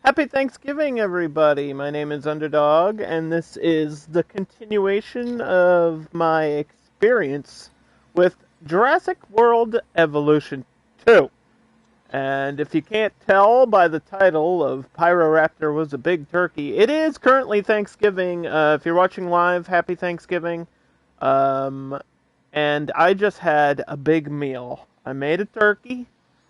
Happy Thanksgiving, everybody. My name is Underdog, and this is the continuation of my experience with Jurassic World Evolution 2. And if you can't tell by the title of Pyroraptor was a big turkey, it is currently Thanksgiving. If you're watching live, happy Thanksgiving. Um, and I just had a big meal. I made a turkey,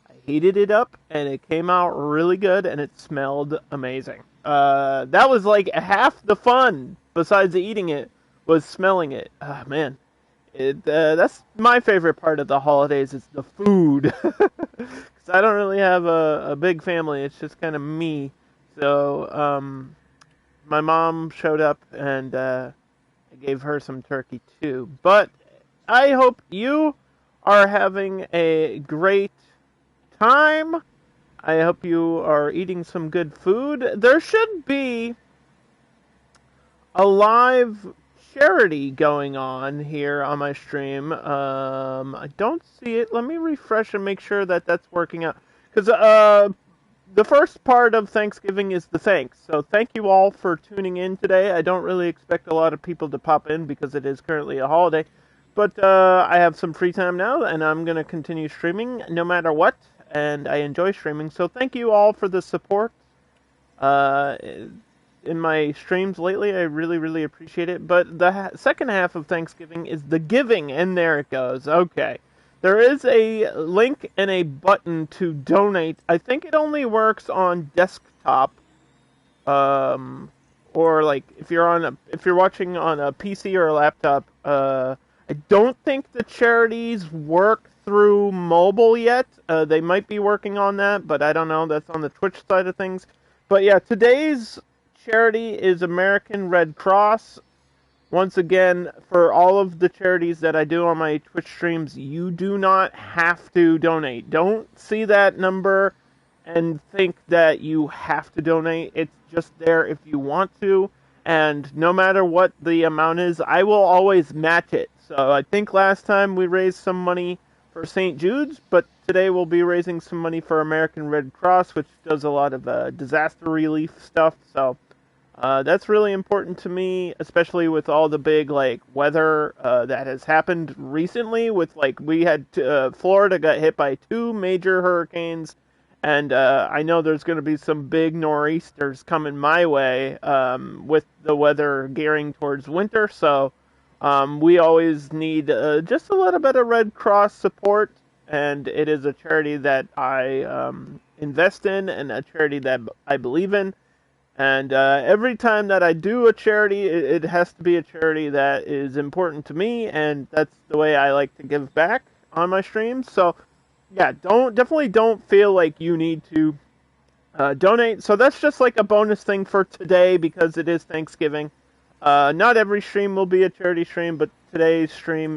I heated it up, and it came out really good, and it smelled amazing. That was like half the fun, besides eating it, was smelling it. Ah, man. That's my favorite part of the holidays is the food. Because I don't really have a big family. It's just kind of me. So, my mom showed up, and I gave her some turkey too. But I hope you are having a great time. I hope you are eating some good food. There should be a live charity going on here on my stream. I don't see it. Let me refresh and make sure that that's working out. Because the first part of Thanksgiving is the thanks. So thank you all for tuning in today. I don't really expect a lot of people to pop in because it is currently a holiday. But I have some free time now, and I'm going to continue streaming no matter what. And I enjoy streaming. So thank you all for the support. Uh, in my streams lately. I really, really appreciate it. But the second half of Thanksgiving is the giving, and there it goes. Okay. There is a link and a button to donate. I think it only works on desktop, um, or like if you're watching on a PC or a laptop. I don't think the charities work through mobile yet. They might be working on that, but I don't know. That's on the Twitch side of things. But yeah, today's charity is American Red Cross. Once again, for all of the charities that I do on my Twitch streams, you do not have to donate. Don't see that number and think that you have to donate. It's just there if you want to. And no matter what the amount is, I will always match it. So I think last time we raised some money for St. Jude's, but today we'll be raising some money for American Red Cross, which does a lot of disaster relief stuff. So that's really important to me, especially with all the big like weather that has happened recently. With like we had Florida got hit by two major hurricanes, and I know there's going to be some big nor'easters coming my way with the weather gearing towards winter. So we always need just a little bit of Red Cross support, and it is a charity that I invest in and a charity that I believe in. And every time that I do a charity, it has to be a charity that is important to me, and that's the way I like to give back on my streams. So, yeah, definitely don't feel like you need to donate. So that's just like a bonus thing for today because it is Thanksgiving. Not every stream will be a charity stream, but today's stream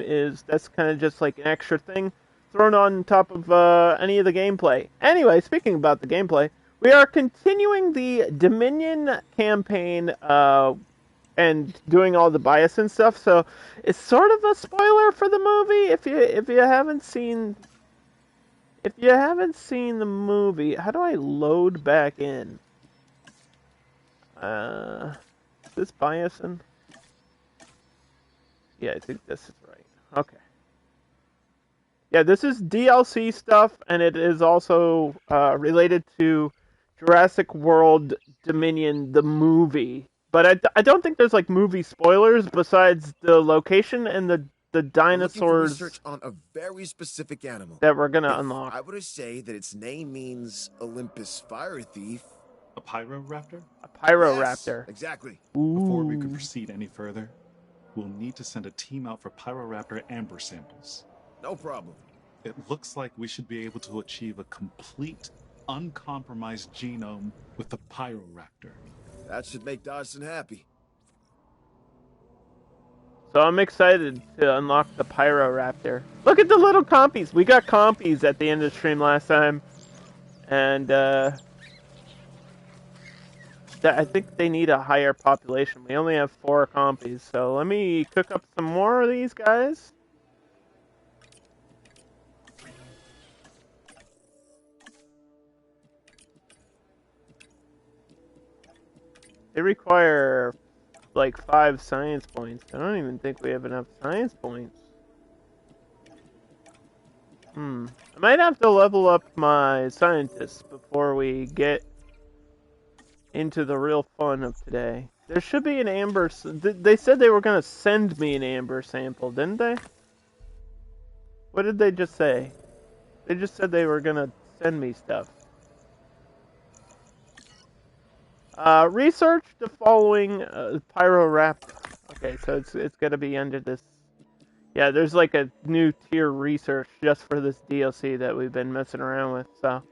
that's kind of just like an extra thing thrown on top of any of the gameplay. Anyway, speaking about the gameplay. We are continuing the Dominion campaign and doing all the bias and stuff. So it's sort of a spoiler for the movie if you haven't seen the movie. How do I load back in? Is this biasing? Yeah, I think this is right. Okay. Yeah, this is DLC stuff, and it is also related to Jurassic World Dominion, the movie. But I don't think there's like movie spoilers besides the location and the We're looking for dinosaurs research on a very specific animal. that we're gonna If unlock. I were to say that its name means Olympus fire thief. A Pyroraptor? A Yes, Pyroraptor. exactly. Before we can Ooh. proceed any further, we'll need to send a team out for Pyroraptor amber samples. No problem. It looks like we should be able to achieve a complete, uncompromised genome with the Pyroraptor. That should make Dodson happy. So I'm excited to unlock the Pyroraptor. Look at the little compies. We got compies at the end of the stream last time. And I think they need a higher population. We only have 4 compies, so let me cook up some more of these guys. They require like 5 science points. I don't even think we have enough science points. I might have to level up my scientists before we get into the real fun of today. There should be an amber... They said they were going to send me an amber sample, didn't they? What did they just say? They just said they were going to send me stuff. Research the following Pyroraptor. Okay, so it's going to be under this... Yeah, there's like a new tier research just for this DLC that we've been messing around with, so...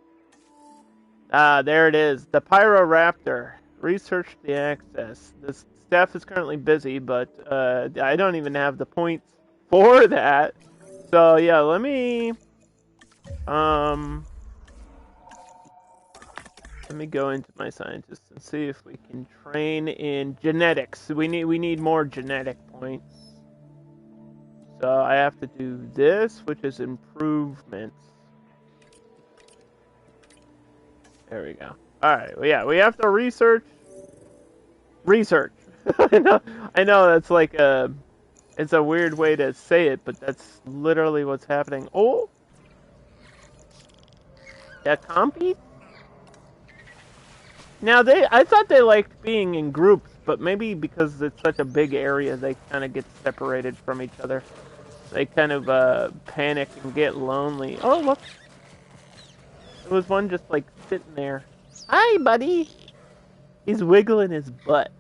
there it is. The Pyroraptor. Research the access. The staff is currently busy, but I don't even have the points for that. So yeah, let me go into my scientists and see if we can train in genetics. We need more genetic points. So I have to do this, which is improvements. There we go. Alright, well, yeah, we have to research. I know that's like it's a weird way to say it, but that's literally what's happening. Oh! Yeah, compete? Now, I thought they liked being in groups, but maybe because it's such a big area, they kind of get separated from each other. They kind of panic and get lonely. Oh, look! There was one just like sitting there. Hi, buddy! He's wiggling his butt.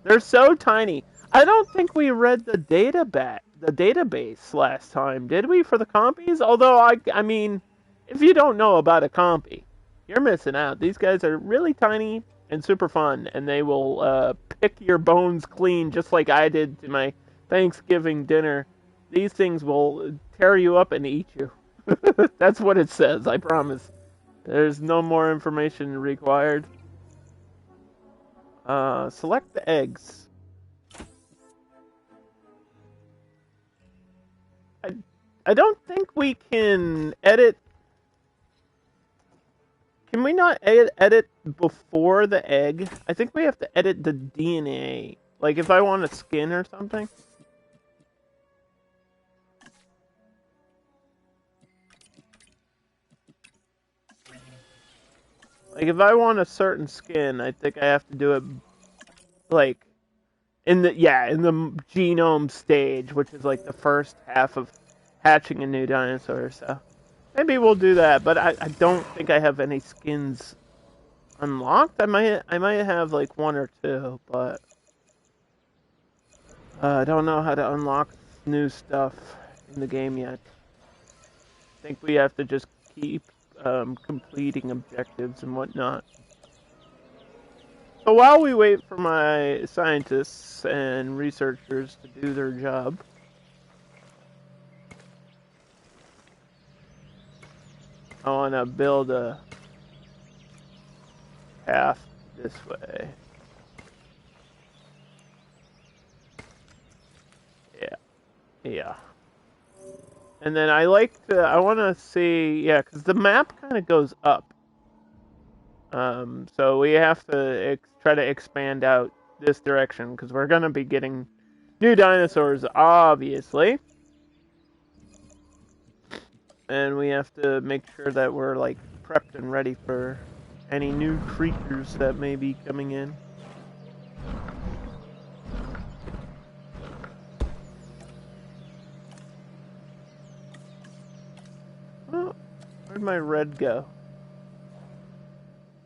They're so tiny. I don't think we read the database last time, did we, for the compies? Although, I mean, if you don't know about a compy, you're missing out. These guys are really tiny and super fun, and they will pick your bones clean just like I did to my Thanksgiving dinner. These things will tear you up and eat you. That's what it says, I promise. There's no more information required. Select the eggs. I don't think we can edit. Can we not edit before the egg? I think we have to edit the DNA. Like if I want a skin or something. Like if I want a certain skin, I think I have to do it like in the genome stage, which is like the first half of hatching a new dinosaur. So maybe we'll do that, but I don't think I have any skins unlocked. I might have like 1 or 2, but I don't know how to unlock new stuff in the game yet. I think we have to just keep completing objectives and whatnot. So while we wait for my scientists and researchers to do their job, I want to build a path this way. Yeah. And then I want to see, yeah, because the map kind of goes up. So we have to try to expand out this direction, because we're going to be getting new dinosaurs, obviously. And we have to make sure that we're, like, prepped and ready for any new creatures that may be coming in. Oh, where'd my red go?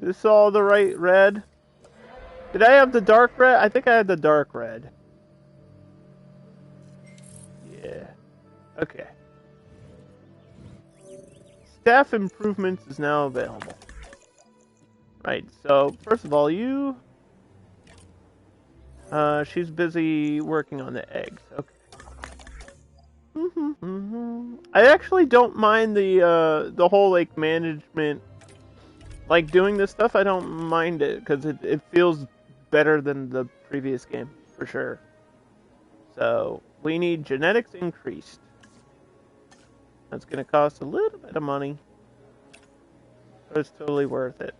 Is this all the right red? Did I have the dark red? I think I had the dark red. Yeah. Okay. Staff improvements is now available. Right, so first of all, she's busy working on the eggs. Okay. I actually don't mind the whole like management, like doing this stuff. I don't mind it because it feels better than the previous game for sure. So we need genetics increased. That's gonna cost a little bit of money, but it's totally worth it.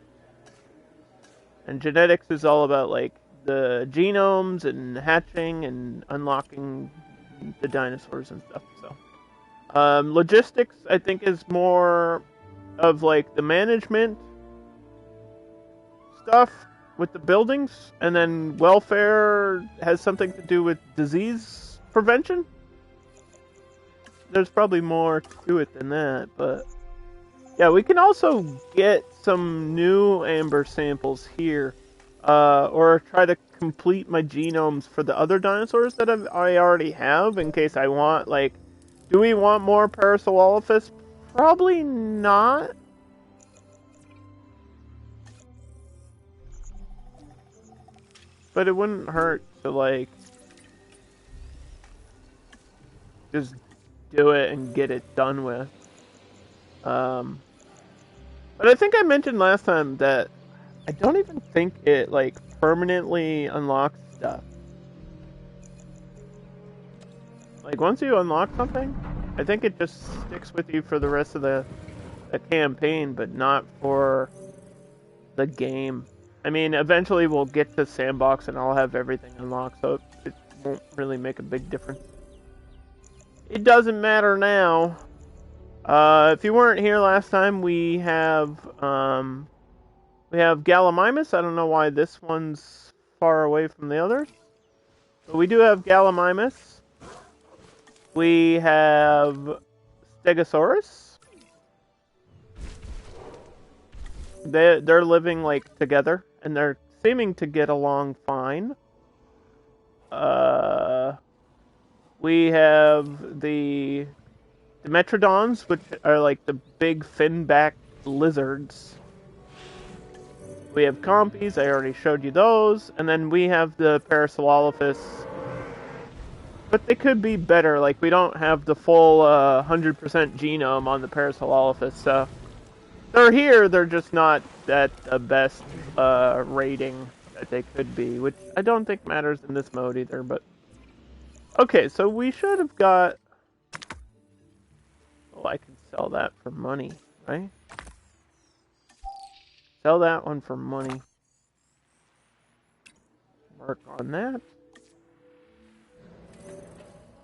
And genetics is all about like the genomes and hatching and unlocking the dinosaurs and stuff. So logistics, I think, is more of like the management stuff with the buildings, and then welfare has something to do with disease prevention. There's probably more to it than that, but yeah, we can also get some new amber samples here, or try to complete my genomes for the other dinosaurs that I already have in case I want, like, do we want more Parasaurolophus? Probably not. But it wouldn't hurt to, like, just do it and get it done with. But I think I mentioned last time that I don't even think it, like, permanently unlocks stuff. Like, once you unlock something, I think it just sticks with you for the rest of the campaign, but not for the game. I mean, eventually we'll get to Sandbox and I'll have everything unlocked, so it won't really make a big difference. It doesn't matter now. If you weren't here last time, we have Gallimimus. I don't know why this one's far away from the others, but we do have Gallimimus. We have Stegosaurus. They're living like together, and they're seeming to get along fine. We have the Dimetrodons, which are like the big fin-backed lizards. We have Compies, I already showed you those, and then we have the Parasaurolophus. But they could be better, like we don't have the full 100% genome on the Parasaurolophus, so they're here, they're just not at the best rating that they could be, which I don't think matters in this mode either, but... Okay, so we should have got... Oh, I can sell that for money, right? Sell that one for money. Work on that.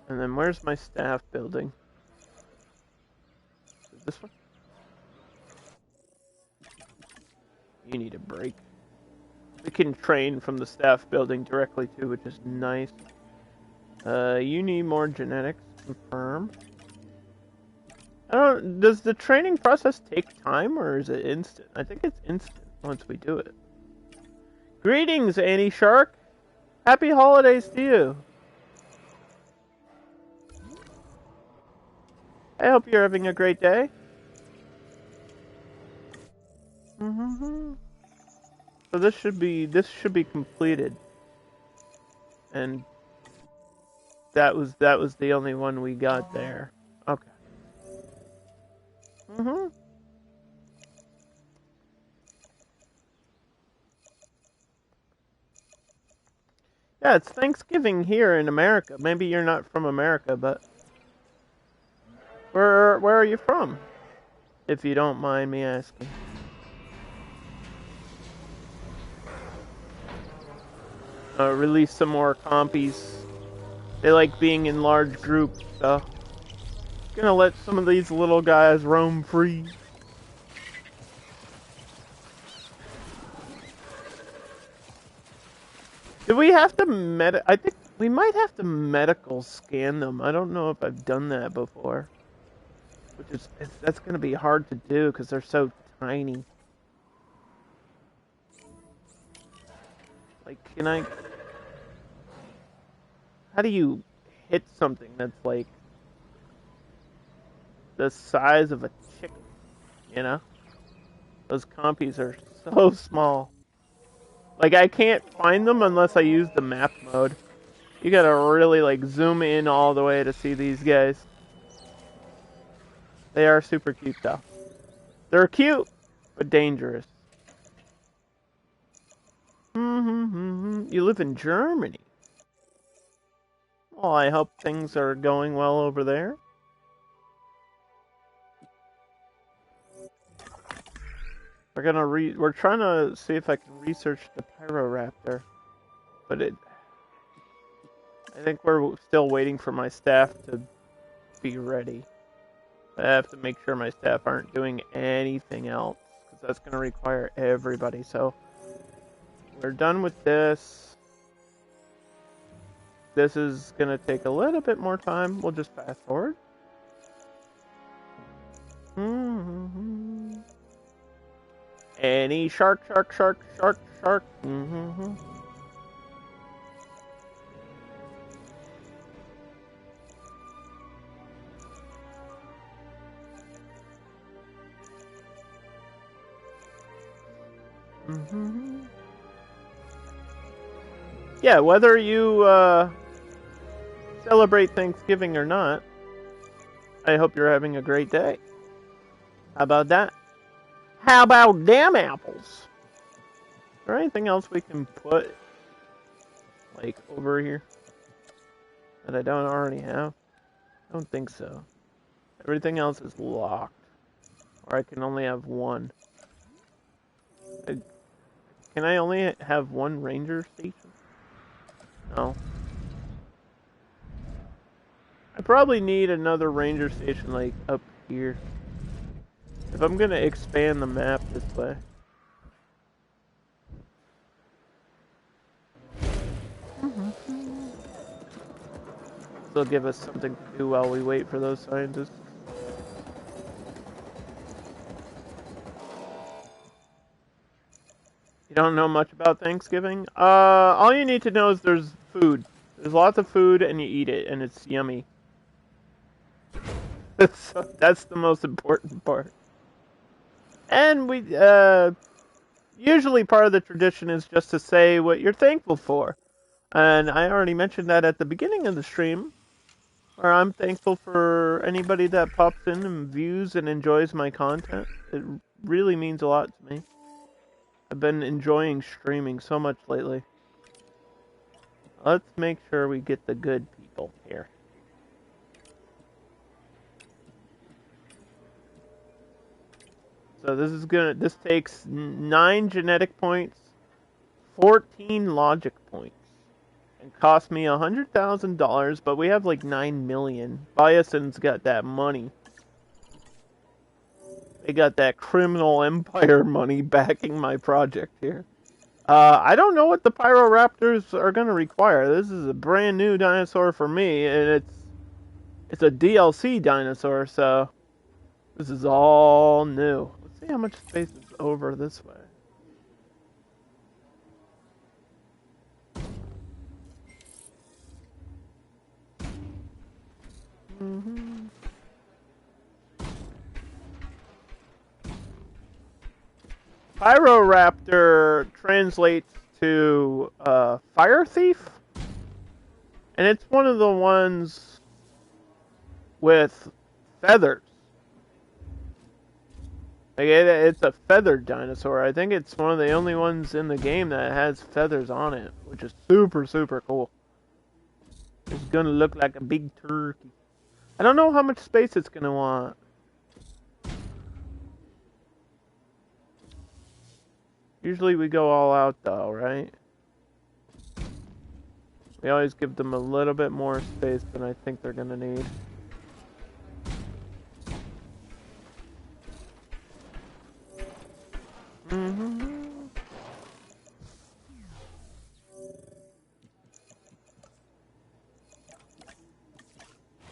And then where's my staff building? Is this one? You need a break. We can train from the staff building directly too, which is nice. You need more genetics. Confirm. Does the training process take time or is it instant? I think it's instant once we do it. Greetings, Annie Shark. Happy holidays to you. I hope you're having a great day. So this should be completed. And that was the only one we got there. Okay. Yeah, it's Thanksgiving here in America. Maybe you're not from America, but where are you from? If you don't mind me asking. Release some more compies. They like being in large groups, so gonna let some of these little guys roam free. Do we have to I think we might have to medical scan them. I don't know if I've done that before. That's gonna be hard to do because they're so tiny. Like, how do you hit something that's like the size of a chicken, you know? Those compies are so small. Like, I can't find them unless I use the map mode. You gotta really, like, zoom in all the way to see these guys. They are super cute, though. They're cute, but dangerous. You live in Germany. Well, I hope things are going well over there. We're trying to see if I can research the Pyroraptor, but I think we're still waiting for my staff to be ready. I have to make sure my staff aren't doing anything else, because that's going to require everybody. So we're done with this. This is going to take a little bit more time. We'll just fast forward. Any shark. Yeah, whether you celebrate Thanksgiving or not, I hope you're having a great day. How about that? How about damn apples? Is there anything else we can put, like, over here that I don't already have? I don't think so. Everything else is locked. Or I can only have one. Can I only have one ranger station? No. I probably need another ranger station, like, up here. If I'm gonna expand the map this way. They'll give us something to do while we wait for those scientists. You don't know much about Thanksgiving? All you need to know is there's food. There's lots of food and you eat it and it's yummy. So that's the most important part. And usually part of the tradition is just to say what you're thankful for. And I already mentioned that at the beginning of the stream, where I'm thankful for anybody that pops in and views and enjoys my content. It really means a lot to me. I've been enjoying streaming so much lately. Let's make sure we get the good people here. So this takes 9 genetic points, 14 logic points, and cost me $100,000, but we have like 9 million. Biosyn's got that money. They got that criminal empire money backing my project here. I don't know what the Pyroraptors are going to require. This is a brand new dinosaur for me, and it's a DLC dinosaur, so this is all new. Let's see how much space is over this way. Pyroraptor translates to fire thief, and it's one of the ones with feathers. Like it's a feathered dinosaur. I think it's one of the only ones in the game that has feathers on it, which is super, super cool. It's gonna look like a big turkey. I don't know how much space it's gonna want. Usually we go all out though, right? We always give them a little bit more space than I think they're gonna need.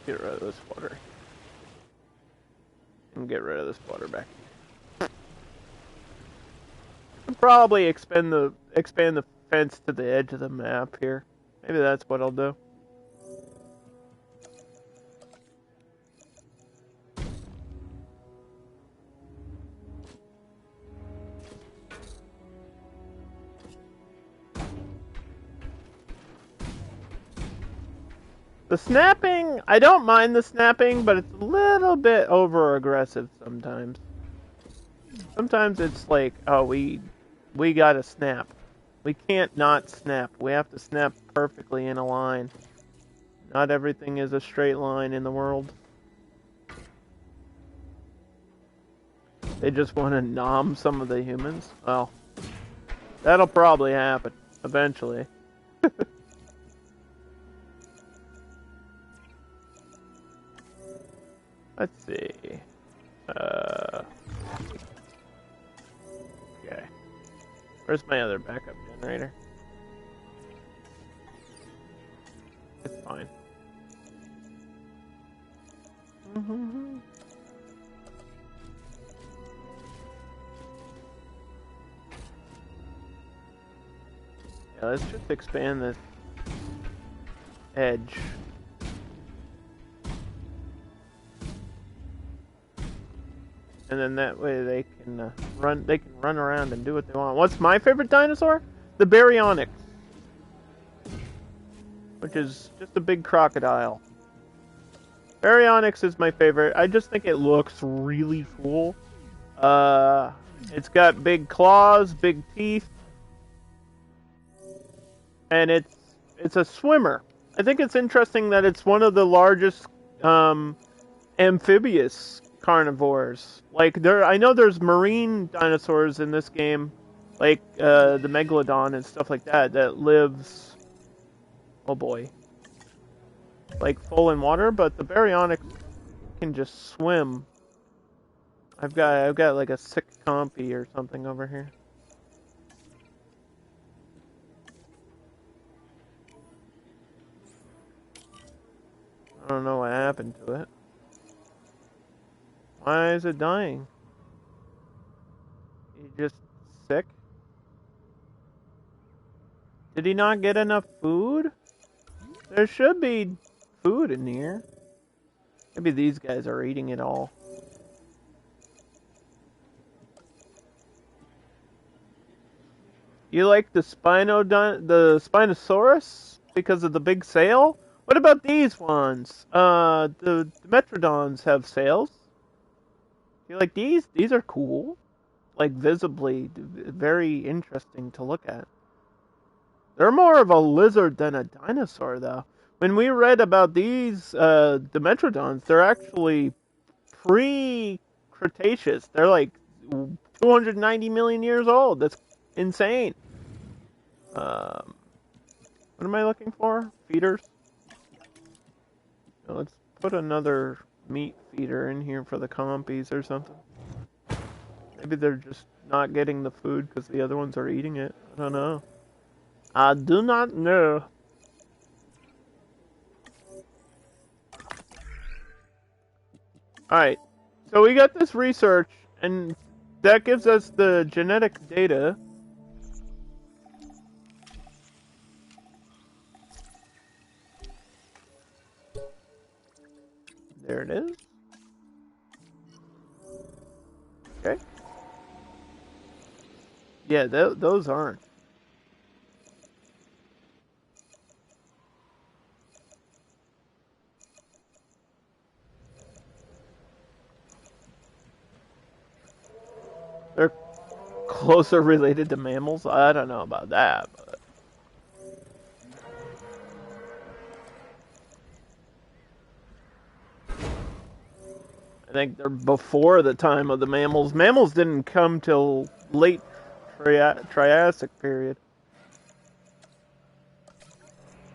Get rid of this water. And get rid of this water back. I'll probably expand the fence to the edge of the map here. Maybe that's what I'll do. The snapping, I don't mind the snapping, but it's a little bit over aggressive sometimes. Sometimes it's like, oh, we gotta snap. We can't not snap. We have to snap perfectly in a line. Not everything is a straight line in the world. They just want to nom some of the humans. Well, that'll probably happen eventually. Let's see. Okay. Where's my other backup generator? It's fine. Yeah, let's just expand this edge. And then that way they can run. They can run around and do what they want. What's my favorite dinosaur? The Baryonyx, which is just a big crocodile. Baryonyx is my favorite. I just think it looks really cool. It's got big claws, big teeth, and it's a swimmer. I think it's interesting that it's one of the largest amphibious carnivores. Like I know there's marine dinosaurs in this game, like the megalodon and stuff like that lives. Oh boy. Like full in water, but the Baryonyx can just swim. I've got like a sick compy or something over here. I don't know what happened to it. Why is it dying? He just sick? Did he not get enough food? There should be food in here. Maybe these guys are eating it all. You like the Spinosaurus because of the big sail? What about these ones? The Metrodons have sails. You like these? These are cool. Like visibly very interesting to look at. They're more of a lizard than a dinosaur, though. When we read about these, the Metrodons, they're actually pre-Cretaceous. They're like 290 million years old. That's insane. What am I looking for? Feeders? Now let's put another meat feeder in here for the compies or something. Maybe they're just not getting the food because the other ones are eating it. I don't know. I do not know. Alright, so we got this research, and that gives us the genetic data. There it is. Okay. Yeah, those aren't. They're closer related to mammals? I don't know about that, but... I think they're before the time of the mammals. Mammals didn't come till late Triassic period.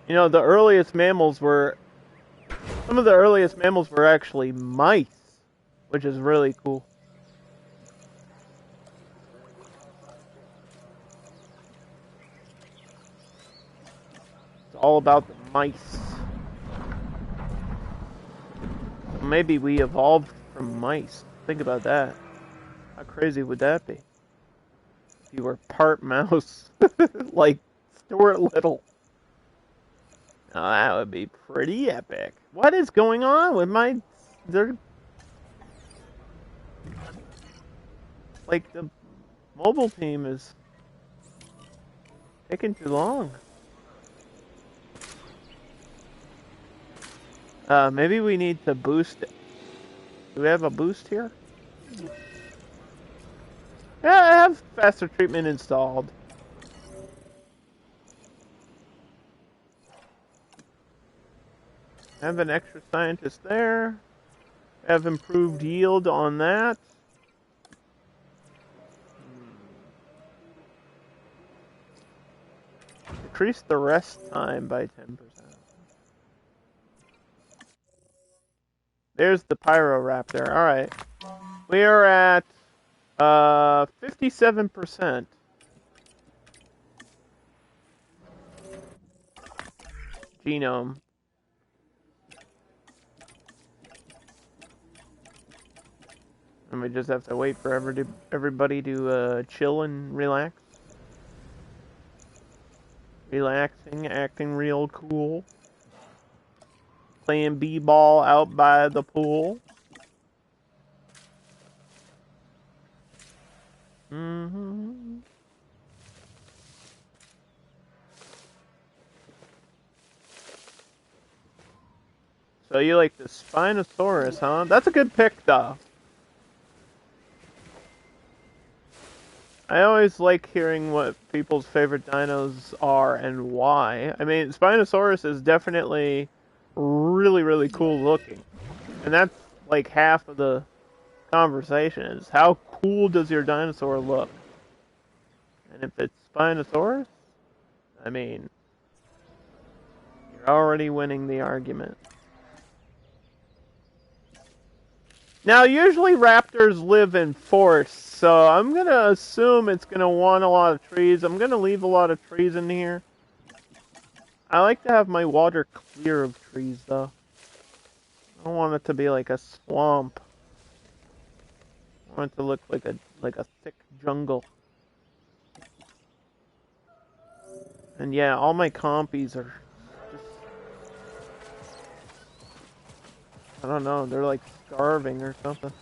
You know, the earliest mammals were... Some of the earliest mammals were actually mice, which is really cool. It's all about the mice. Maybe we evolved from mice. Think about that. How crazy would that be? If you were part mouse, like Stuart Little. Oh, that would be pretty epic. What is going on with my... They're... Like, the mobile team is taking too long. Maybe we need to boost it. Do we have a boost here? Yeah, I have faster treatment installed. I have an extra scientist there. I have improved yield on that. Increase the rest time by 10%. There's the Pyroraptor. Alright. We are at 57%. Genome. And we just have to wait for everybody to chill and relax. Relaxing, acting real cool. Playing b-ball out by the pool. Mm-hmm. So you like the Spinosaurus, huh? That's a good pick, though. I always like hearing what people's favorite dinos are and why. I mean, Spinosaurus is definitely really, really cool looking. And that's like half of the conversation is how cool does your dinosaur look? And if it's Spinosaurus, I mean, you're already winning the argument. Now, usually raptors live in forests, so I'm going to assume it's going to want a lot of trees. I'm going to leave a lot of trees in here. I like to have my water clear of trees, though. I don't want it to be like a swamp. I want it to look like a thick jungle. And yeah, all my compies are just... I don't know, they're like starving or something.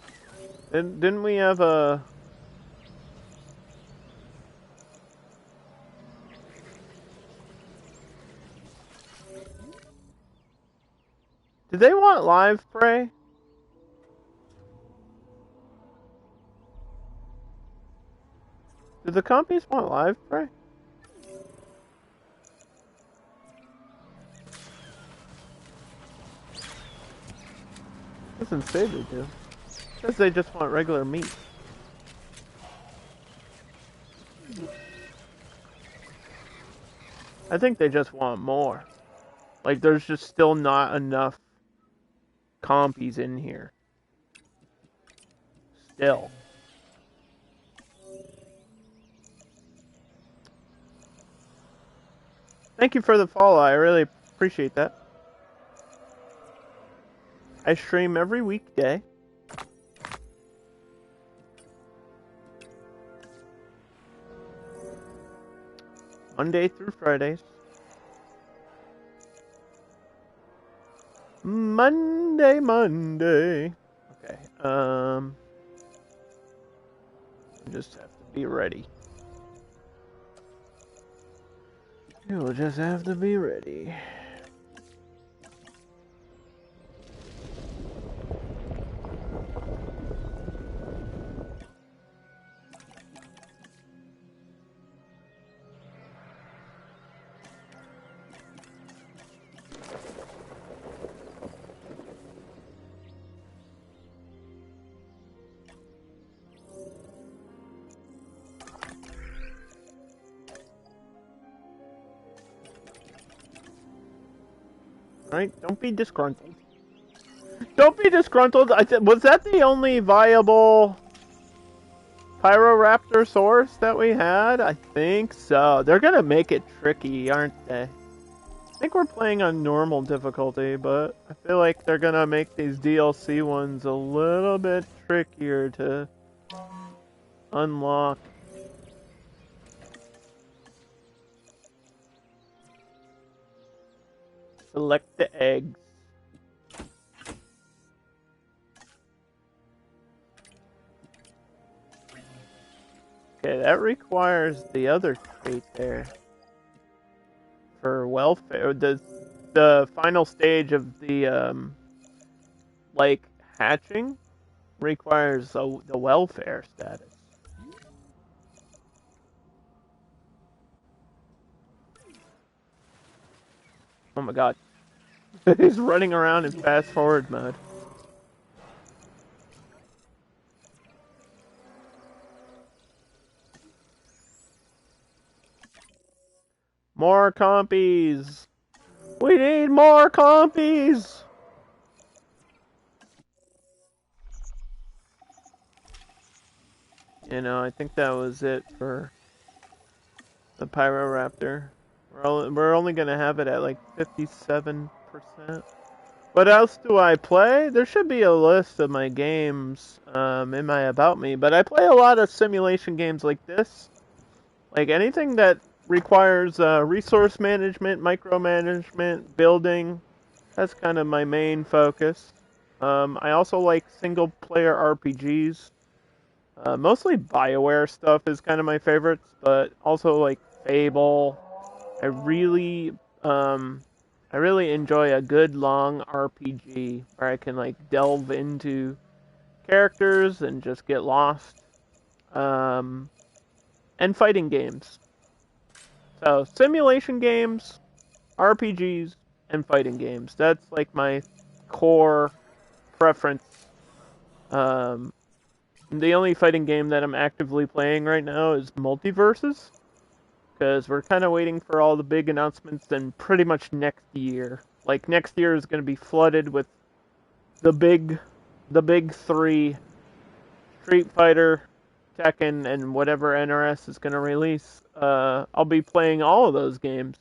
Didn't we have a... Did they want live prey? Do the compies want live prey? Doesn't say they do. It says they just want regular meat. I think they just want more. Like, there's just still not enough compies in here. Still. Thank you for the follow. I really appreciate that. I stream every weekday. Monday through Fridays. Monday. Okay, I just have to be ready. You'll just have to be ready. Right? Don't be disgruntled. Don't be disgruntled. Was that the only viable Pyroraptor source that we had? I think so. They're gonna make it tricky, aren't they? I think we're playing on normal difficulty, but I feel like they're gonna make these DLC ones a little bit trickier to unlock. Select the eggs. Okay, that requires the other trait there. For welfare, the final stage of the, like, hatching requires the welfare status. Oh my god. He's running around in fast forward mode. More compies! We need more compies! You know, I think that was it for the Pyroraptor. We're only gonna have it at like 57%. What else do I play? There should be a list of my games in my About Me, but I play a lot of simulation games like this. Like anything that requires resource management, micromanagement, building. That's kind of my main focus. I also like single-player RPGs. Mostly BioWare stuff is kind of my favorites, but also like Fable. I really enjoy a good long RPG where I can like delve into characters and just get lost. And fighting games. So simulation games, RPGs, and fighting games. That's like my core preference. The only fighting game that I'm actively playing right now is Multiverses, because we're kind of waiting for all the big announcements and pretty much next year. Like next year is going to be flooded with the big three: Street Fighter, Tekken, and whatever NRS is going to release. I'll be playing all of those games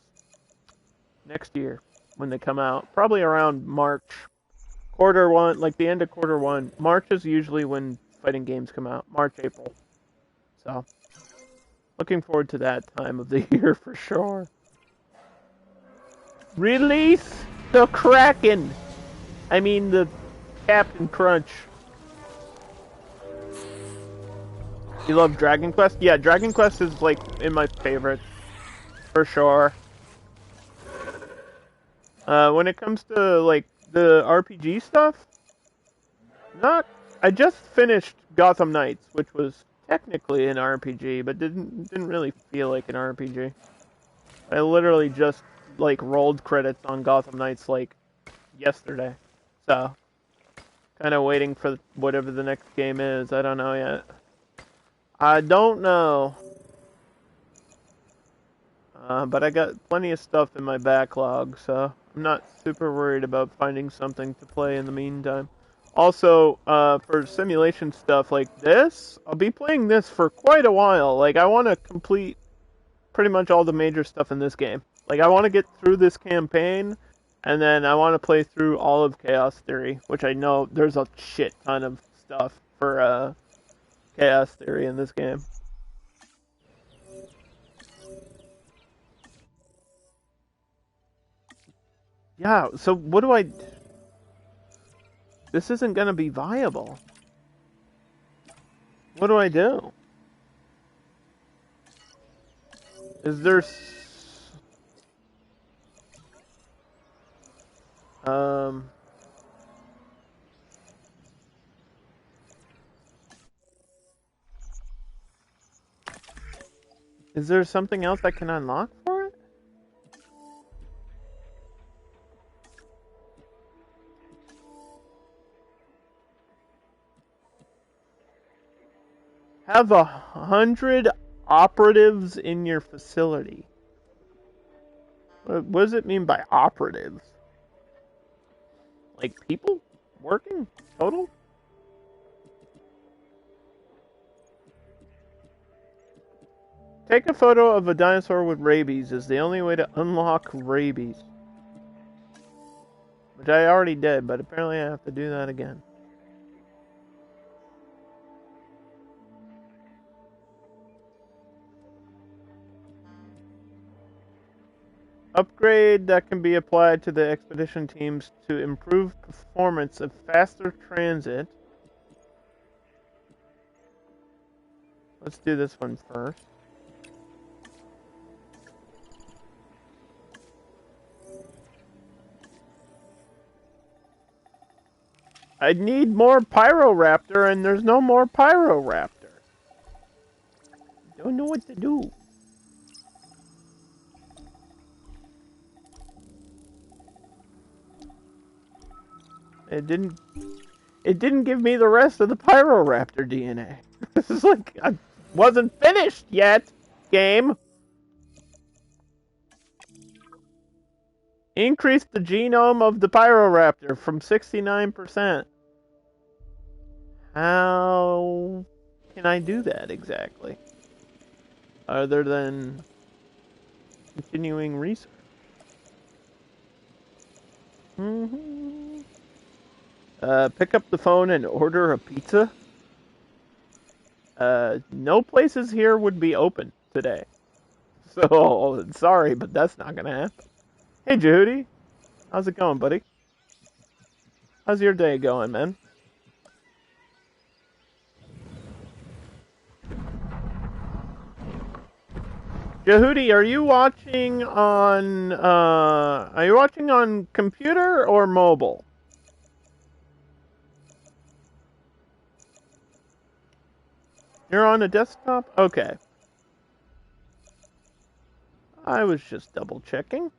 next year when they come out, probably around March. Quarter one, like the end of quarter one. March is usually when fighting games come out. March, April. So, looking forward to that time of the year for sure. Release the Kraken! I mean the Captain Crunch. You love Dragon Quest? Yeah, Dragon Quest is like in my favorites. For sure. When it comes to like the RPG stuff, I just finished Gotham Knights, which was technically an RPG, but didn't really feel like an RPG. I literally just like rolled credits on Gotham Knights like yesterday. So kind of waiting for whatever the next game is. I don't know yet. I don't know. But I got plenty of stuff in my backlog, so I'm not super worried about finding something to play in the meantime. Also, for simulation stuff like this, I'll be playing this for quite a while. Like, I want to complete pretty much all the major stuff in this game. Like, I want to get through this campaign, and then I want to play through all of Chaos Theory, which I know there's a shit ton of stuff for Chaos Theory in this game. Yeah, so what do I... This isn't gonna be viable. What do I do? Is there... Is there something else I can unlock for it? Have 100 operatives in your facility. What does it mean by operatives? Like people working total? Take a photo of a dinosaur with rabies is the only way to unlock rabies. Which I already did, but apparently I have to do that again. Upgrade that can be applied to the expedition teams to improve performance of faster transit. Let's do this one first. I need more Pyroraptor, and there's no more Pyroraptor. Don't know what to do. It didn't give me the rest of the Pyroraptor DNA. This is like, I wasn't finished yet, game. Increase the genome of the Pyroraptor from 69%. How can I do that exactly? Other than continuing research. Pick up the phone and order a pizza? No places here would be open today. So, sorry, but that's not gonna happen. Hey, Judy. How's it going, buddy? How's your day going, man? Jehudi, are you watching on computer or mobile? You're on a desktop? Okay. I was just double checking.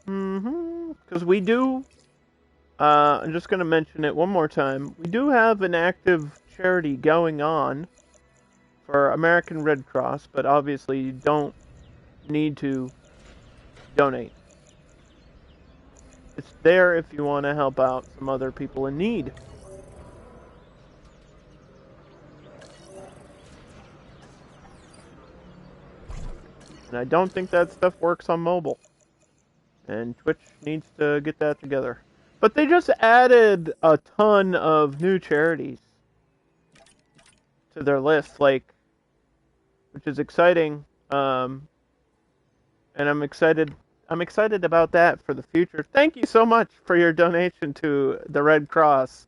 Because we do, I'm just going to mention it one more time. We do have an active charity going on for American Red Cross, but obviously you don't need to donate. It's there if you want to help out some other people in need. And I don't think that stuff works on mobile. And Twitch needs to get that together. But they just added a ton of new charities to their list, which is exciting. And I'm excited about that for the future. Thank you so much for your donation to the Red Cross.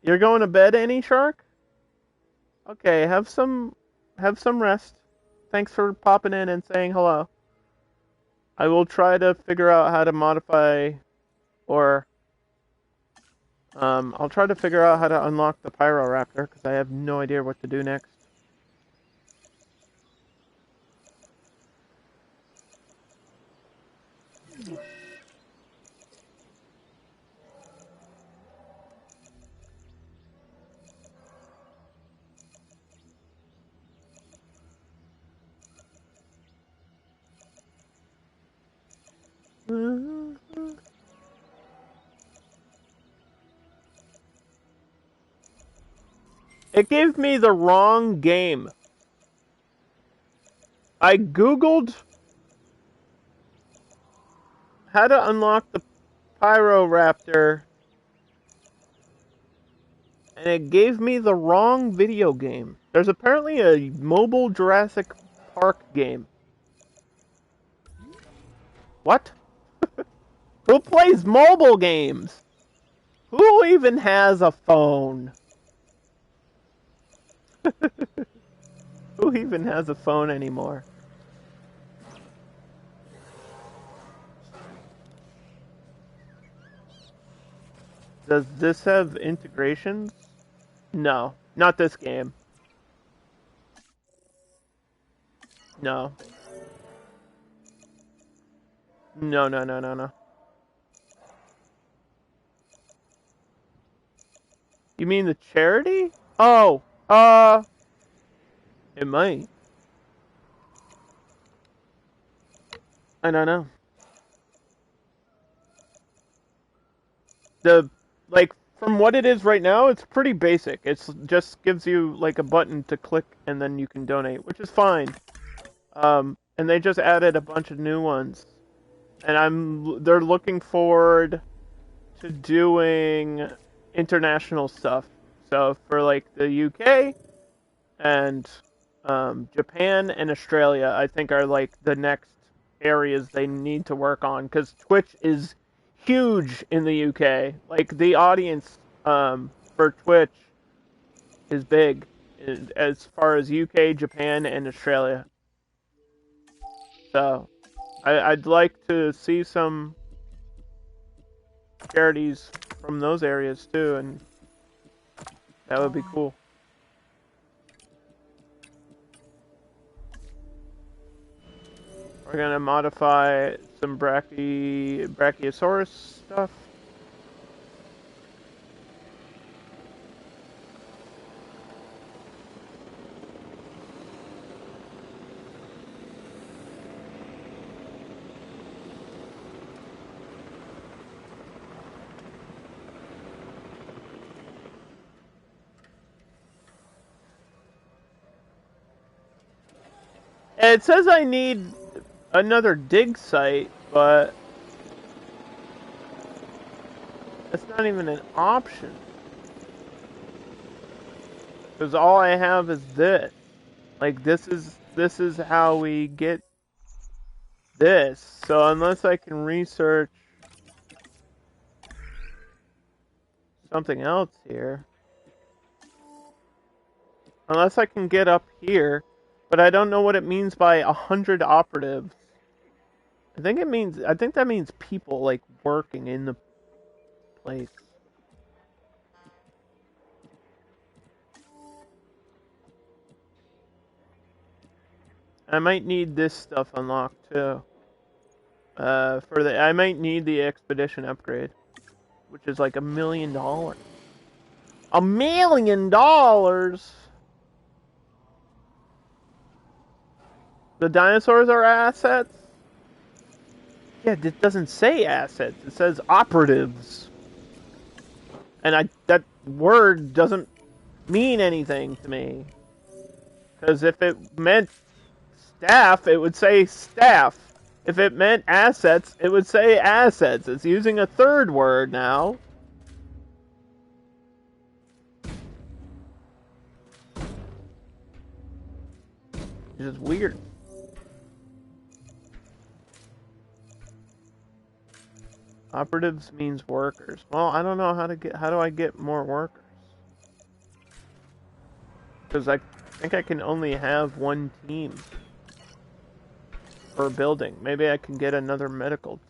You're going to bed, Annie Shark? Okay, have some rest. Thanks for popping in and saying hello. I will try to figure out how to modify, or I'll try to figure out how to unlock the Pyroraptor, because I have no idea what to do next. It gave me the wrong game. I googled how to unlock the Pyroraptor, and it gave me the wrong video game. There's apparently a mobile Jurassic Park game. What? Who plays mobile games? Who even has a phone? Who even has a phone anymore? Does this have integrations? No, not this game. No. No, no, no, no, no. You mean the charity? Oh, it might. I don't know. From what it is right now, it's pretty basic. It's just gives you like a button to click and then you can donate, which is fine. And they just added a bunch of new ones. And they're looking forward to doing international stuff. So for like the UK and Japan and Australia, I think are like the next areas they need to work on, because Twitch is huge in the UK. Like the audience for Twitch is big as far as UK, Japan, and Australia. So I'd like to see some charities from those areas too, and that would be cool. We're gonna modify some Brachiosaurus stuff. It says I need another dig site, but that's not even an option. Because all I have is this. Like, this is how we get this. So unless I can research something else here. Unless I can get up here. But I don't know what it means by 100 operatives. I think that means people, like, working in the place. I might need this stuff unlocked too. I might need the expedition upgrade, which is like $1 million. $1 million. The dinosaurs are assets. Yeah, it doesn't say assets. It says operatives, and that word doesn't mean anything to me. Because if it meant staff, it would say staff. If it meant assets, it would say assets. It's using a third word now. Which is weird. Operatives means workers. Well, I don't know how do I get more workers? Because I think I can only have one team per building. Maybe I can get another medical team.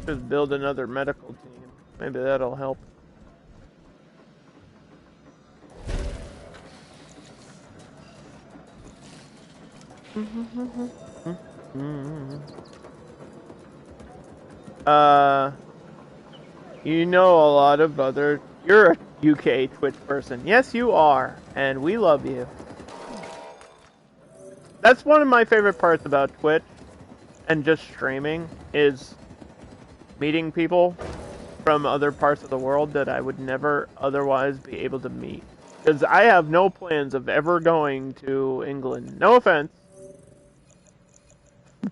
Just build another medical team. Maybe that'll help. You know a lot of other... You're a UK Twitch person. Yes, you are. And we love you. That's one of my favorite parts about Twitch and just streaming is meeting people from other parts of the world that I would never otherwise be able to meet. Because I have no plans of ever going to England. No offense.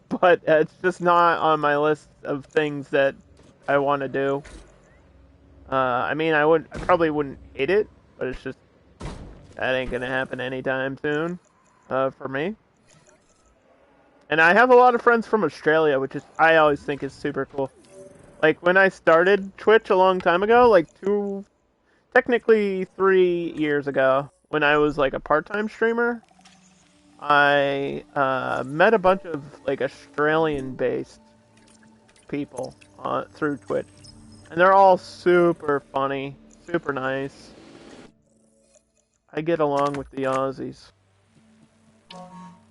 But it's just not on my list of things that I want to do. I mean, I probably wouldn't hate it, but it's just, that ain't gonna happen anytime soon, for me. And I have a lot of friends from Australia, which I always think is super cool. Like, when I started Twitch a long time ago, like technically 3 years ago, when I was like a part-time streamer, I met a bunch of like Australian-based people through Twitch, and they're all super funny, super nice. I get along with the Aussies.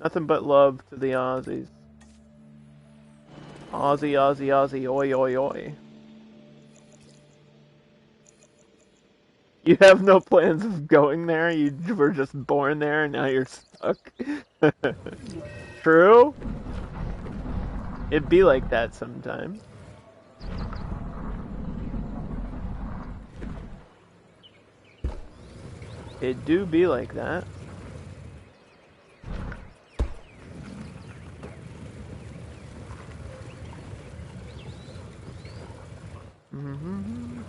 Nothing but love to the Aussies. Aussie, Aussie, Aussie, oi, oi, oi. You have no plans of going there? You were just born there and now you're stuck? True? It'd be like that sometimes. It do be like that. Mm-hmm.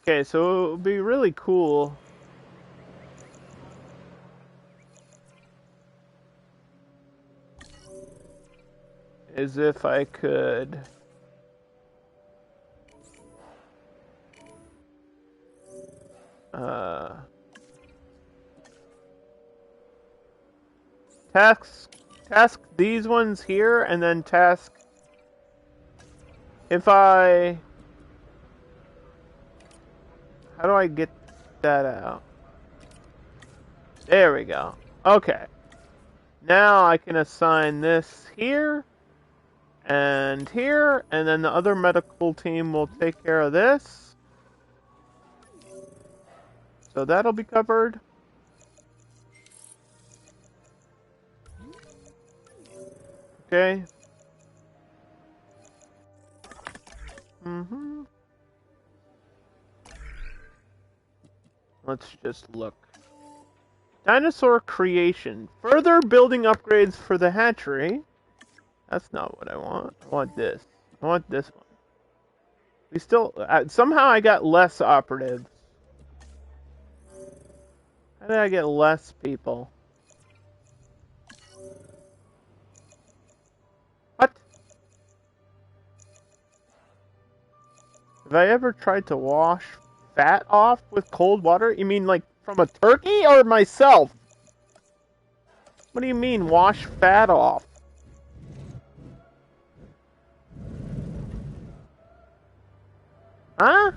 Okay, so it would be really cool as if I could task task these ones here, and then task if I... How do I get that out? There we go. Okay. Now I can assign this here, and then the other medical team will take care of this. So that'll be covered. Okay. Let's just look. Dinosaur creation. Further building upgrades for the hatchery. That's not what I want. I want this. I want this one. We still... somehow I got less operatives. How did I get less people? What? Have I ever tried to wash fat off with cold water? You mean like from a turkey or myself? What do you mean wash fat off? Huh?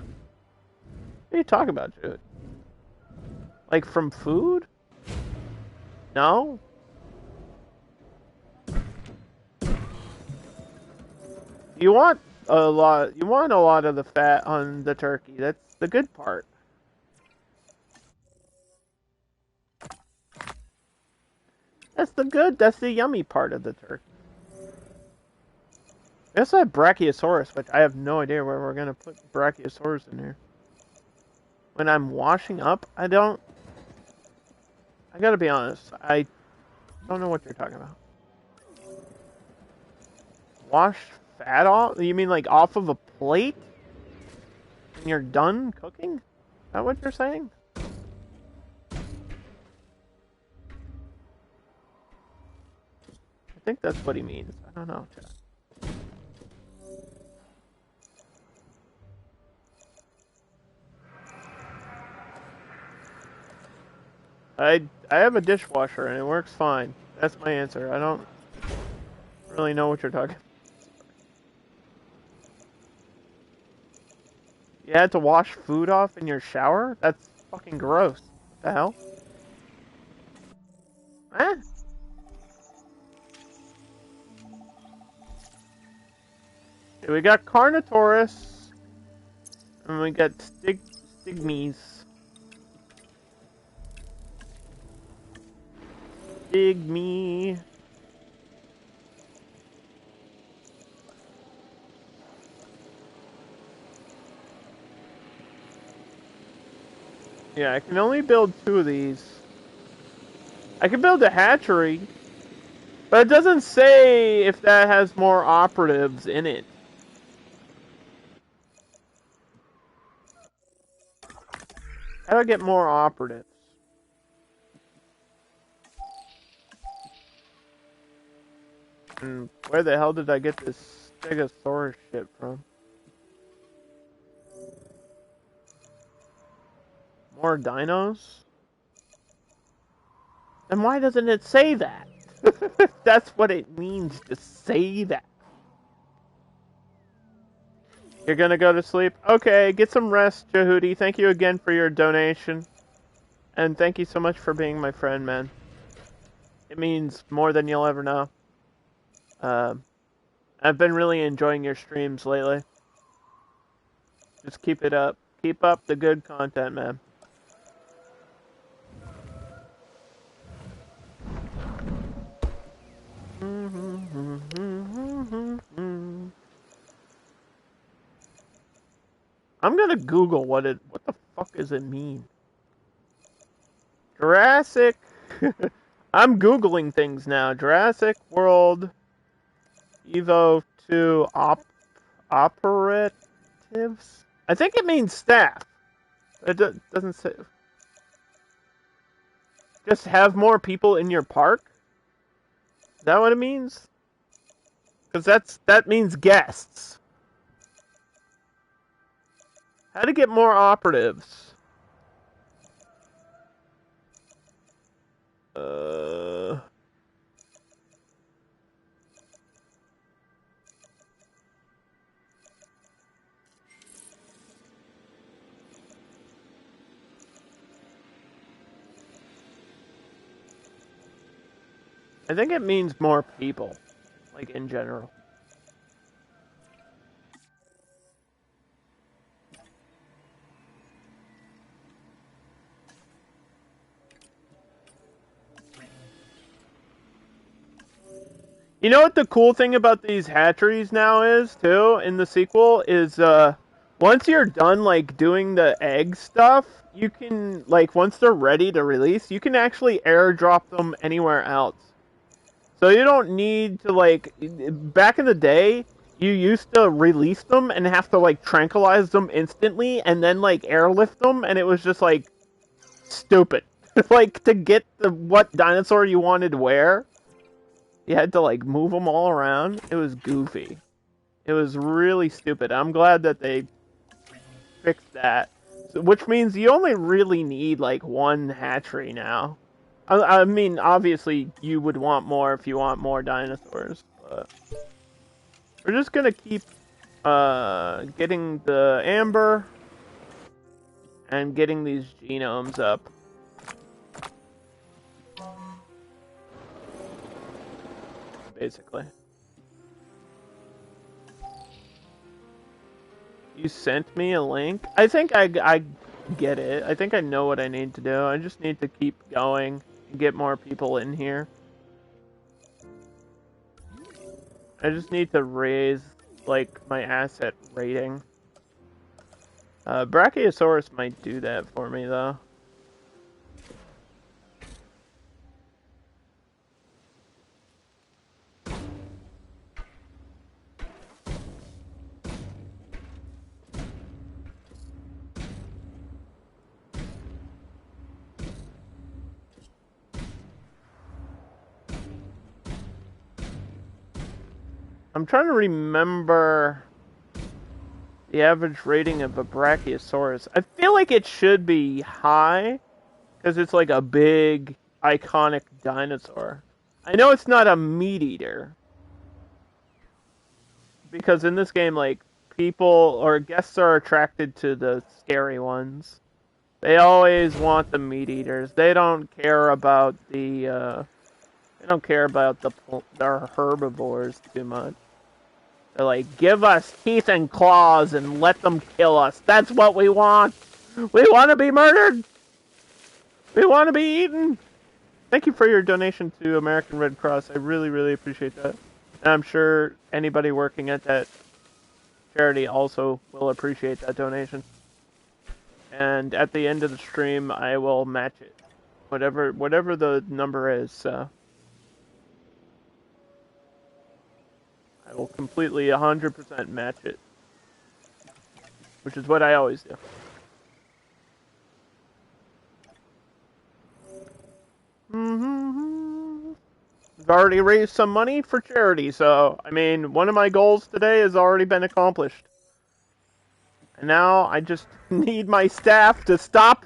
What are you talking about, dude? Like from food? No? You want a lot of the fat on the turkey. That's the good part. That's the yummy part of the turkey. I also have Brachiosaurus, but I have no idea where we're gonna put Brachiosaurus in here. When I'm washing up, I gotta be honest, I don't know what you're talking about. Wash fat off? You mean like off of a plate? When you're done cooking? Is that what you're saying? I think that's what he means. I don't know, Jeff. I have a dishwasher and it works fine. That's my answer. I don't really know what you're talking about. You had to wash food off in your shower? That's fucking gross. What the hell? Eh? Okay, we got Carnotaurus. And we got Stigmies. Stigmy. Yeah, I can only build 2 of these. I can build a hatchery, but it doesn't say if that has more operatives in it. How do I get more operatives? And where the hell did I get this Stegosaurus shit from? More dinos? Then why doesn't it say that? That's what it means to say that. You're gonna go to sleep? Okay, get some rest, Jehudi. Thank you again for your donation. And thank you so much for being my friend, man. It means more than you'll ever know. I've been really enjoying your streams lately. Just keep it up. Keep up the good content, man. I'm gonna Google what the fuck does it mean? Jurassic. I'm Googling things now. Jurassic World Evo 2 operatives? I think it means staff. It doesn't say. Just have more people in your park? Is that what it means? Because that means guests. How to get more operatives? I think it means more people, like in general. You know what the cool thing about these hatcheries now is, too, in the sequel, is, once you're done, like, doing the egg stuff, you can, like, once they're ready to release, you can actually airdrop them anywhere else. So you don't need to, like, back in the day, you used to release them and have to, like, tranquilize them instantly and then, like, airlift them, and it was just, like, stupid. Like, to get what dinosaur you wanted where, you had to, like, move them all around. It was goofy. It was really stupid. I'm glad that they fixed that. So, which means you only really need, like, one hatchery now. I mean, obviously, you would want more if you want more dinosaurs, but we're just gonna keep getting the amber and getting these genomes up. Basically. You sent me a link? I think I get it. I think I know what I need to do. I just need to keep going and get more people in here. I just need to raise, like, my asset rating. Brachiosaurus might do that for me, though. I'm trying to remember the average rating of a Brachiosaurus. I feel like it should be high, because it's like a big, iconic dinosaur. I know it's not a meat eater, because in this game, like, people or guests are attracted to the scary ones. They always want the meat eaters. They don't care about the, they don't care about their herbivores too much. They're like, give us teeth and claws and let them kill us. That's what we want. We want to be murdered. We want to be eaten. Thank you for your donation to American Red Cross. I really, really appreciate that. And I'm sure anybody working at that charity also will appreciate that donation. And at the end of the stream, I will match it. Whatever the number is, so. I will completely 100% match it. Which is what I always do. We've already raised some money for charity, so, I mean, one of my goals today has already been accomplished. And now I just need my staff to stop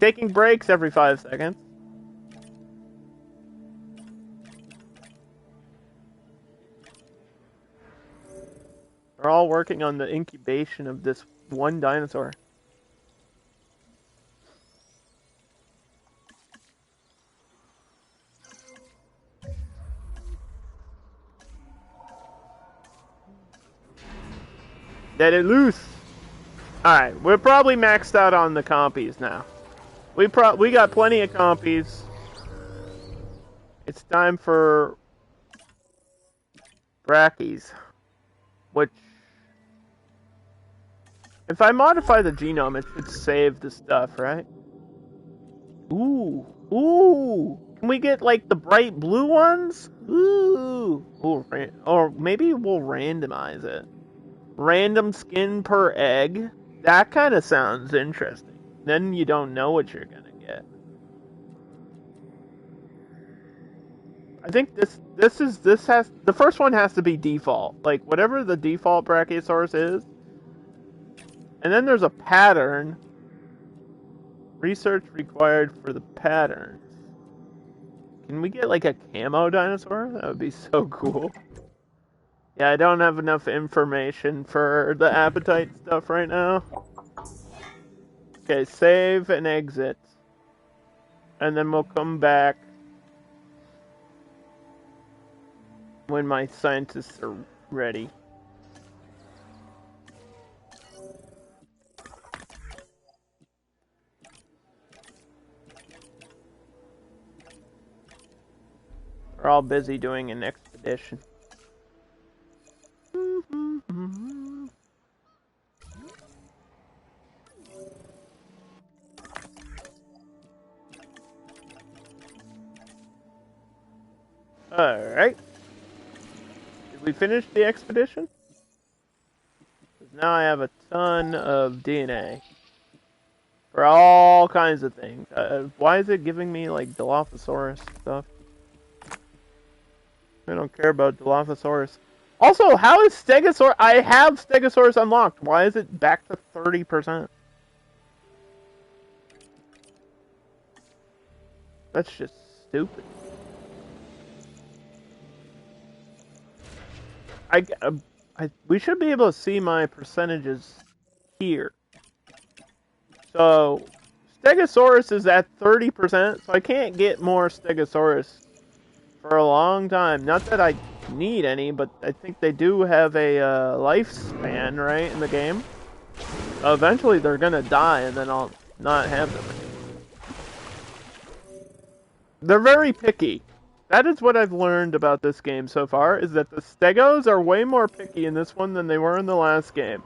taking breaks every 5 seconds. They're all working on the incubation of this one dinosaur. Let it loose. Alright, we're probably maxed out on the compies now. We got plenty of compies. It's time for brackies. Which, if I modify the genome, it should save the stuff, right? Ooh. Can we get, like, the bright blue ones? Ooh. Or maybe we'll randomize it. Random skin per egg. That kind of sounds interesting. Then you don't know what you're gonna get. I think the first one has to be default. Like, whatever the default Brachiosaurus is. And then there's a pattern. Research required for the patterns. Can we get, like, a camo dinosaur? That would be so cool. Yeah, I don't have enough information for the appetite stuff right now. Okay, save and exit. And then we'll come back when my scientists are ready. We're all busy doing an expedition. Alright. Did we finish the expedition? Because now I have a ton of DNA. For all kinds of things. Why is it giving me, like, Dilophosaurus stuff? I don't care about Dilophosaurus. Also, how is Stegosaurus... I have Stegosaurus unlocked. Why is it back to 30%? That's just stupid. We should be able to see my percentages here. So, Stegosaurus is at 30%, so I can't get more Stegosaurus for a long time. Not that I need any, but I think they do have a lifespan, right, in the game. Eventually they're gonna die, and then I'll not have them anymore. They're very picky. That is what I've learned about this game so far, is that the Stegos are way more picky in this one than they were in the last game.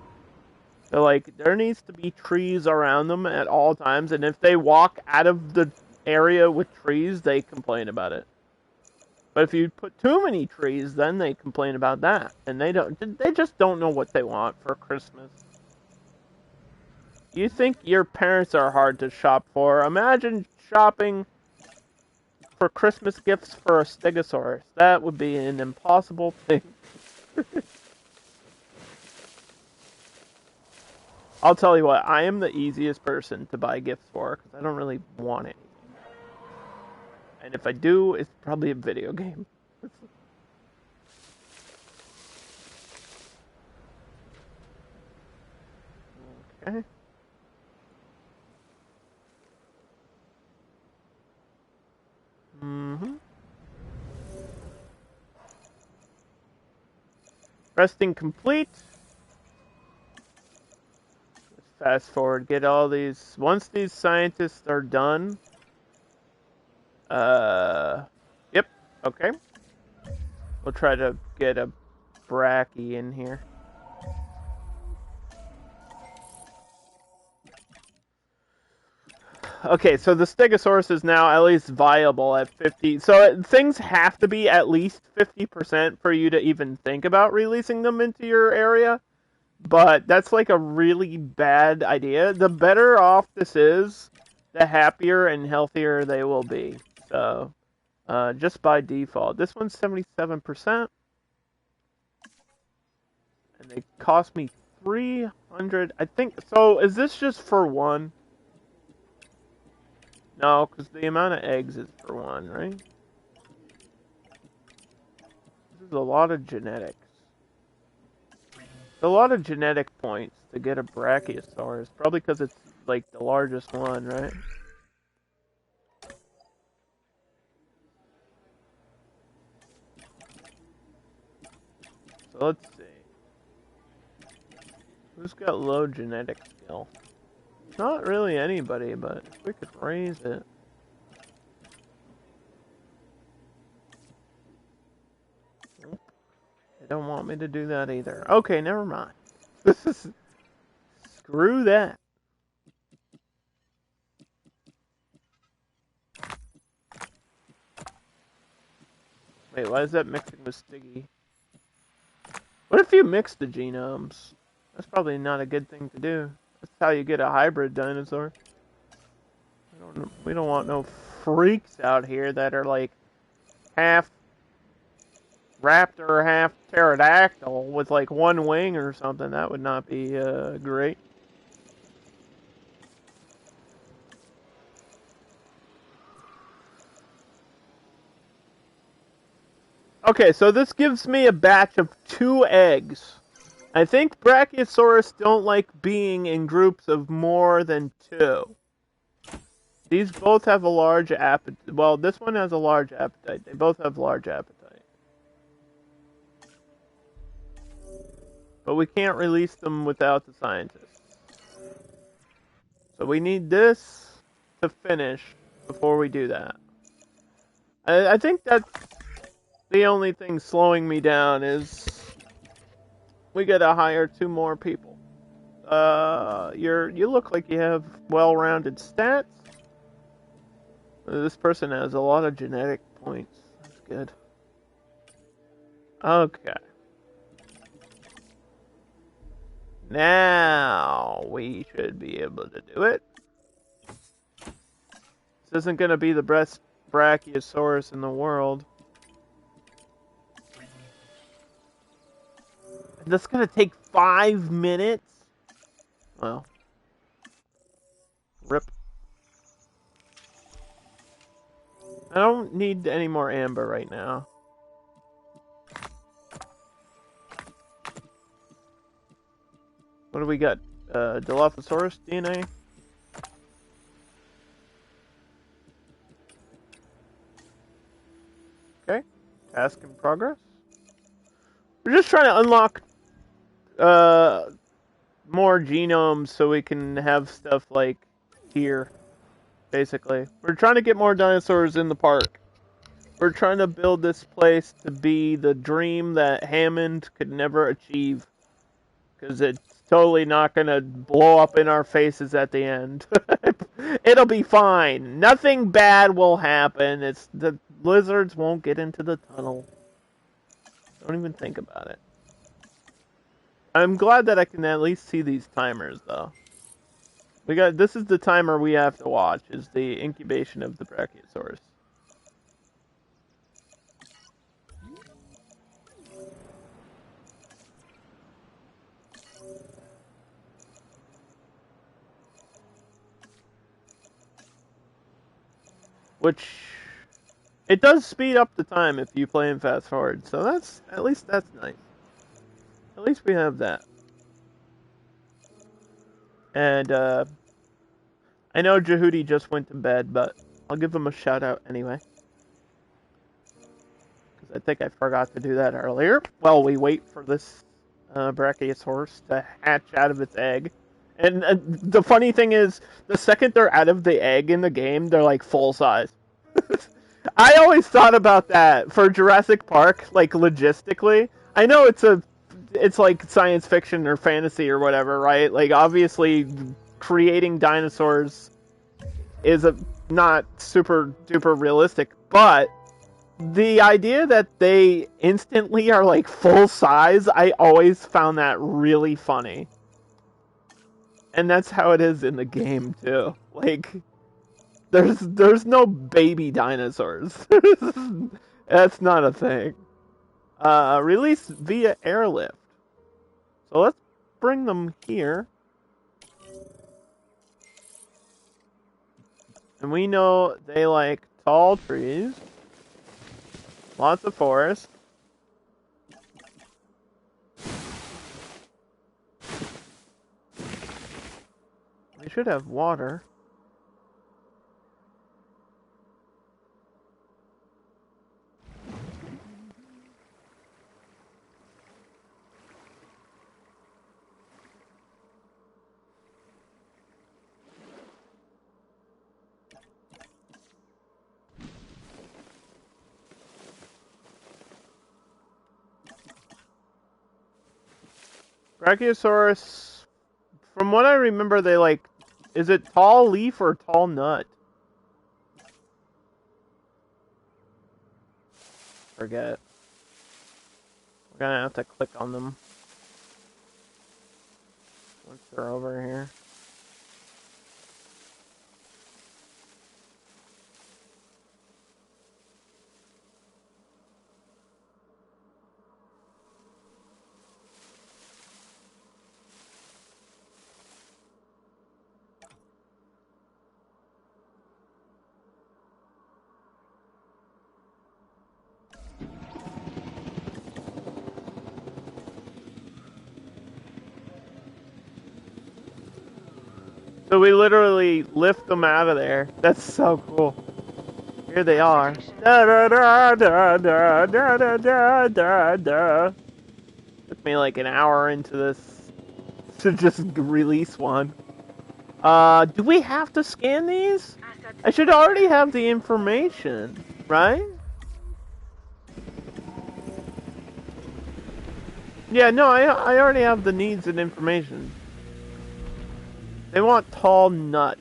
They're like, there needs to be trees around them at all times, and if they walk out of the area with trees, they complain about it. But if you put too many trees, then they complain about that. And they just don't know what they want for Christmas. You think your parents are hard to shop for? Imagine shopping for Christmas gifts for a Stegosaurus. That would be an impossible thing. I'll tell you what, I am the easiest person to buy gifts for, because I don't really want anything. And if I do, it's probably a video game. Okay. Resting complete. Let's fast forward, get all these... Once these scientists are done... Yep, okay. We'll try to get a Brachy in here. Okay, so the Stegosaurus is now at least viable at 50. So things have to be at least 50% for you to even think about releasing them into your area. But that's like a really bad idea. The better off this is, the happier and healthier they will be. So, just by default. This one's 77%. And they cost me 300. I think, so is this just for one? No, because the amount of eggs is for one, right? This is a lot of genetics. It's a lot of genetic points to get a Brachiosaurus. Probably because it's, like, the largest one, right? So let's see. Who's got low genetic skill? Not really anybody, but if we could raise it. Nope. They don't want me to do that either. Okay, never mind. Screw that. Wait, why is that mixing with Stiggy? What if you mix the genomes? That's probably not a good thing to do. That's how you get a hybrid dinosaur. We don't want no freaks out here that are like half raptor, half pterodactyl with like one wing or something. That would not be great. Okay, so this gives me a batch of 2 eggs. I think Brachiosaurus don't like being in groups of more than 2. These both have a large appetite. Well, this one has a large appetite. They both have large appetite. But we can't release them without the scientists. So we need this to finish before we do that. I think that's the only thing slowing me down is we gotta hire 2 more people. You look like you have well-rounded stats. This person has a lot of genetic points. That's good. Okay. Now we should be able to do it. This isn't going to be the best Brachiosaurus in the world. And that's going to take 5 minutes? Well. Rip. I don't need any more amber right now. What do we got? Dilophosaurus DNA? Okay. Task in progress. We're just trying to unlock more genomes so we can have stuff like here, basically. We're trying to get more dinosaurs in the park. We're trying to build this place to be the dream that Hammond could never achieve. Because it's totally not going to blow up in our faces at the end. It'll be fine. Nothing bad will happen. It's the lizards won't get into the tunnel. Don't even think about it. I'm glad that I can at least see these timers, though. This is the timer we have to watch, is the incubation of the Brachiosaurus. Which, it does speed up the time if you play in fast forward, so at least that's nice. At least we have that. And, I know Jehudi just went to bed, but I'll give him a shout out anyway. Because I think I forgot to do that earlier. While we wait for this Brachiosaurus to hatch out of its egg. And the funny thing is, the second they're out of the egg in the game, they're like full size. I always thought about that for Jurassic Park, like logistically. I know it's like science fiction or fantasy or whatever, right? Like obviously creating dinosaurs is not super duper realistic, but the idea that they instantly are like full size, I always found that really funny. And that's how it is in the game too. Like there's no baby dinosaurs. That's not a thing. Release via airlift. So let's bring them here. And we know they like tall trees. Lots of forest. We should have water. Brachiosaurus, from what I remember, they like, is it tall leaf or tall nut? Forget. We're gonna have to click on them once they're over here. So we literally lift them out of there. That's so cool. Here they are. Da da da da da da da da da. It's took me like an hour into this to just release one. Do we have to scan these? I should already have the information, right? Yeah, no, I already have the needs and information. They want tall nut.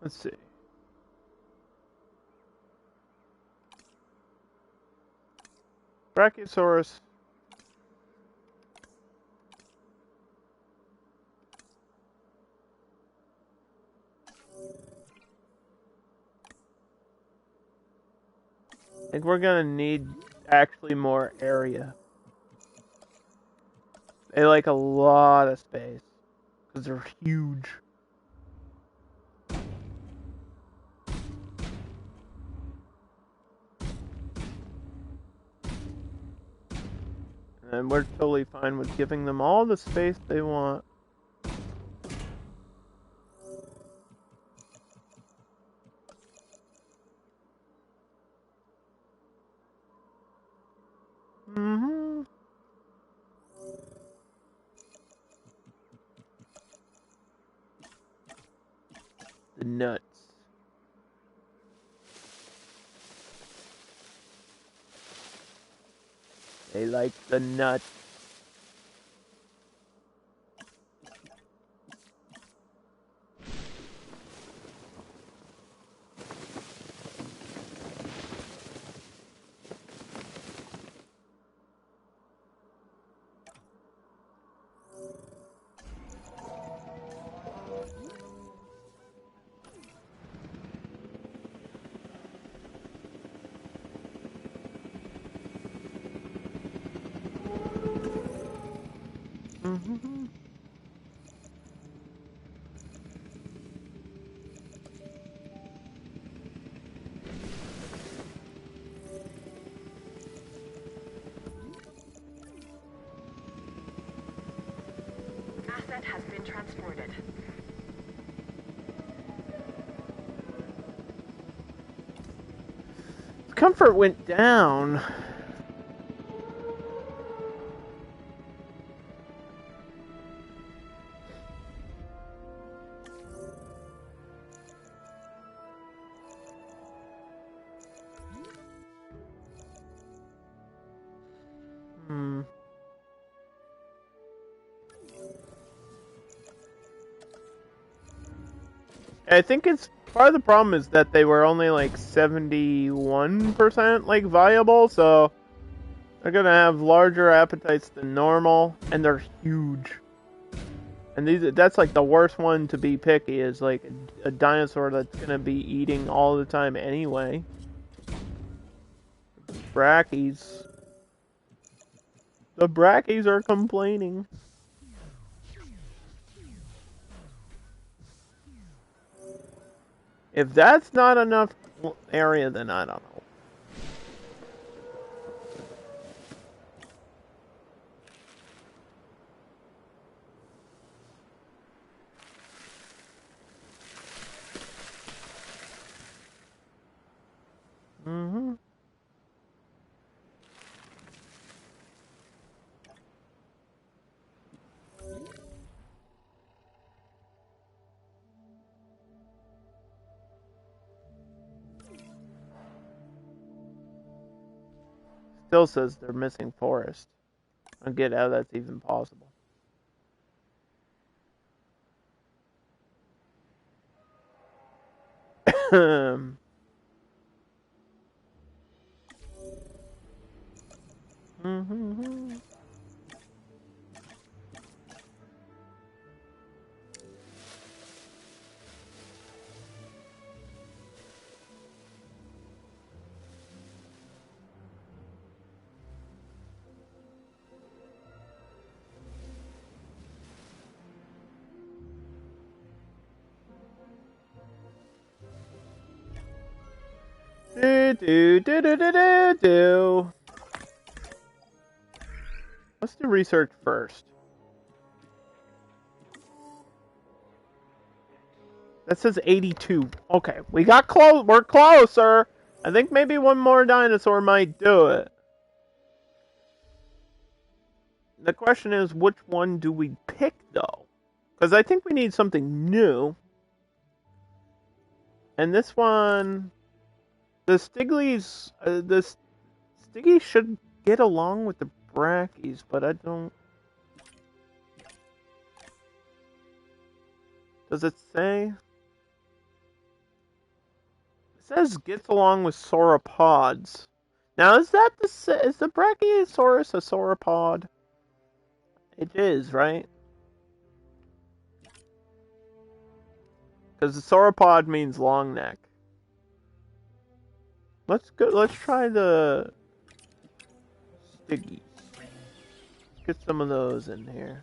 Let's see. Brachiosaurus. I think we're gonna need actually more area. They like a lot of space because they're huge. And we're totally fine with giving them all the space they want. Mm-hmm. The nuts. They like the nuts. Mm-hmm. Asset has been transported. Comfort went down. Hmm. I think it's part of the problem is that they were only like 71% like viable, so they're gonna have larger appetites than normal, and they're huge. And that's like the worst one to be picky is like a dinosaur that's gonna be eating all the time anyway. Brackies. The brackies are complaining. If that's not enough area, then I don't know. Mm-hmm. Still says they're missing forest. I don't get how that's even possible. Mm-hmm. do. Let's do research first. That says 82. Okay, we got close. We're closer. I think maybe one more dinosaur might do it. The question is, which one do we pick, though? Because I think we need something new. And this one... The Stigleys should get along with the Brackies, but I don't... Does it say? It says gets along with sauropods. Now, is the Brachiosaurus a sauropod? It is, right? Because the sauropod means long neck. Let's try the Stiggies. Get some of those in here.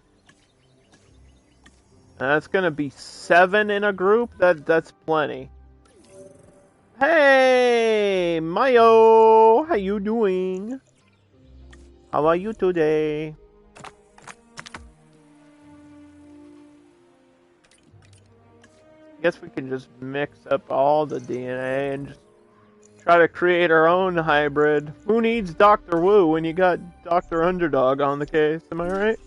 That's gonna be 7 in a group. That's plenty. Hey, Mayo, how you doing? How are you today? I guess we can just mix up all the DNA and just try to create our own hybrid. Who needs Dr. Wu when you got Dr. Underdog on the case? Am I right?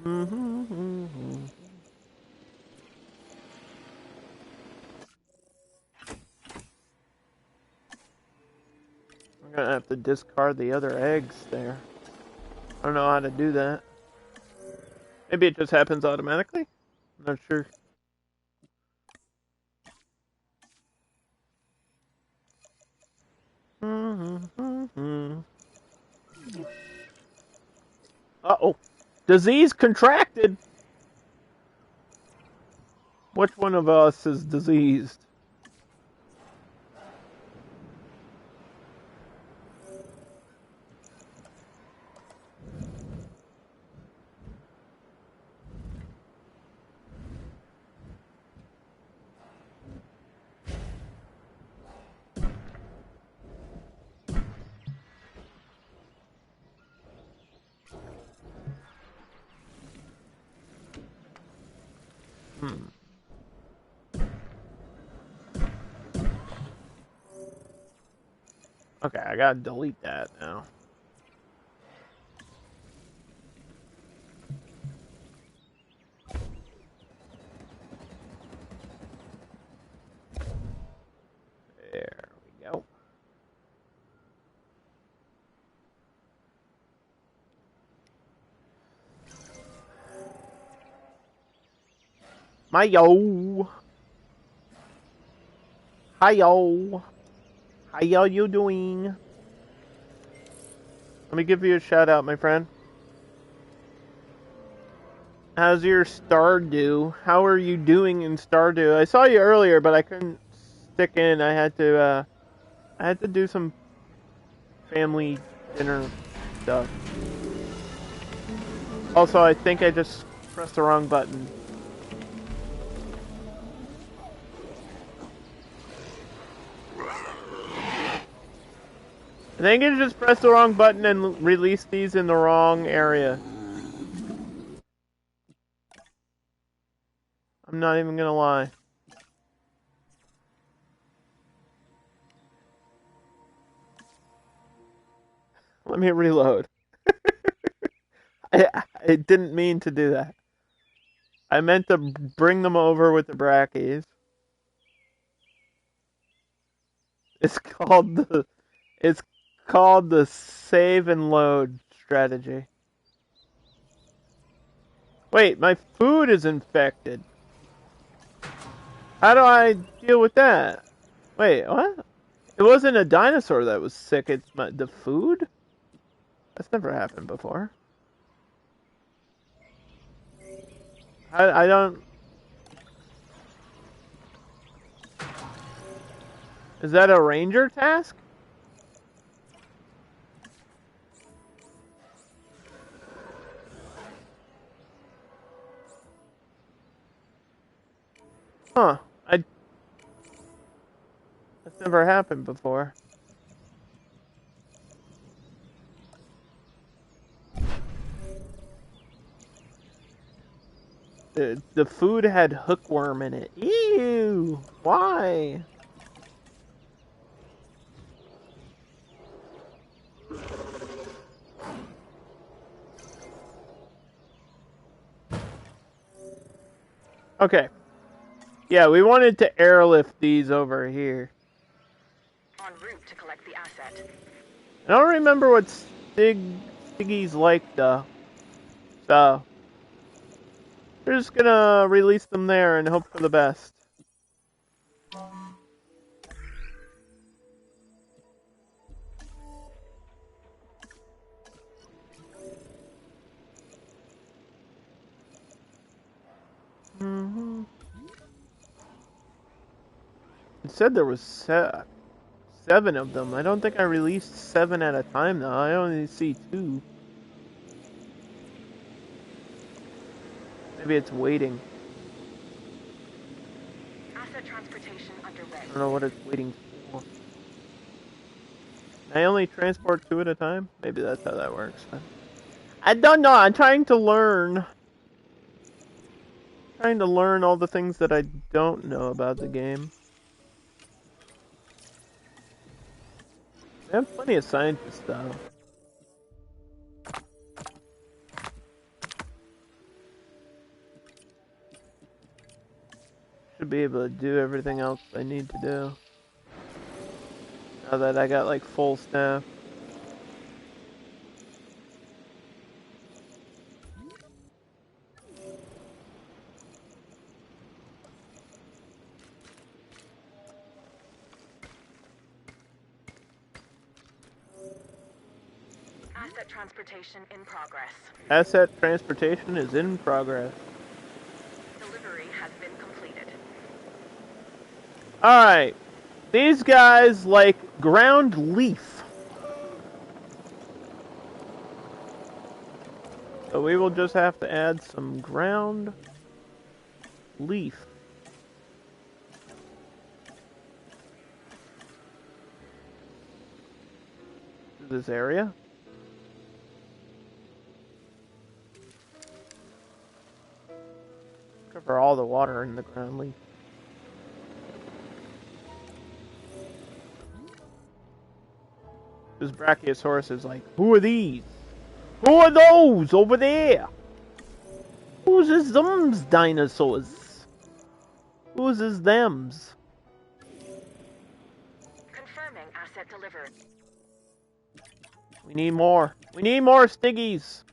I'm gonna have to discard the other eggs there. I don't know how to do that. Maybe it just happens automatically? I'm not sure. Uh-oh. Disease contracted! Which one of us is diseased? Okay, I gotta delete that now. There we go. Mayo! Hi-yo! How you doing? Let me give you a shout out, my friend. How's your Stardew? How are you doing in Stardew? I saw you earlier, but I couldn't stick in. I had to do some family dinner stuff. Also, I think I just pressed the wrong button. I think I just pressed the wrong button and released these in the wrong area. I'm not even gonna lie. Let me reload. I didn't mean to do that. I meant to bring them over with the brackies. It's called the save and load strategy. Wait, my food is infected. How do I deal with that? Wait, what? It wasn't a dinosaur that was sick, it's the food? That's never happened before. I don't... Is that a ranger task? Huh. That's never happened before. The food had hookworm in it. Ew! Why? Okay. Yeah, we wanted to airlift these over here. En route to collect the asset. I don't remember what Stiggy's like, though. So, we're just gonna release them there and hope for the best. Mm-hmm. It said there was 7 of them. I don't think I released 7 at a time, though. I only see 2. Maybe it's waiting. Asset transportation underway. I don't know what it's waiting for. Can I only transport 2 at a time? Maybe that's how that works. I don't know. I'm trying to learn. Trying to learn all the things that I don't know about the game. They have plenty of scientists, though. Should be able to do everything else I need to do. Now that I got, like, full staff. Asset transportation in progress. Asset transportation is in progress. Delivery has been completed. Alright. These guys like ground leaf. So we will just have to add some ground leaf to this area. Cover all the water in the ground leaf. This Brachiosaurus is like, who are these? Who are those over there? Who's is them's dinosaurs? Who's is them's? Confirming asset delivered. We need more. We need more Stiggies.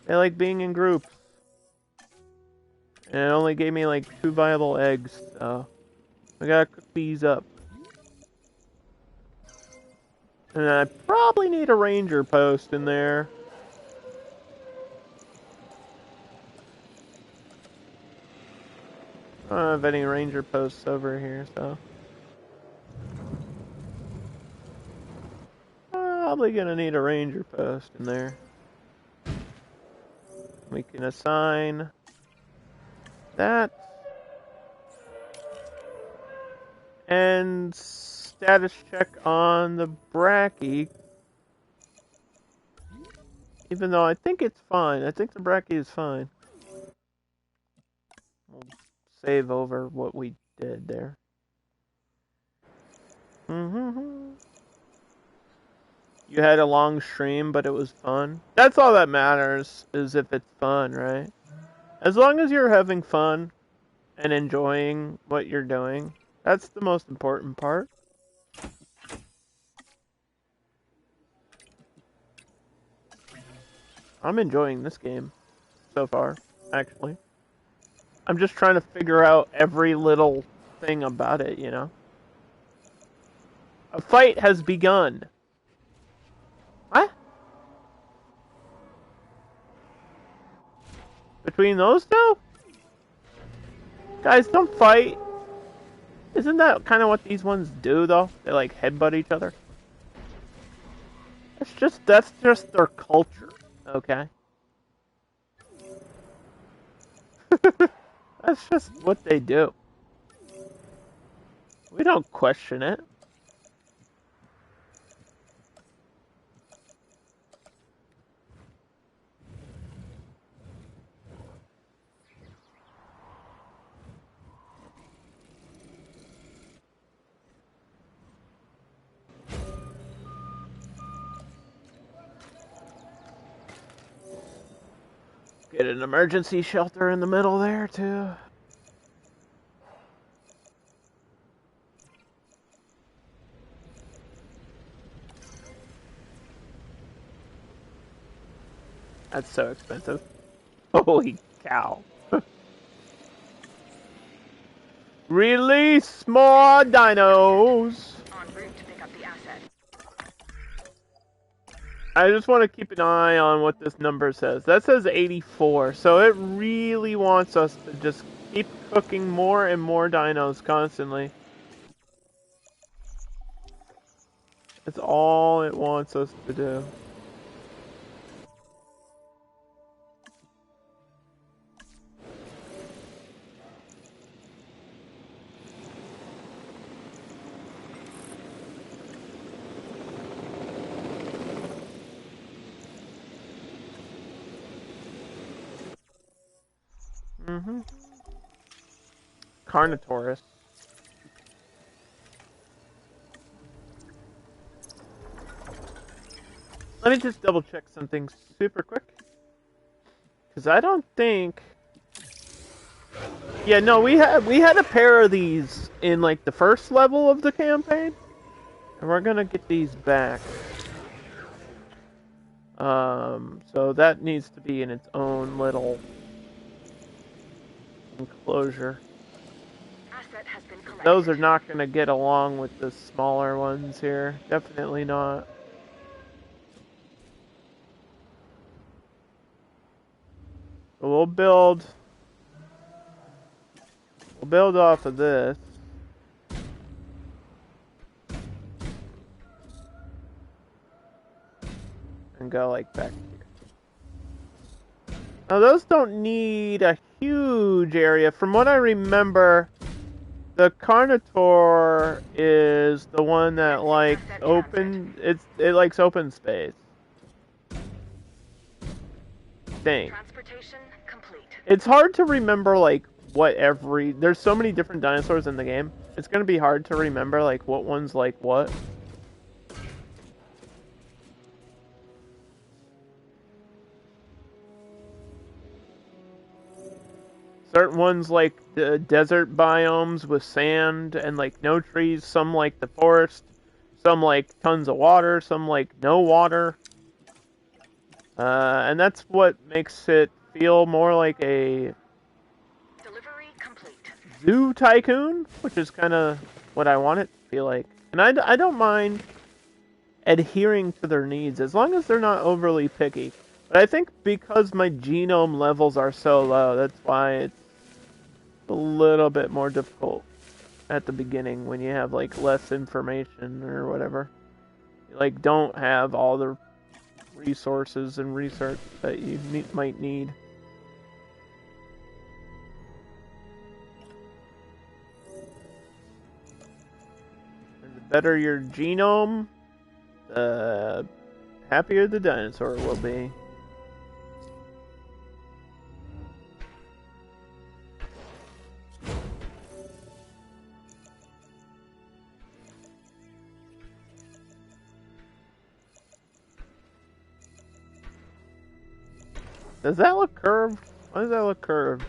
They like being in groups. And it only gave me like 2 viable eggs, so I gotta cook these up. And I probably need a ranger post in there. I don't have any ranger posts over here, so probably gonna need a ranger post in there. We can assign that. And status check on the Brachie. Even though I think it's fine. I think the Brachie is fine. We'll save over what we did there. You had a long stream, but it was fun. That's all that matters, is if it's fun, right? As long as you're having fun and enjoying what you're doing, that's the most important part. I'm enjoying this game so far, actually. I'm just trying to figure out every little thing about it, you know? A fight has begun. What? Between those two? Guys, don't fight. Isn't that kind of what these ones do, though? They, like, headbutt each other? That's just their culture, okay? That's just what they do. We don't question it. Get an emergency shelter in the middle there, too. That's so expensive. Holy cow. Release more dinos! En route to pick up the asset. I just want to keep an eye on what this number says. That says 84, so it really wants us to just keep cooking more and more dinos constantly. That's all it wants us to do. Mm-hmm. Carnotaurus. Let me just double check something super quick. Because I don't think... Yeah, no, we had a pair of these in like the first level of the campaign. And we're gonna get these back. So that needs to be in its own little enclosure. Asset has been collected. Those are not going to get along with the smaller ones here. Definitely not. So we'll build off of this. And go like back here. Now those don't need a huge area. From what I remember, the Carnotaur is the one that likes open. It likes open space. Thing. Transportation complete. It's hard to remember like what every. There's so many different dinosaurs in the game. It's gonna be hard to remember like what one's like what. Certain ones like the desert biomes with sand and like no trees, some like the forest, some like tons of water, some like no water. And that's what makes it feel more like a Delivery complete. zoo tycoon, which is kind of what I want it to feel like. And I don't mind adhering to their needs as long as they're not overly picky. But I think because my genome levels are so low, that's why it's a little bit more difficult at the beginning when you have like less information or whatever. You like don't have all the resources and research that you might need. And the better your genome, the happier the dinosaur will be. Does that look curved? Why does that look curved?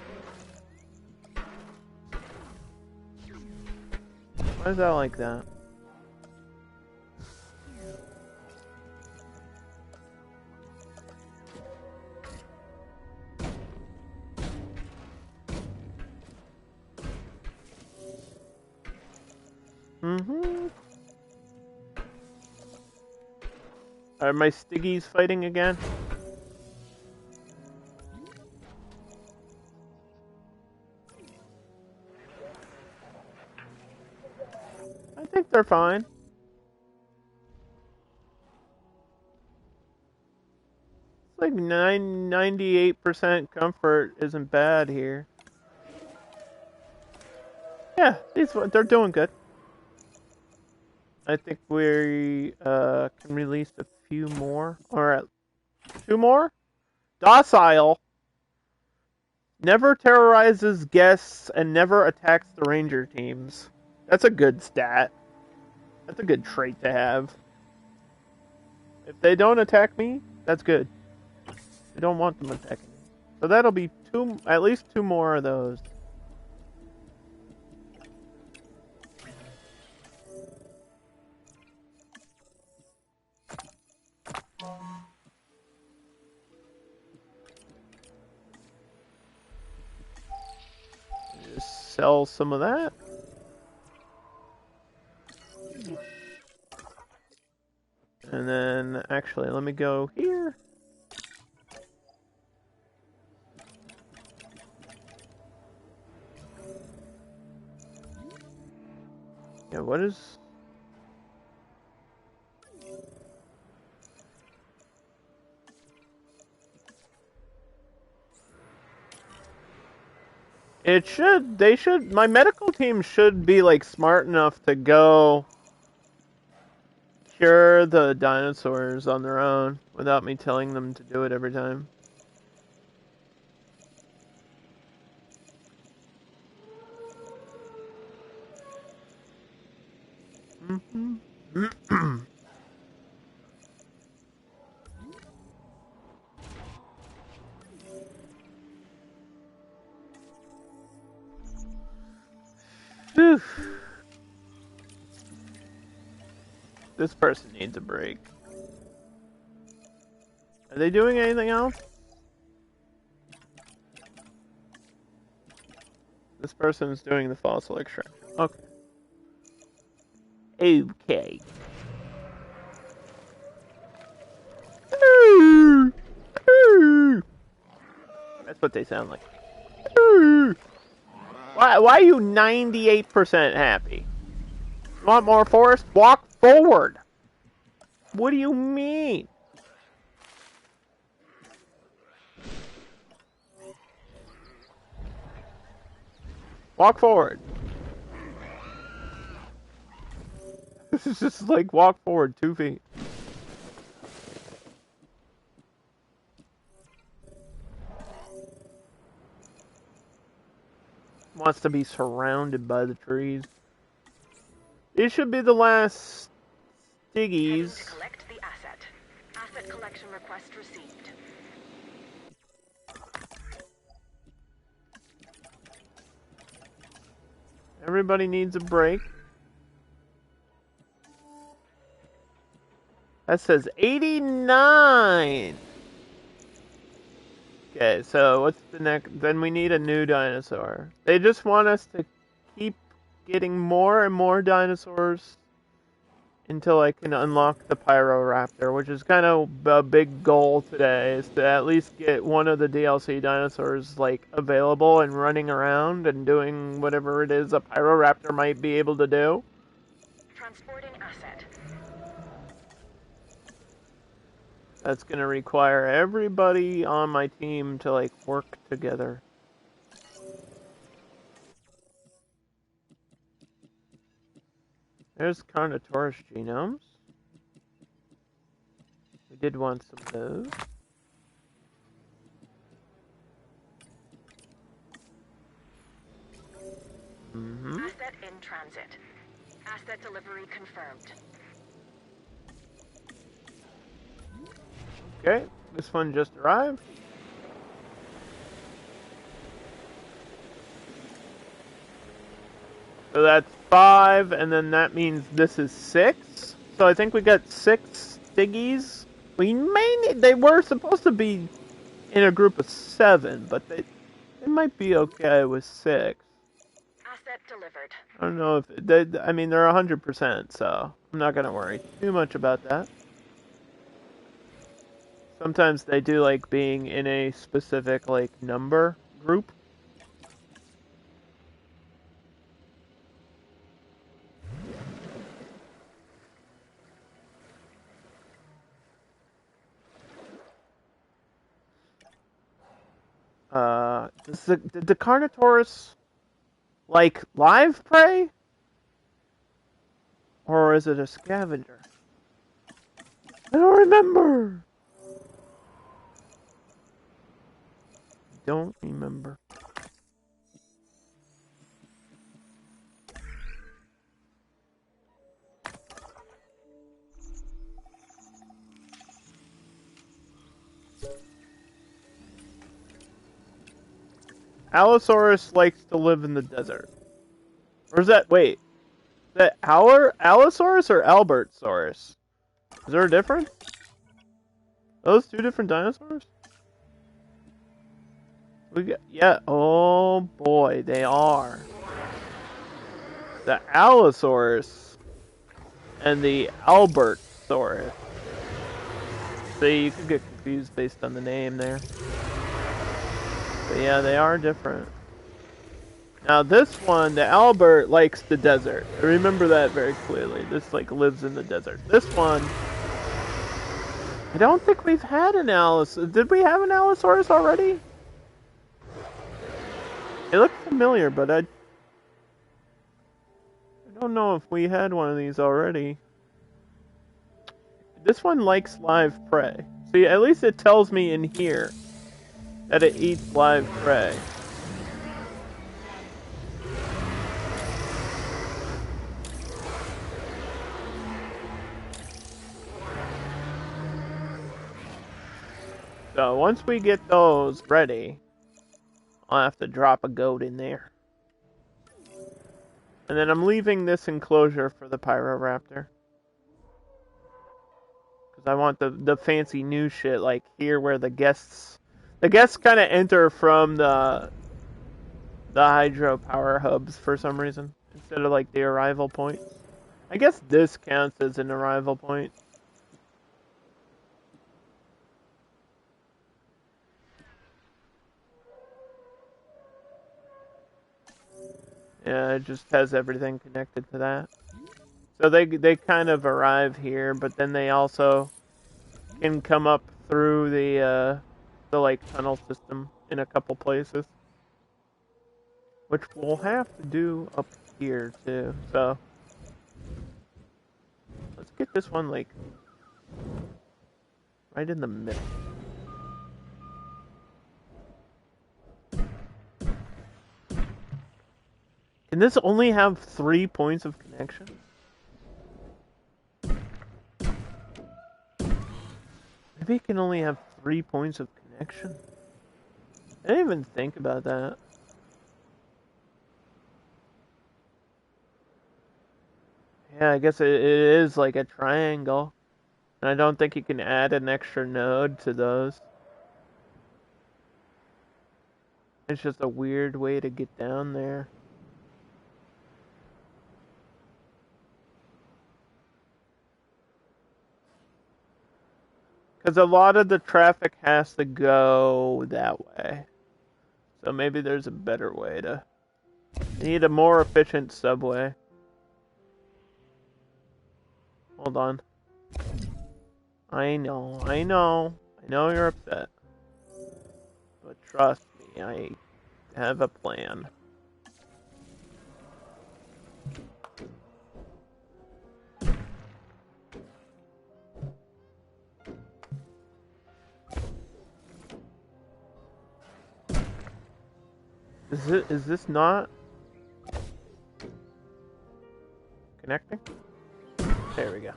Why is that like that? Mm-hmm. Are my Stiggies fighting again? I think they're fine. It's like 98% comfort isn't bad here. Yeah, they're doing good. I think we can release a few more, or 2 more. Docile. Never terrorizes guests and never attacks the ranger teams. That's a good stat. That's a good trait to have. If they don't attack me, that's good. I don't want them attacking me. So that'll be at least 2 more of those. Just sell some of that. And then, actually, let me go here. Yeah, what is... my medical team should be, like, smart enough to go cure the dinosaurs on their own without me telling them to do it every time. Whew. This person needs a break. Are they doing anything else? This person's doing the fossil extraction. Okay. Okay. That's what they sound like. Why are you 98% happy? You want more forest? Walk forward. What do you mean? Walk forward. This is just like walk forward 2 feet. Wants to be surrounded by the trees. These should be the last stiggies. To collect the asset. Asset collection request received. Everybody needs a break. That says 89. Okay, so what's the next? Then we need a new dinosaur. They just want us to keep getting more and more dinosaurs until I can unlock the Pyroraptor, which is kind of a big goal today, is to at least get one of the DLC dinosaurs like available and running around and doing whatever it is a Pyroraptor might be able to do. Transporting asset. That's gonna require everybody on my team to like work together. There's Carnotaurus genomes. We did want some of those. Asset in transit. Asset delivery confirmed. Okay, this one just arrived. So that's 5, and then that means this is 6. So I think we got 6 stiggies. They were supposed to be in a group of 7, but they might be okay with 6. Asset delivered. I don't know if I mean they're 100%, so I'm not gonna worry too much about that. Sometimes they do like being in a specific like number group. Did the Carnotaurus Like live prey? Or is it a scavenger? I don't remember. Don't remember. Allosaurus likes to live in the desert. Or is that, wait, is that Allosaurus or Albertsaurus? Is there a difference? Are those two different dinosaurs? Yeah, oh boy, they are. The Allosaurus and the Albertsaurus. See, you could get confused based on the name there. But yeah, they are different. Now this one, the Albert, likes the desert. I remember that very clearly. This like lives in the desert. This one, I don't think we've had an Allosaurus. Did we have an Allosaurus already? It looked familiar, but I don't know if we had one of these already. This one likes live prey. See, at least it tells me in here that it eats live prey. So once we get those ready, I'll have to drop a goat in there. And then I'm leaving this enclosure for the Pyroraptor. Because I want the fancy new shit, like here where the guests kind of enter from the hydropower hubs for some reason, instead of like the arrival point. I guess this counts as an arrival point. Yeah, it just has everything connected to that. So they kind of arrive here, but then they also can come up through the like tunnel system in a couple places, which we'll have to do up here too. So let's get this one like right in the middle. Can this only have 3 points of connection? Maybe it can only have 3 points of connection? I didn't even think about that. Yeah, I guess it is like a triangle. And I don't think you can add an extra node to those. It's just a weird way to get down there. Because a lot of the traffic has to go that way. So maybe there's a better way to... need a more efficient subway. Hold on. I know you're upset. But trust me, I have a plan. Is this not connecting? There we go.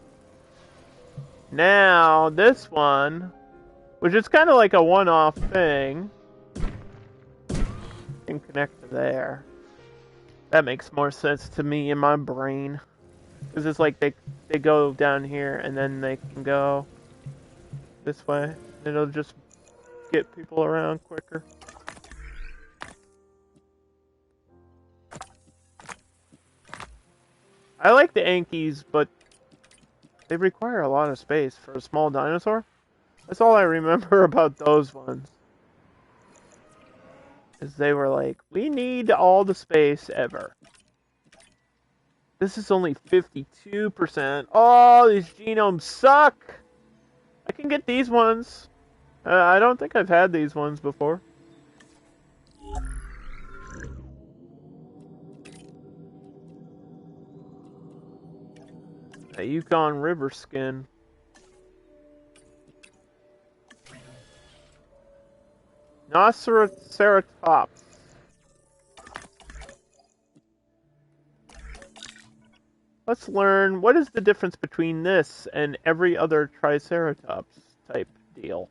Now, this one, which is kind of like a one-off thing, can connect to there. That makes more sense to me in my brain. Because it's like they go down here and then they can go this way. It'll just get people around quicker. I like the Ankies, but they require a lot of space for a small dinosaur. That's all I remember about those ones. Is they were like, we need all the space ever. This is only 52%. Oh, these genomes suck! I can get these ones. I don't think I've had these ones before. A Yukon River skin. Noceratops. Let's learn what is the difference between this and every other Triceratops type deal.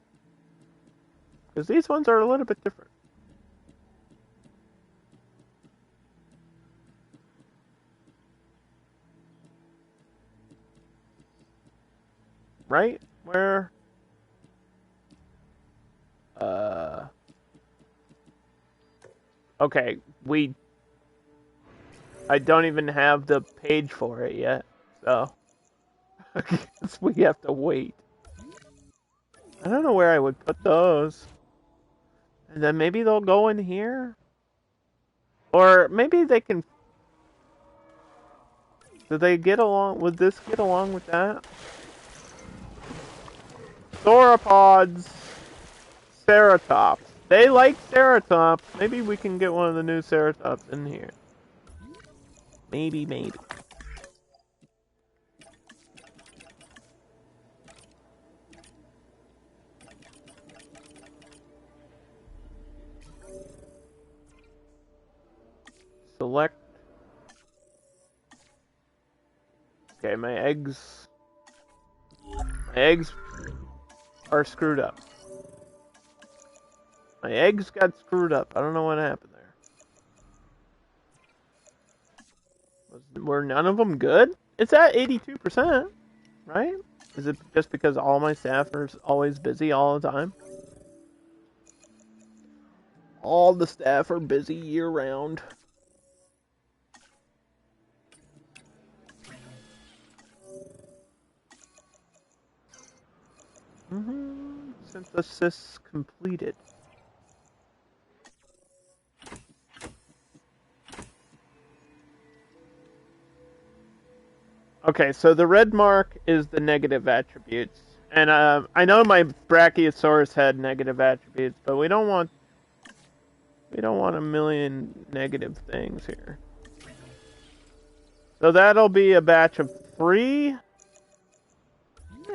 Because these ones are a little bit different. Right? Where? Okay, I don't even have the page for it yet, so I guess we have to wait. I don't know where I would put those. And then maybe they'll go in here? Or maybe they can... Do they get along... Would this get along with that? Sauropods. Ceratops. They like Ceratops. Maybe we can get one of the new Ceratops in here. Maybe. Select. Okay, my eggs are screwed up. My eggs got screwed up. I don't know what happened there. Were none of them good? It's at 82%, right? Is it just because all my staff are always busy all the time? All the staff are busy year-round. Synthesis completed. Okay, so the red mark is the negative attributes. And I know my Brachiosaurus had negative attributes, but we don't want a million negative things here. So that'll be a batch of 3.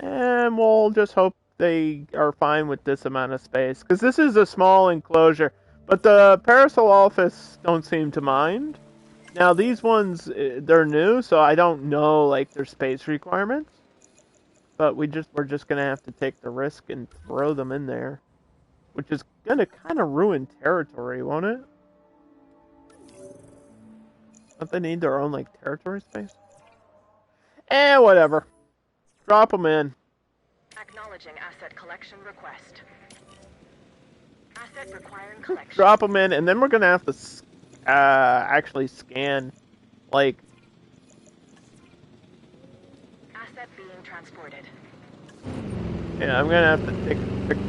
And we'll just hope they are fine with this amount of space. Because this is a small enclosure. But the Parasaurolophus don't seem to mind. Now these ones, they're new, so I don't know like their space requirements. But we're just gonna have to take the risk and throw them in there. Which is gonna kind of ruin territory, won't it? Don't they need their own like territory space? Whatever. Drop them in. Acknowledging asset collection request. Asset requiring collection. Drop them in, and then we're gonna have to actually scan, like... Asset being transported. Yeah, I'm gonna have to take a picture.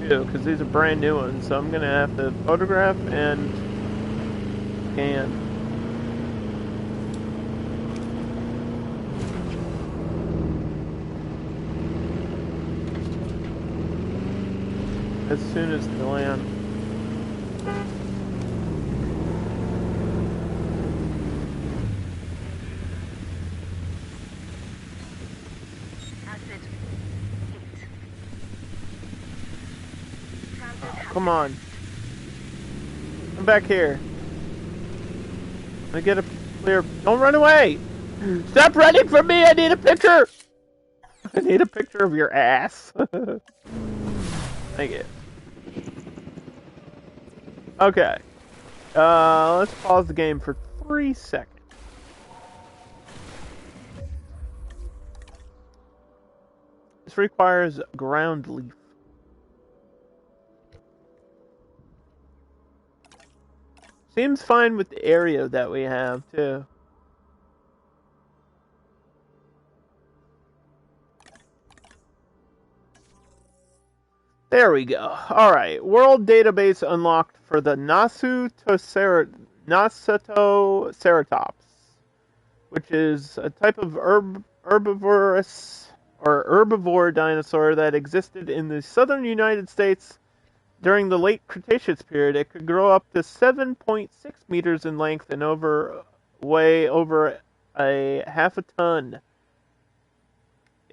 Too, because these are brand new ones, so I'm gonna have to photograph and scan. As soon as they land. Come on. Come back here. Let me get a clear... Don't run away! Stop running from me! I need a picture! I need a picture of your ass. Thank you. Okay. Let's pause the game for 3 seconds. This requires ground leaf. Seems fine with the area that we have, too. There we go. Alright, world database unlocked for the Nasutoceratops, which is a type of herbivore dinosaur that existed in the southern United States during the late Cretaceous period. It could grow up to 7.6 meters in length and over weigh over a half a ton.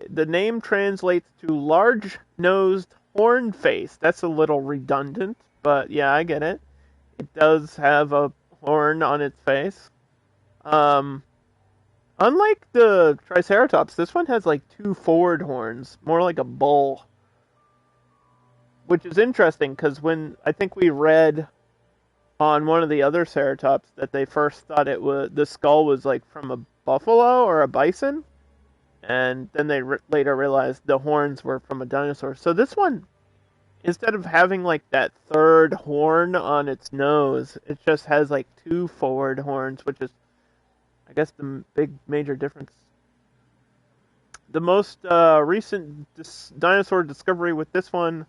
The name translates to large-nosed horn face. That's a little redundant, but yeah, I get it. It does have a horn on its face. Unlike the Triceratops, this one has like two forward horns, more like a bull. Which is interesting, because when I think we read on one of the other Ceratops that they first thought the skull was like from a buffalo or a bison, and then they later realized the horns were from a dinosaur. So this one, instead of having like that third horn on its nose, it just has like two forward horns, which is, I guess, the big major difference. The most recent dinosaur discovery with this one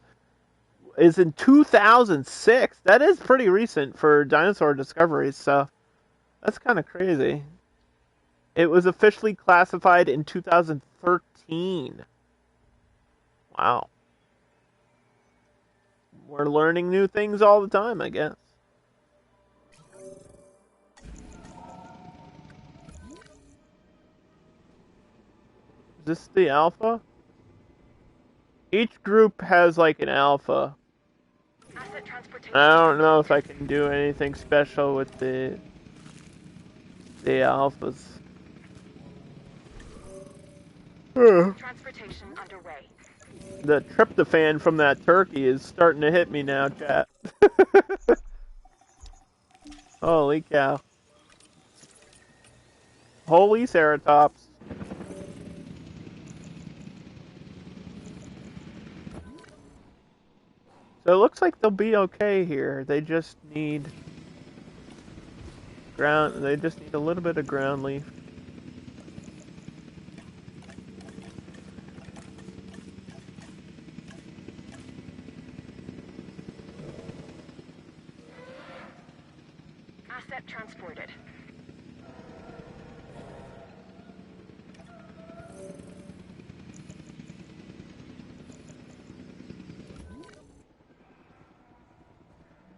is in 2006. That is pretty recent for dinosaur discoveries, so that's kind of crazy. It was officially classified in 2013. Wow. We're learning new things all the time, I guess. Is this the alpha? Each group has like an alpha. I don't know if I can do anything special with the alphas. Transportation underway. The tryptophan from that turkey is starting to hit me now, chat. Holy cow. Holy Ceratops. So it looks like they'll be okay here. They just need a little bit of ground leaf. Asset transported.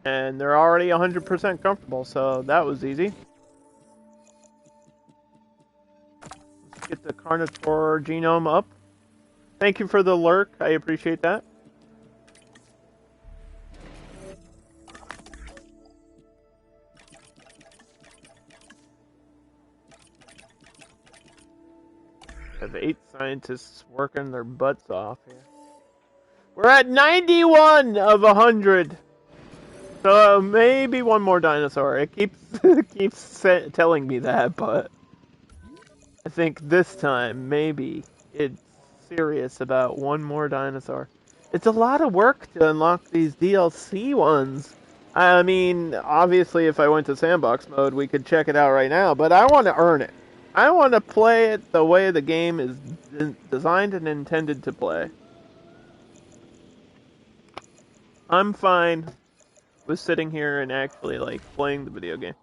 And they're already 100% comfortable, so that was easy. Let's get the Carnotaur genome up. Thank you for the lurk, I appreciate that. I have 8 scientists working their butts off here. We're at 91 of 100! So maybe one more dinosaur. It keeps telling me that, but I think this time maybe it's serious about one more dinosaur. It's a lot of work to unlock these DLC ones. I mean, obviously if I went to sandbox mode, we could check it out right now, but I want to earn it. I want to play it the way the game is designed and intended to play. I'm fine with sitting here and actually like playing the video game.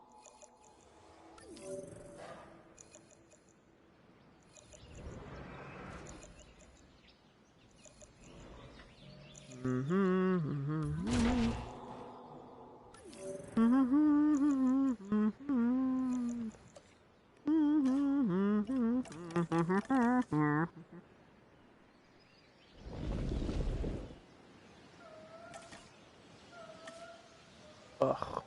Ugh.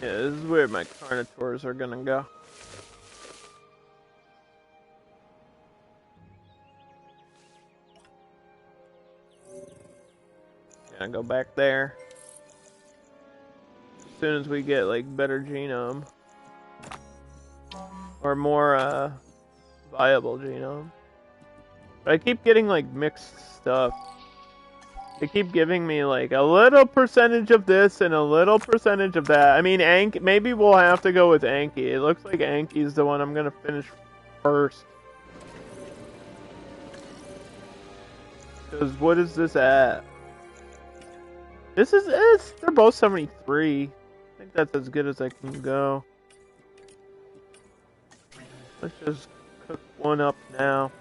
Yeah, this is where my Carnotaurs are gonna go. Gonna go back there. As soon as we get like better genome. Or more viable genome. But I keep getting like mixed stuff. They keep giving me like a little percentage of this and a little percentage of that. I mean, maybe we'll have to go with Anki. It looks like Anki's the one I'm gonna finish first. Because what is this at? They're both 73. I think that's as good as I can go. Let's just cook one up now.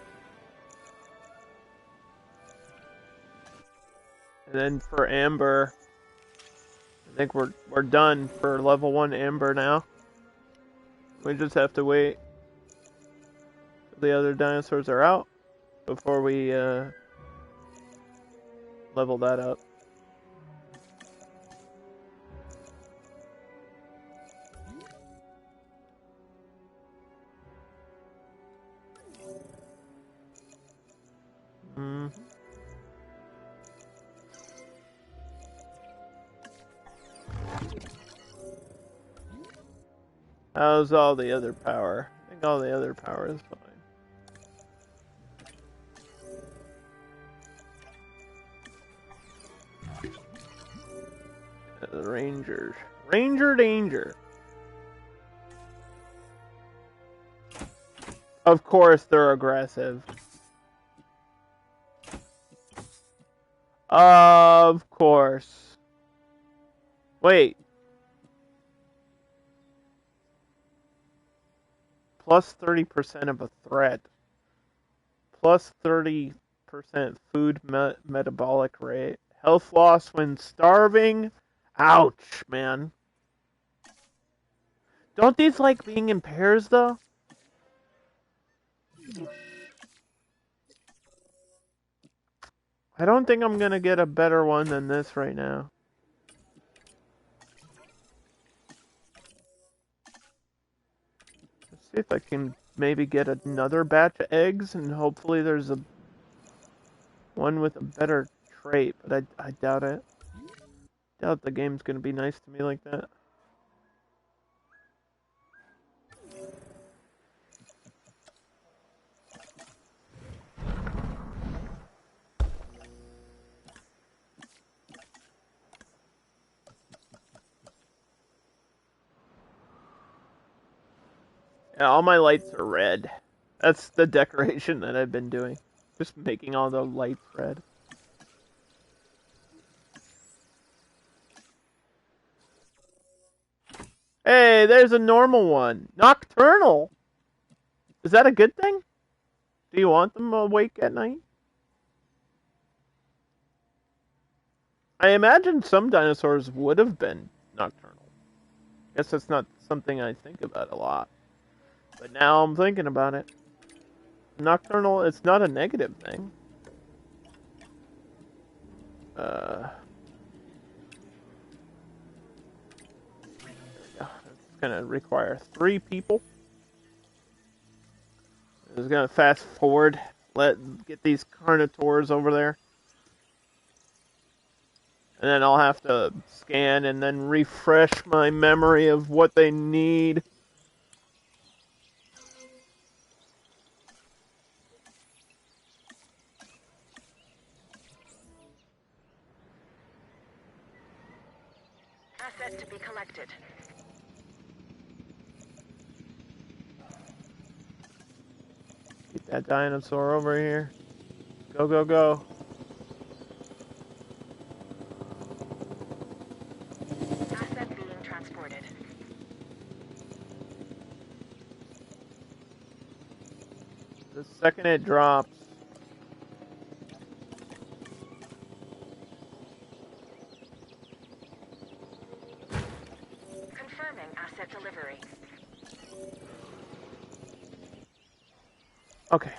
And then for amber, I think we're done for level 1 amber now. We just have to wait till the other dinosaurs are out before we level that up. How's all the other power? I think all the other power is fine. The Rangers. Ranger danger. Of course they're aggressive. Of course. Wait. Plus 30% of a threat. Plus 30% food metabolic rate. Health loss when starving. Ouch, man. Don't these like being in pairs, though? I don't think I'm gonna get a better one than this right now. Let's see if I can maybe get another batch of eggs, and hopefully there's a one with a better trait, but I doubt it. Doubt the game's gonna be nice to me like that. Yeah, all my lights are red. That's the decoration that I've been doing. Just making all the lights red. Hey, there's a normal one. Nocturnal! Is that a good thing? Do you want them awake at night? I imagine some dinosaurs would have been nocturnal. Guess that's not something I think about a lot. But now I'm thinking about it. Nocturnal, it's not a negative thing. It's gonna require 3 people. It's gonna fast forward. Get these carnivores over there. And then I'll have to scan and then refresh my memory of what they need. Asset to be collected. Get that dinosaur over here. Go, go, go. Asset being transported. The second it drops. Confirming asset delivery. Okay.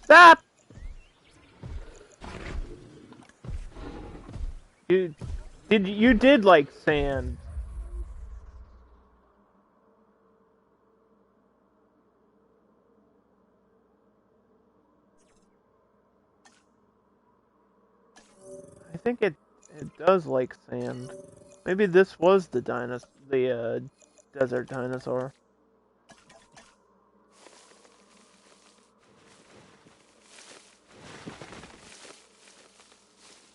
Stop! You did like sand. I think it does like sand. Maybe this was the desert dinosaur.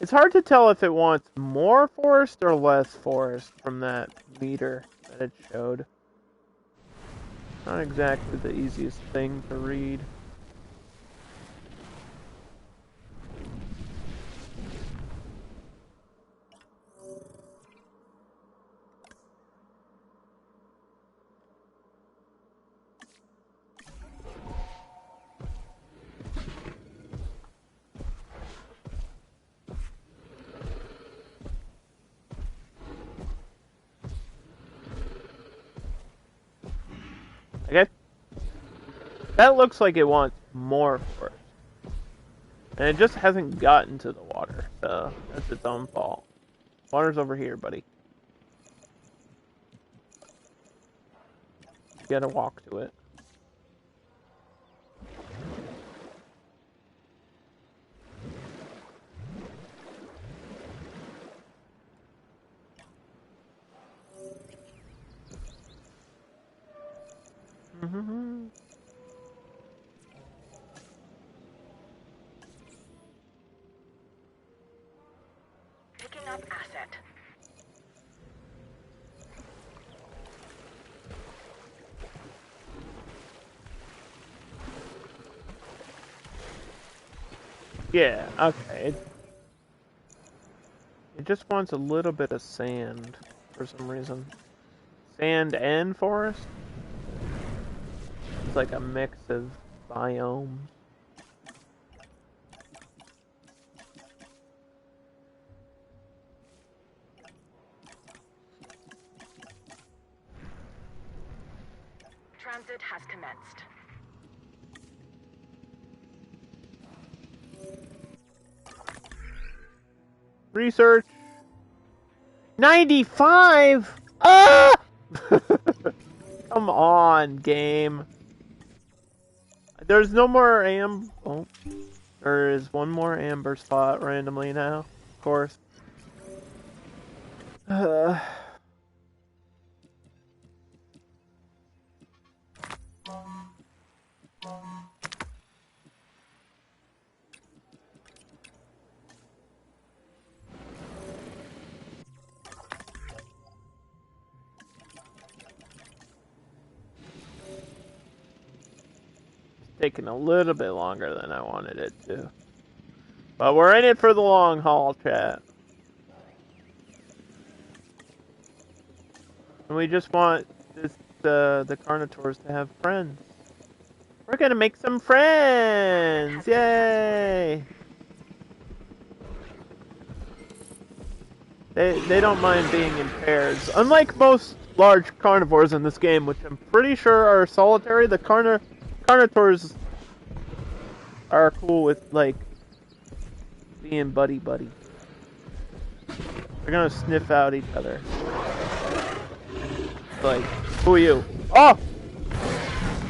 It's hard to tell if it wants more forest or less forest from that meter that it showed. Not exactly the easiest thing to read. That looks like it wants more forest. And it just hasn't gotten to the water, so that's its own fault. Water's over here, buddy. You gotta walk to it. Mm-hmm. Picking up asset. Yeah, okay. It just wants a little bit of sand for some reason. Sand and forest? It's like a mix of biomes. Transit has commenced. Research. 95! Ah! Come on, game. There's no more oh, there is one more amber spot randomly now, of course. Taking a little bit longer than I wanted it to. But we're in it for the long haul, chat. And we just want the Carnotaurs to have friends. We're gonna make some friends! Yay! They don't mind being in pairs. Unlike most large carnivores in this game, which I'm pretty sure are solitary, the Carnotaurs are cool with, like, being buddy-buddy. They're gonna sniff out each other. Like, who are you? Oh!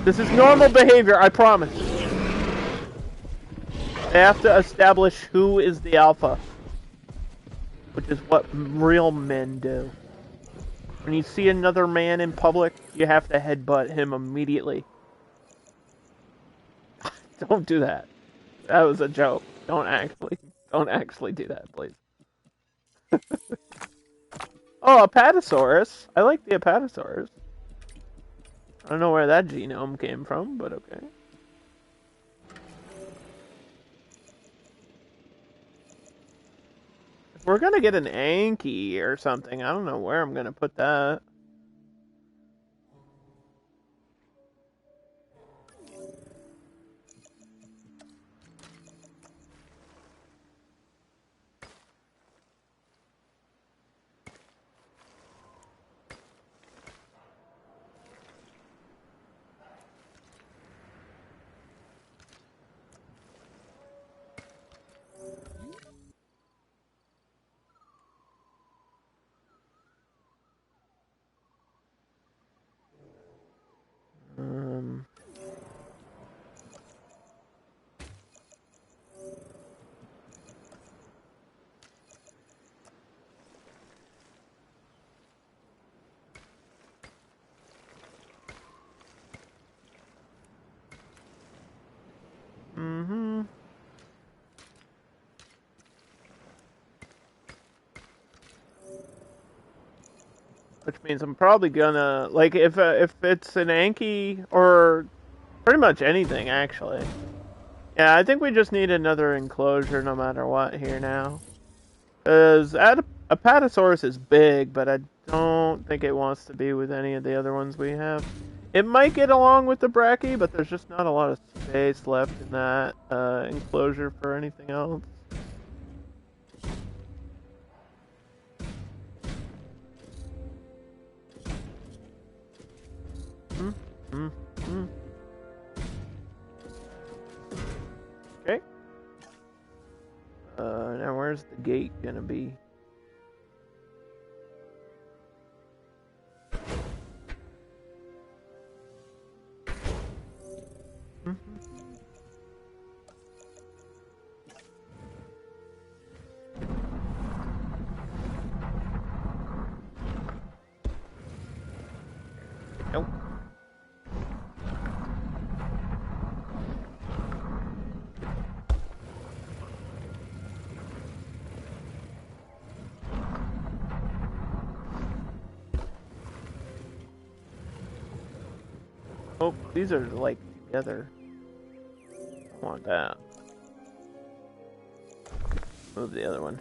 This is normal behavior, I promise. They have to establish who is the alpha. Which is what real men do. When you see another man in public, you have to headbutt him immediately. Don't do that. That was a joke. Don't actually do that, please. Oh, Apatosaurus. I like the Apatosaurus. I don't know where that genome came from, but okay. If we're gonna get an Anki or something, I don't know where I'm gonna put that. Which means I'm probably gonna, like, if it's an Anki, or pretty much anything, actually. Yeah, I think we just need another enclosure no matter what here now. Because Apatosaurus is big, but I don't think it wants to be with any of the other ones we have. It might get along with the Brachy, but there's just not a lot of space left in that enclosure for anything else. gate gonna be? Nope. Oh, these are like together. I want that. Move the other one.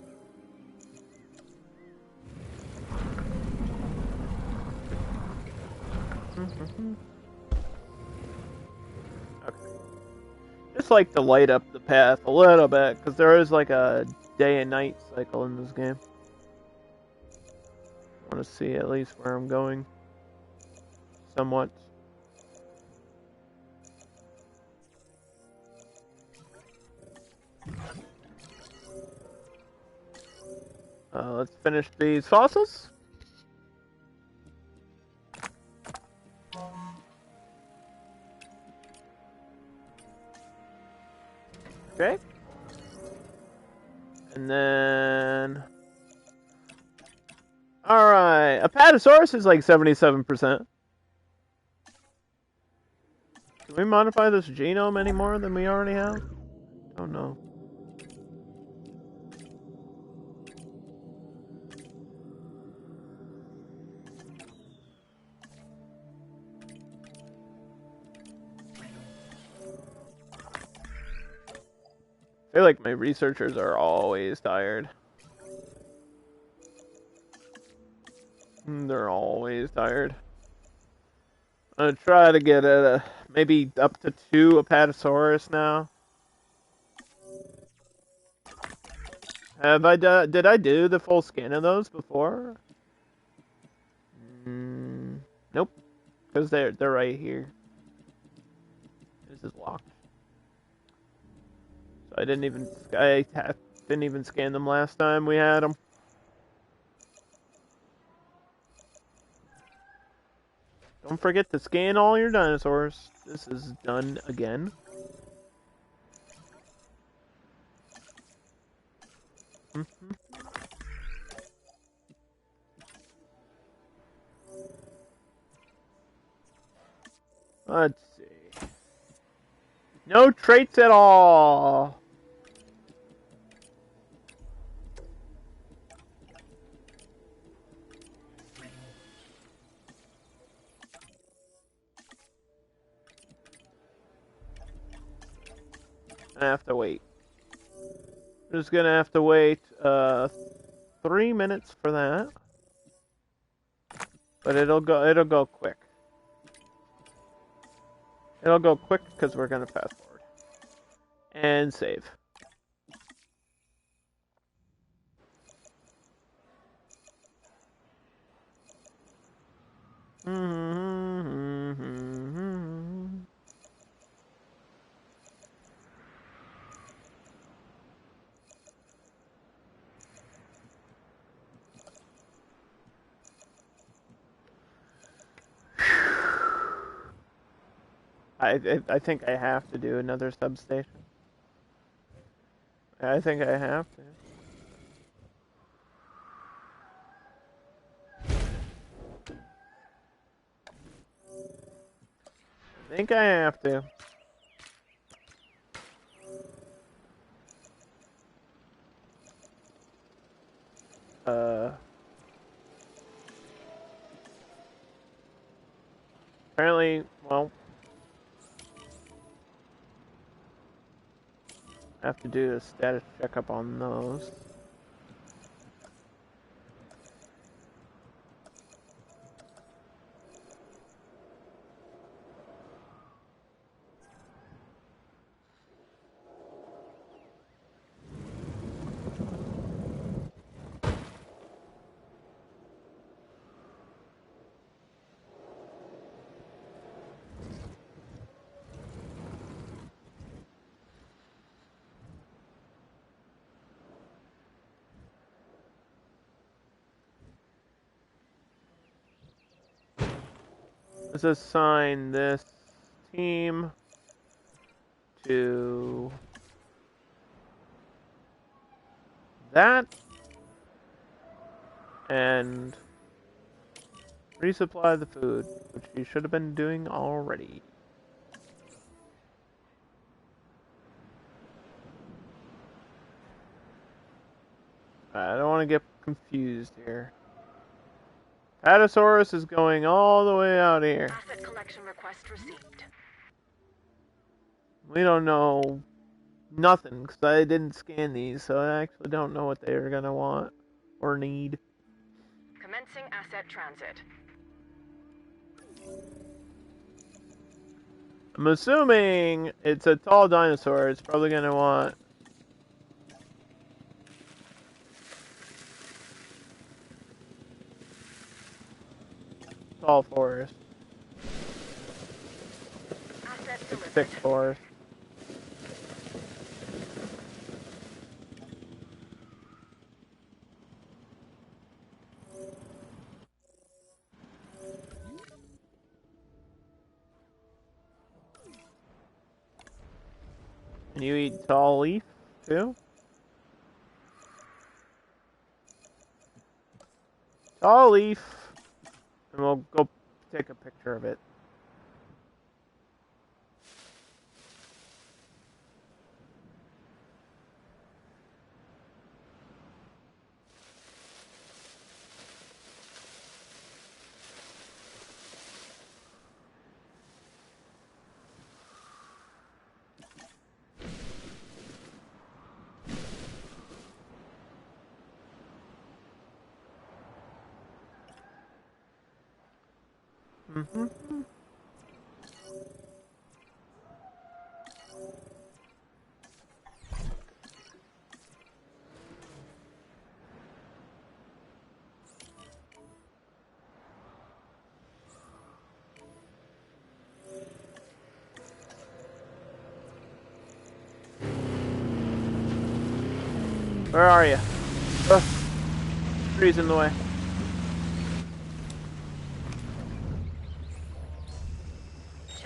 Okay. Just like to light up the path a little bit, because there is like a day and night cycle in this game. I want to see at least where I'm going. Somewhat. Let's finish these fossils. Okay. And then... Alright, Apatosaurus is like 77%. Can we modify this genome any more than we already have? Oh no. I feel like my researchers are always tired. They're always tired. I'm gonna try to get maybe up to 2 Apatosaurus now. Did I do the full scan of those before? Nope. Because they're right here. This is locked. So I didn't even scan them last time we had them. Don't forget to scan all your dinosaurs. This is done again. Let's see. No traits at all. I have to wait. I'm just gonna have to wait 3 minutes for that. But it'll go quick. It'll go quick because we're gonna fast forward. And save. I think I have to do another substation. I think I have to. I think I have to. Apparently, well, I have to do a status checkup on those. Let's assign this team to that and resupply the food, which you should have been doing already. I don't want to get confused here. Patasaurus is going all the way out here. Asset collection request received. We don't know nothing, because I didn't scan these, so I actually don't know what they're going to want or need. Commencing asset transit. I'm assuming it's a tall dinosaur. It's probably going to want tall forest. Asset It's delivered. thick forest. Can you eat tall leaf, too? Tall leaf. And we'll go take a picture of it. Mm-hmm. Where are you? Ugh. Tree's in the way.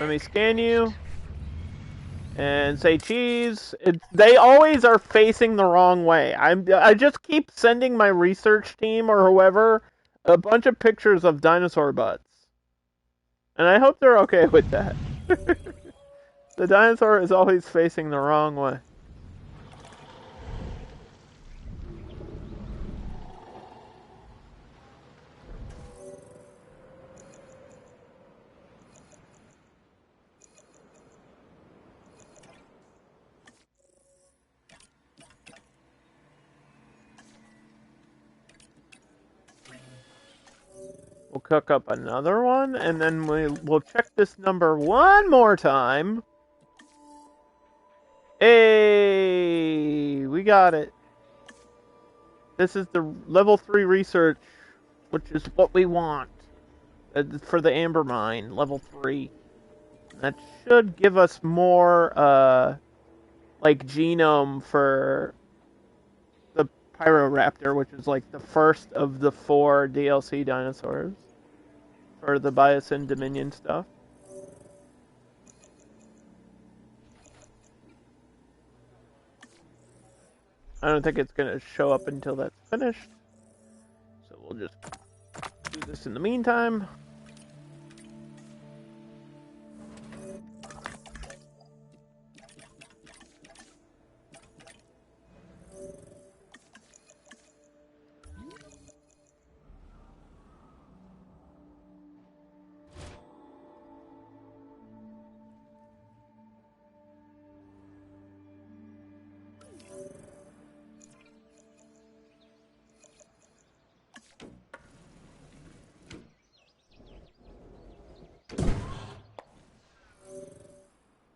Let me scan you. And say cheese. They always are facing the wrong way. I just keep sending my research team or whoever a bunch of pictures of dinosaur butts. And I hope they're okay with that. The dinosaur is always facing the wrong way. We'll cook up another one, and then we'll check this number one more time. Hey, we got it. This is the level 3 research, which is what we want for the amber mine, level 3. That should give us more, like, genome for the Pyroraptor, which is, like, the first of the 4 DLC dinosaurs for the Biosyn Dominion stuff. I don't think it's going to show up until that's finished. So we'll just do this in the meantime.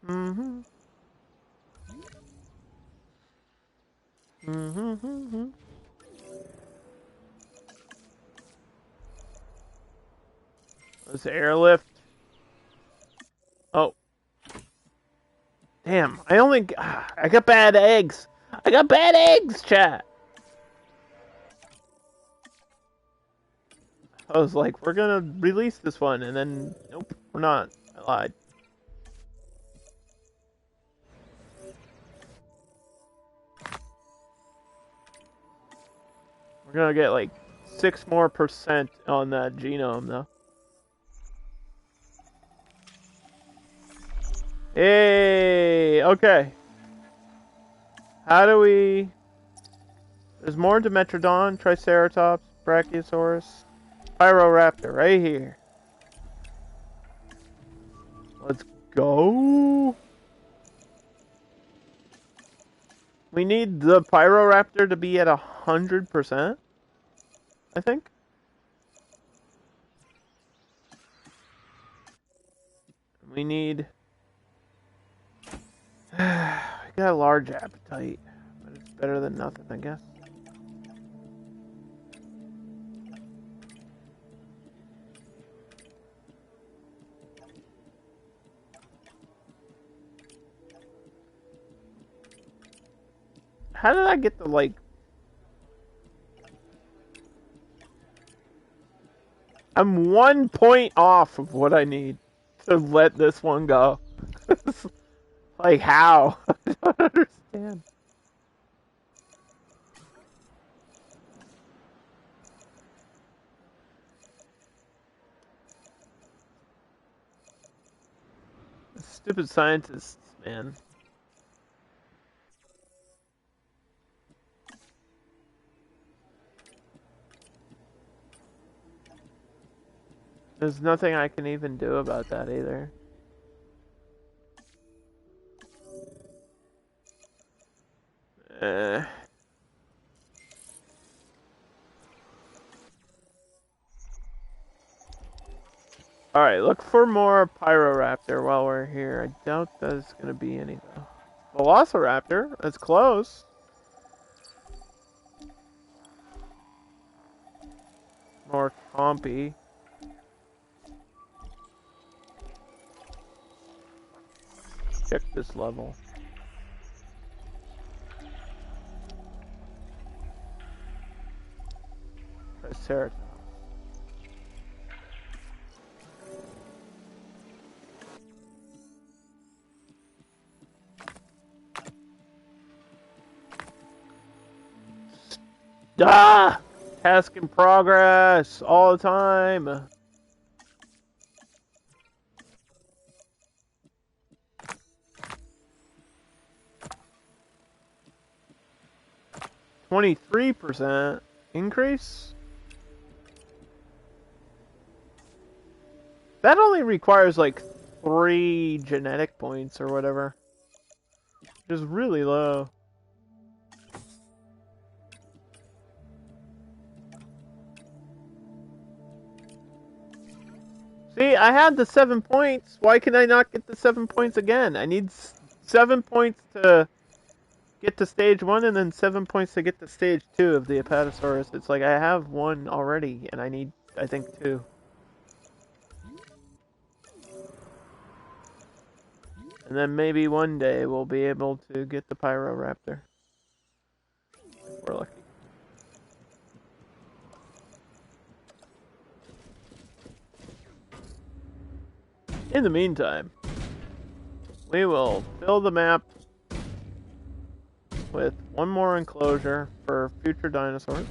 Mm-hmm. Mm-hmm. Mm-hmm. Let's airlift. Oh. Damn, I got bad eggs. I got bad eggs, chat. I was like, we're gonna release this one, and then, nope. We're not. I lied. We're gonna get like 6% more on that genome though. Hey, okay. How do we... There's more Dimetrodon, Triceratops, Brachiosaurus, Pyroraptor right here. Let's go. We need the Pyroraptor to be at 100%, I think. We need... we got a large appetite, but it's better than nothing, I guess. How did I get the, like... I'm 1 point off of what I need to let this one go. Like, how? I don't understand. Stupid scientists, man. There's nothing I can even do about that either. Alright, look for more Pyroraptor while we're here. I doubt there's gonna be any though. Velociraptor, that's close. More Compy. Check this level. Triceratops. Ah! Task in progress all the time. %23 increase? That only requires like 3 genetic points or whatever. Which is really low. See, I had the 7 points. Why can I not get the 7 points again? I need 7 points to get to stage 1 and then 7 points to get to stage 2 of the Apatosaurus. It's like I have 1 already and I need, I think, 2. And then maybe one day we'll be able to get the Pyroraptor. If we're lucky. In the meantime, we will fill the map with 1 more enclosure for future dinosaurs.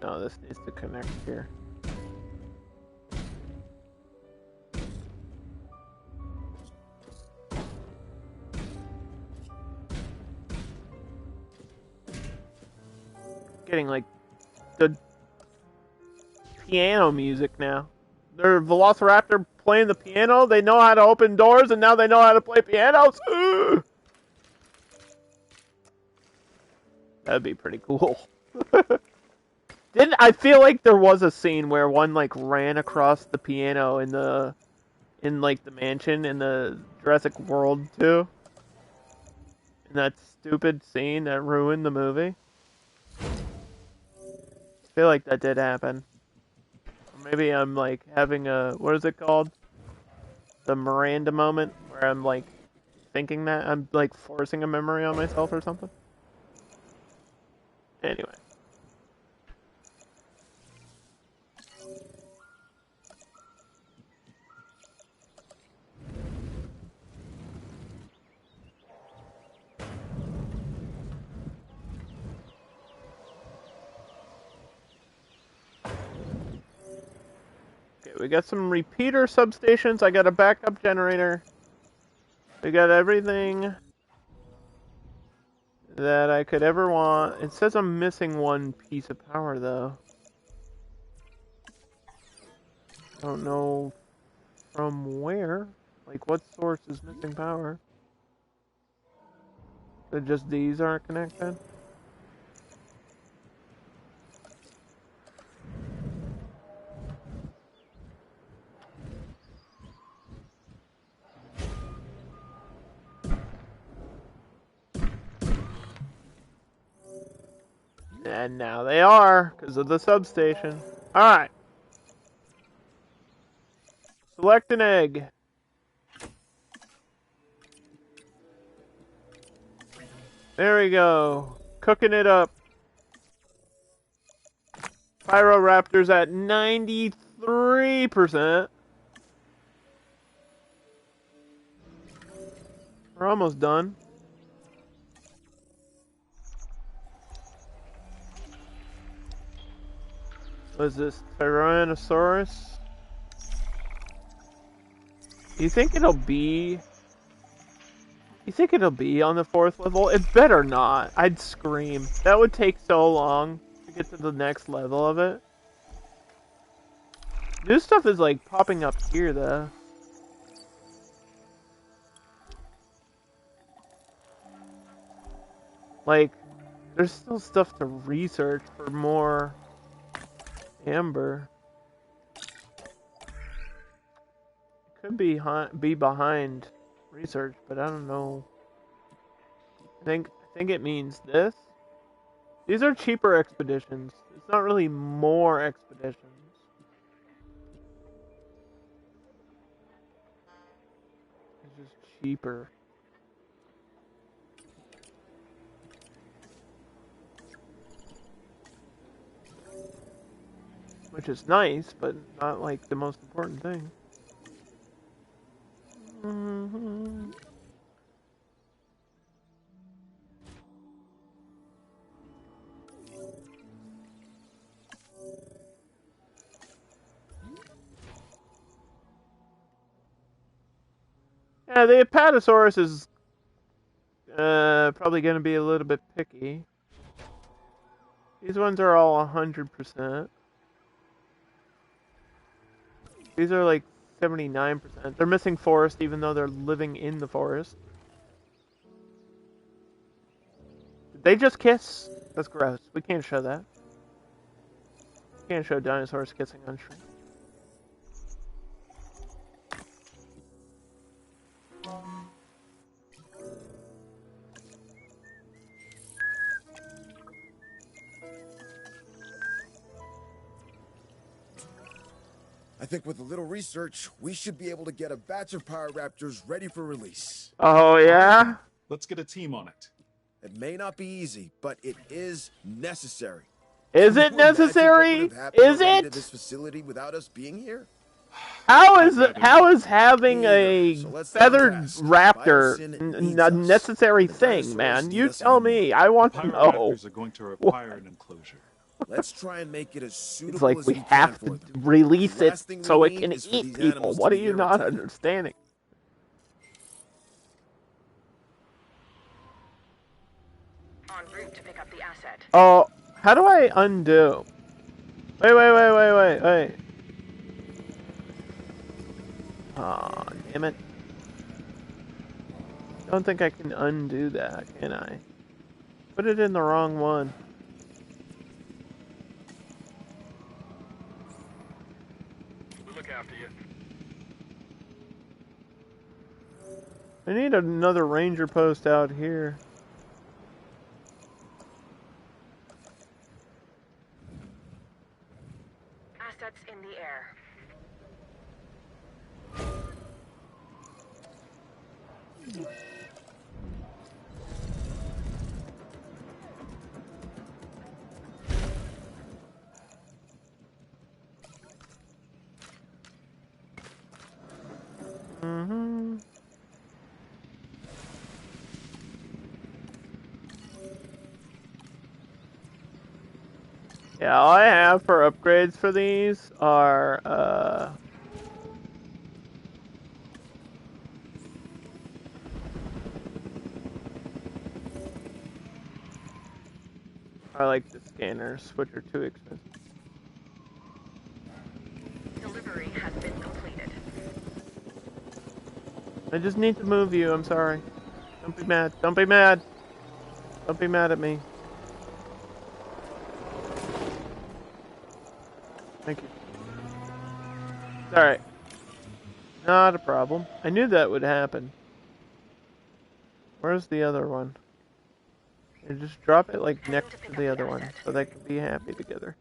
No, this needs to connect here. Getting like the piano music now. Their Velociraptor playing the piano. They know how to open doors, and now they know how to play pianos. Ugh! That'd be pretty cool. Didn't I feel like there was a scene where one like ran across the piano in like the mansion in the Jurassic World 2? In that stupid scene that ruined the movie? I feel like that did happen. Or maybe I'm like having a, what is it called? The Miranda moment where I'm like thinking that I'm like forcing a memory on myself or something. Anyway. Okay, we got some repeater substations. I got a backup generator. We got everything that I could ever want. It says I'm missing one piece of power though. I don't know from where. Like what source is missing power? So just these aren't connected? And now they are, because of the substation. Alright. Select an egg. There we go. Cooking it up. Pyroraptor's at 93%. We're almost done. What is this? Tyrannosaurus? You think it'll be on the 4th level? It better not. I'd scream. That would take so long to get to the next level of it. New stuff is like popping up here though. Like, there's still stuff to research for more amber. Could be behind research, but I don't know. I think it means this. These are cheaper expeditions. It's not really more expeditions. It's just cheaper. Which is nice, but not like the most important thing. Mm-hmm. Yeah, the Apatosaurus is probably going to be a little bit picky. These ones are all 100%. These are like 79%. They're missing forest even though they're living in the forest. Did they just kiss? That's gross. We can't show that. We can't show dinosaurs kissing on screen. I think with a little research, we should be able to get a batch of Pyroraptors ready for release. Oh, yeah? Let's get a team on it. It may not be easy, but it is necessary. Is Can it you imagine what necessary? would have happened Is already to it? this facility without us being here? How is having a So let's feathered sound fast. raptor Biosyn needs a us. necessary The thing, dinosaurs man? need You us tell even me. more. I want The to know. Pyroraptors are going to require an enclosure. Let's try and make it as suitable It's like as we we can have for to them. release The it last thing so we it need can is for eat these people. animals What to are be you not irritated. understanding? En route to pick up the asset. Oh, how do I undo? Wait. Aw, damn it. I don't think I can undo that, can I? Put it in the wrong one. I need another ranger post out here. Assets in the air. Mm-hmm. Yeah, all I have for upgrades for these are like the scanners, which are too expensive. Delivery has been completed. I just need to move you, I'm sorry. Don't be mad. Don't be mad. Don't be mad at me. Thank you. Alright. Not a problem. I knew that would happen. Where's the other one? You just drop it like next to the other one so they can be happy together.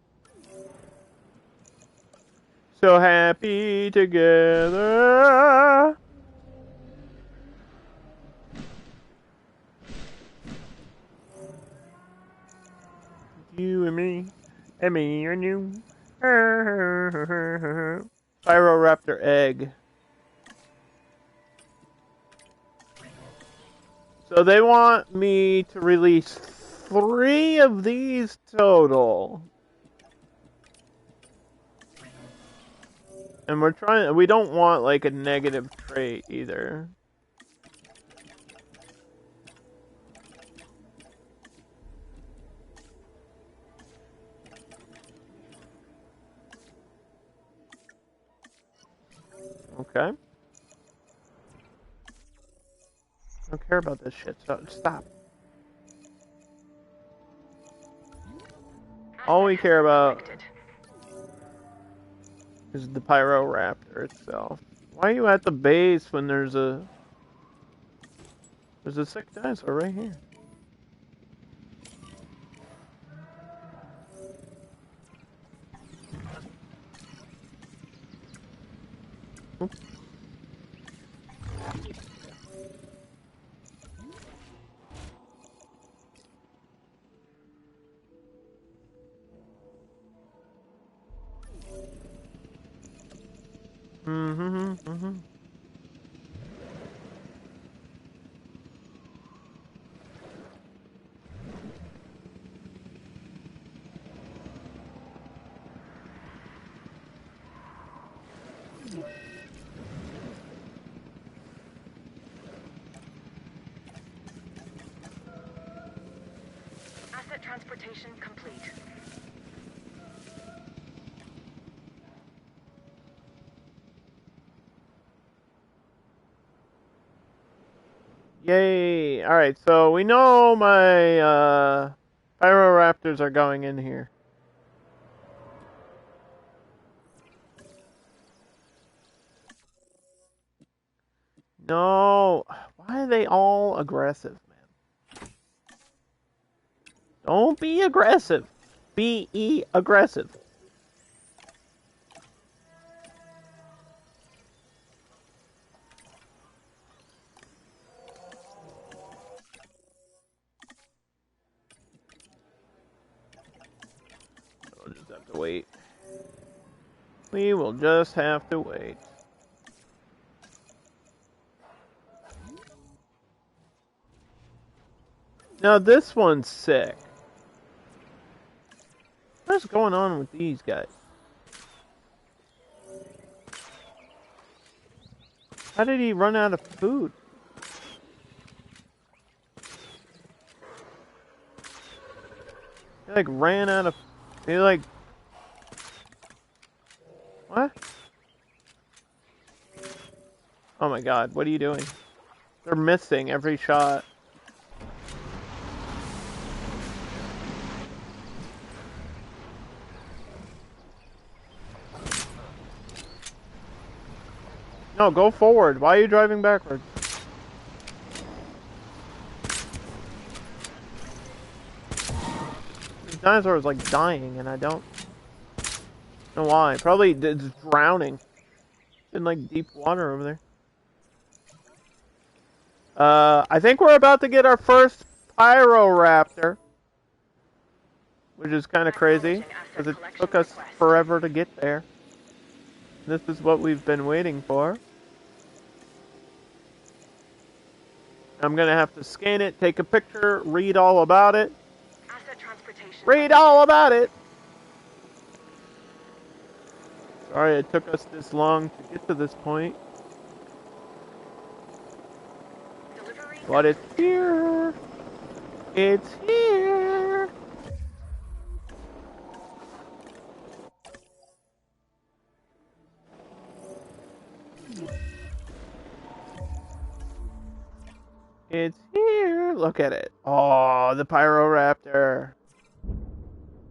So happy together. You and me and you. Pyroraptor egg. So they want me to release 3 of these total. And we don't want like a negative trait either. Okay. I don't care about this shit, so stop. All we care about is the Pyroraptor itself. Why are you at the base when there's a sick dinosaur right here? Oops. Asset transportation complete. Yay! Alright, so we know my Pyroraptors are going in here. No! Why are they all aggressive, man? Don't be aggressive. Be aggressive. We'll just have to wait. We will just have to wait. Now this one's sick. What's going on with these guys? How did he run out of food? He like ran out of... He like... What? Oh my god, what are you doing? They're missing every shot. No, go forward. Why are you driving backwards? This dinosaur is like dying, and I don't know why. Probably it's drowning in like deep water over there. I think we're about to get our first Pyroraptor, which is kind of crazy because it took us forever to get there. This is what we've been waiting for. I'm gonna have to scan it, take a picture, read all about it. Read all about it! Sorry it took us this long to get to this point. But it's here! It's here! It's here! Look at it. Oh, the Pyroraptor.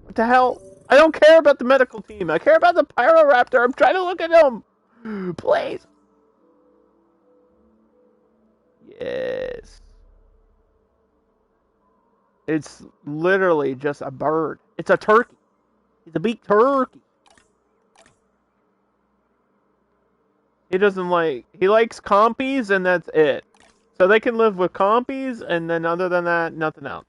What the hell? I don't care about the medical team. I care about the Pyroraptor. I'm trying to look at him. Please. Yes. It's literally just a bird. It's a turkey. He's a big turkey. He doesn't like... He likes compies and that's it. So they can live with compies and then other than that, nothing else.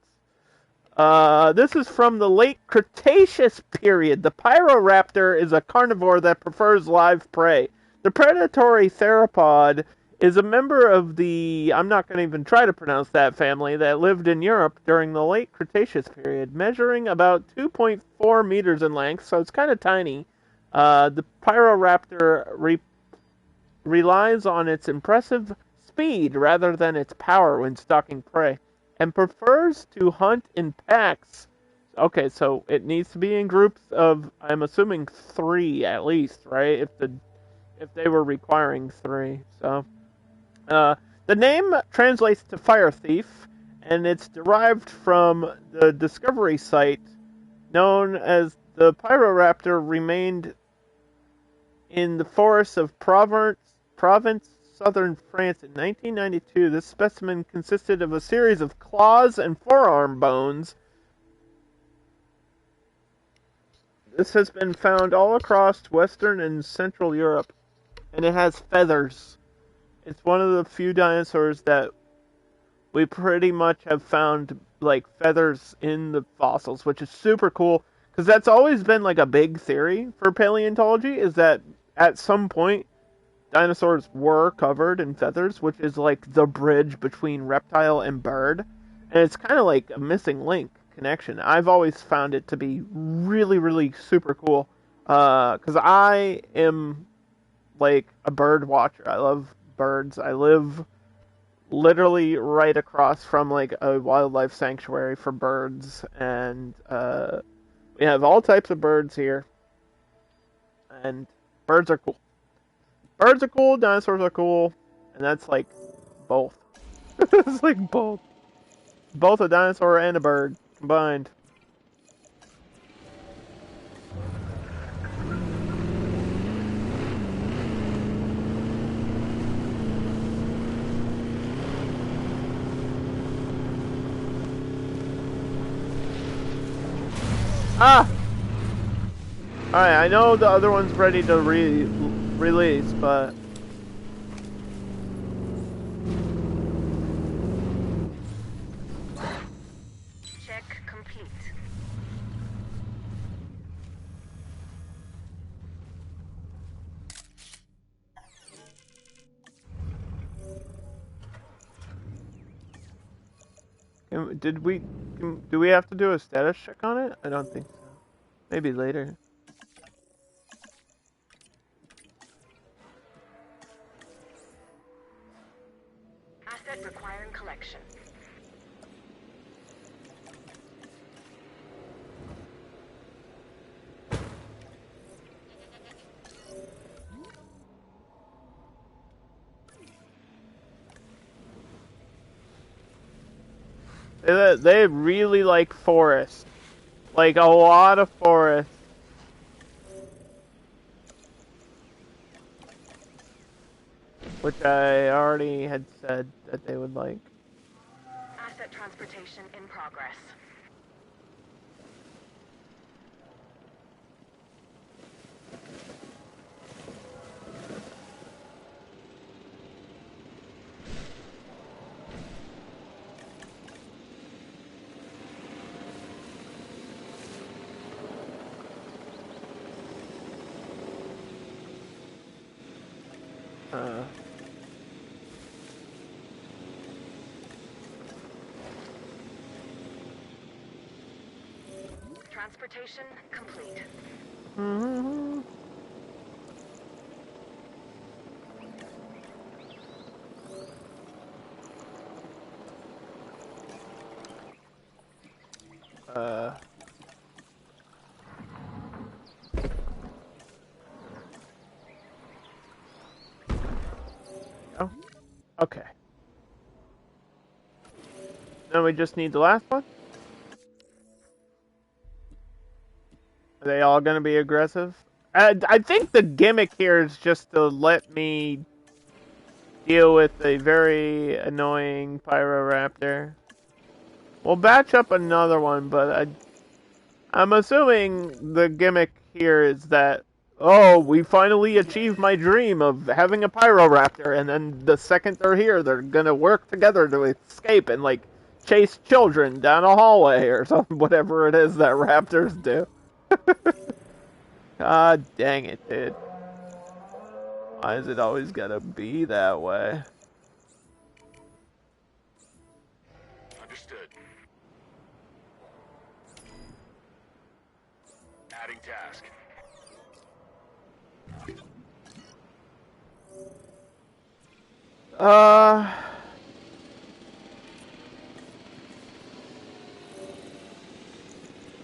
This is from the late Cretaceous period. The Pyroraptor is a carnivore that prefers live prey. The predatory theropod is a member of the, I'm not going to even try to pronounce that family, that lived in Europe during the late Cretaceous period, measuring about 2.4 meters in length, so it's kind of tiny. The Pyroraptor relies on its impressive speed rather than its power when stalking prey, and prefers to hunt in packs. Okay, so it needs to be in groups of, I'm assuming 3 at least, right? If they were requiring 3. So the name translates to fire thief, and it's derived from the discovery site known as the Pyroraptor remained in the forests of Provence, southern France in 1992. This specimen consisted of a series of claws and forearm bones. This has been found all across Western and Central Europe, and it has feathers. It's one of the few dinosaurs that we pretty much have found like feathers in the fossils, which is super cool, because that's always been like a big theory for paleontology, is that at some point dinosaurs were covered in feathers, which is like the bridge between reptile and bird. And it's kind of like a missing link connection. I've always found it to be really, really super cool. Because I am like a bird watcher. I love birds. I live literally right across from like a wildlife sanctuary for birds. And we have all types of birds here. And birds are cool. Birds are cool, dinosaurs are cool, and that's like both. It's like both. Both a dinosaur and a bird combined. Ah! Alright, I know the other one's ready to release, but check complete. do we have to do a status check on it? I don't think so. Maybe later. Asset requiring collection. They really like forest. Like a lot of forest. which I already had said that they would like. Asset transportation in progress. Transportation complete. Mm-hmm. Oh, okay. Then we just need the last one. Are they all going to be aggressive? I think the gimmick here is just to let me deal with a very annoying Pyroraptor. We'll batch up another one, but I'm assuming the gimmick here is that, oh, we finally achieved my dream of having a Pyroraptor, and then the second they're here, they're gonna work together to escape and, like, chase children down a hallway or something, whatever it is that raptors do. God dang it, dude. Why is it always gotta be that way? Understood. Adding task.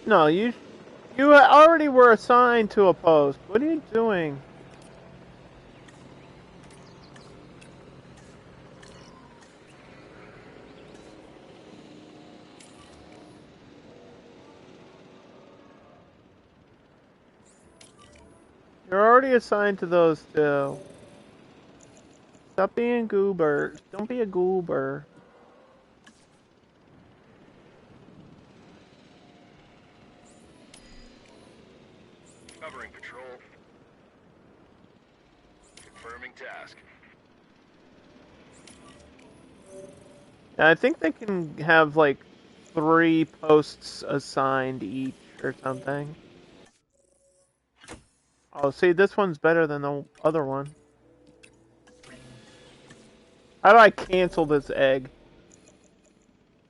No, you already were assigned to a post. What are you doing? You're already assigned to those two. Stop being goobers. Don't be a goober. Covering patrol. Confirming task. I think they can have like 3 posts assigned each or something. Oh, see, this one's better than the other one. How do I cancel this egg?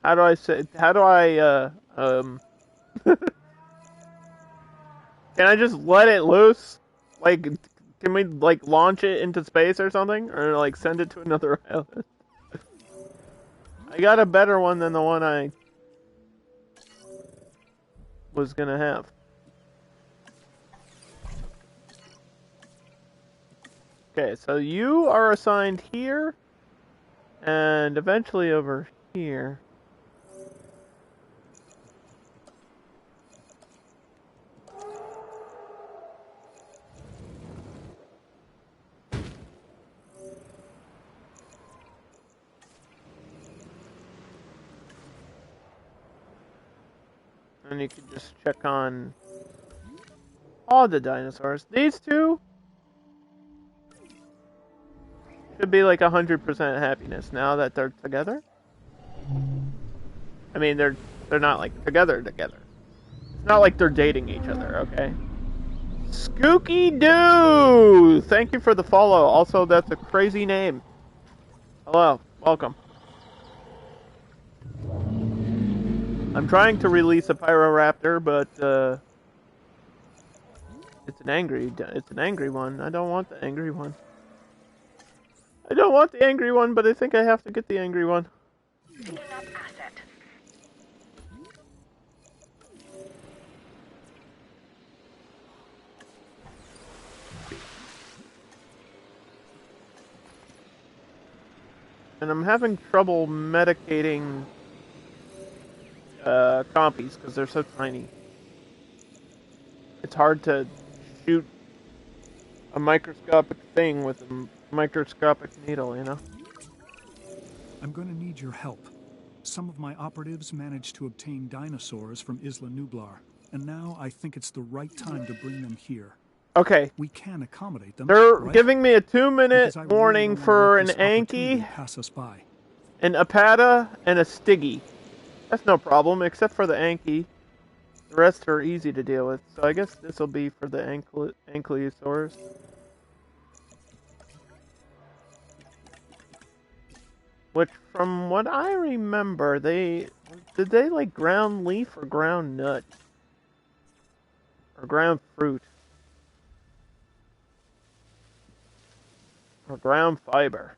How do I can I just let it loose? Like, can we, like, launch it into space or something? Or, like, send it to another island? I got a better one than the one I was gonna have. Okay, so you are assigned here, and eventually over here. And you can just check on all the dinosaurs. These two should be like 100% happiness now that they're together. I mean, they're not like together. It's not like they're dating each other, okay? Skooky Doo! Thank you for the follow. Also, that's a crazy name. Hello, welcome. I'm trying to release a Pyroraptor, but it's an angry one. I don't want the angry one. I don't want the angry one, but I think I have to get the angry one. Picking up asset. And I'm having trouble medicating compies because they're so tiny. It's hard to shoot a microscopic thing with them microscopic needle, you know? I'm going to need your help. Some of my operatives managed to obtain dinosaurs from Isla Nublar, and now I think it's the right time to bring them here. Okay. We can accommodate them. They're right? giving me a 2-minute Because I warning really don't for want an to let this opportunity Anki, pass us by. an Apata, and a Stiggy. That's no problem, except for the Anki. The rest are easy to deal with, so I guess this will be for the Ankylosaurus. Which, from what I remember, did they like ground leaf or ground nut? Or ground fruit? Or ground fiber?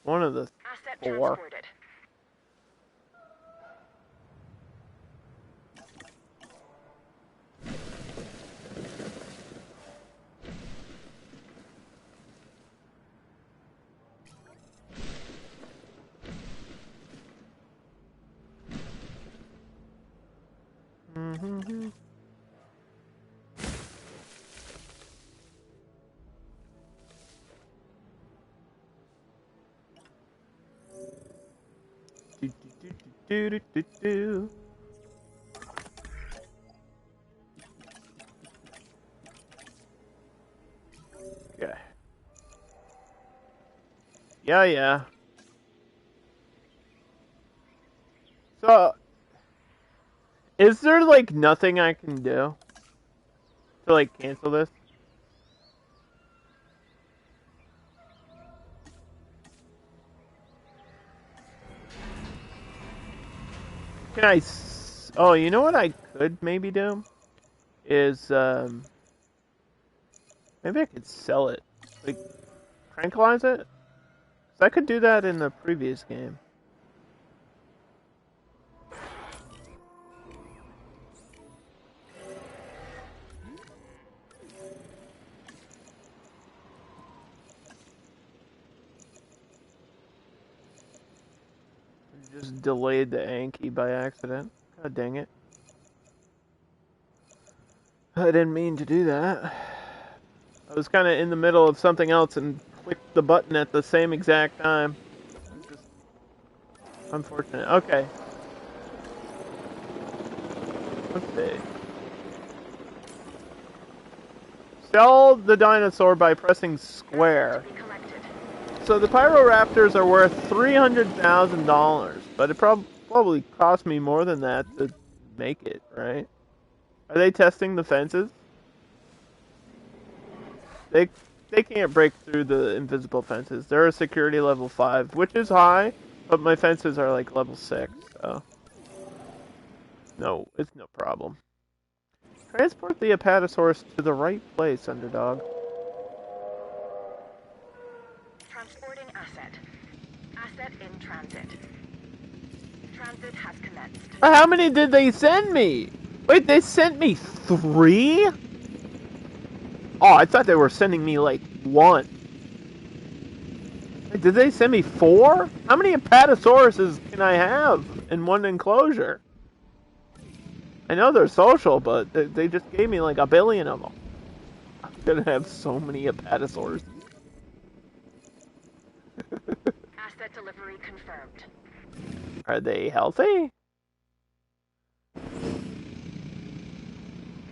One of the Asset 4. transported. Mm-hmm. Do. Okay. Yeah. So, is there like nothing I can do to like cancel this? Can I? Oh, you know what I could maybe do is maybe I could sell it, like tranquilize it. 'Cause I could do that in the previous game. Just delayed the Anki by accident. God dang it. I didn't mean to do that. I was kind of in the middle of something else and clicked the button at the same exact time. Just unfortunate. Okay. Let's see. Sell the dinosaur by pressing square. So the Pyroraptors are worth $300,000, but it probably cost me more than that to make it, right? Are they testing the fences? They can't break through the invisible fences. They're a security level 5, which is high, but my fences are like level 6, so no, it's no problem. Transport the Apatosaurus to the right place, Underdog. Transporting asset. Asset in transit. Transit has commenced. How many did they send me? Wait, they sent me 3? Oh, I thought they were sending me like 1. Wait, did they send me 4? How many Apatosauruses can I have in one enclosure? I know they're social, but they just gave me like a billion of them. I'm gonna have so many Apatosaurs. Asset delivery confirmed. Are they healthy?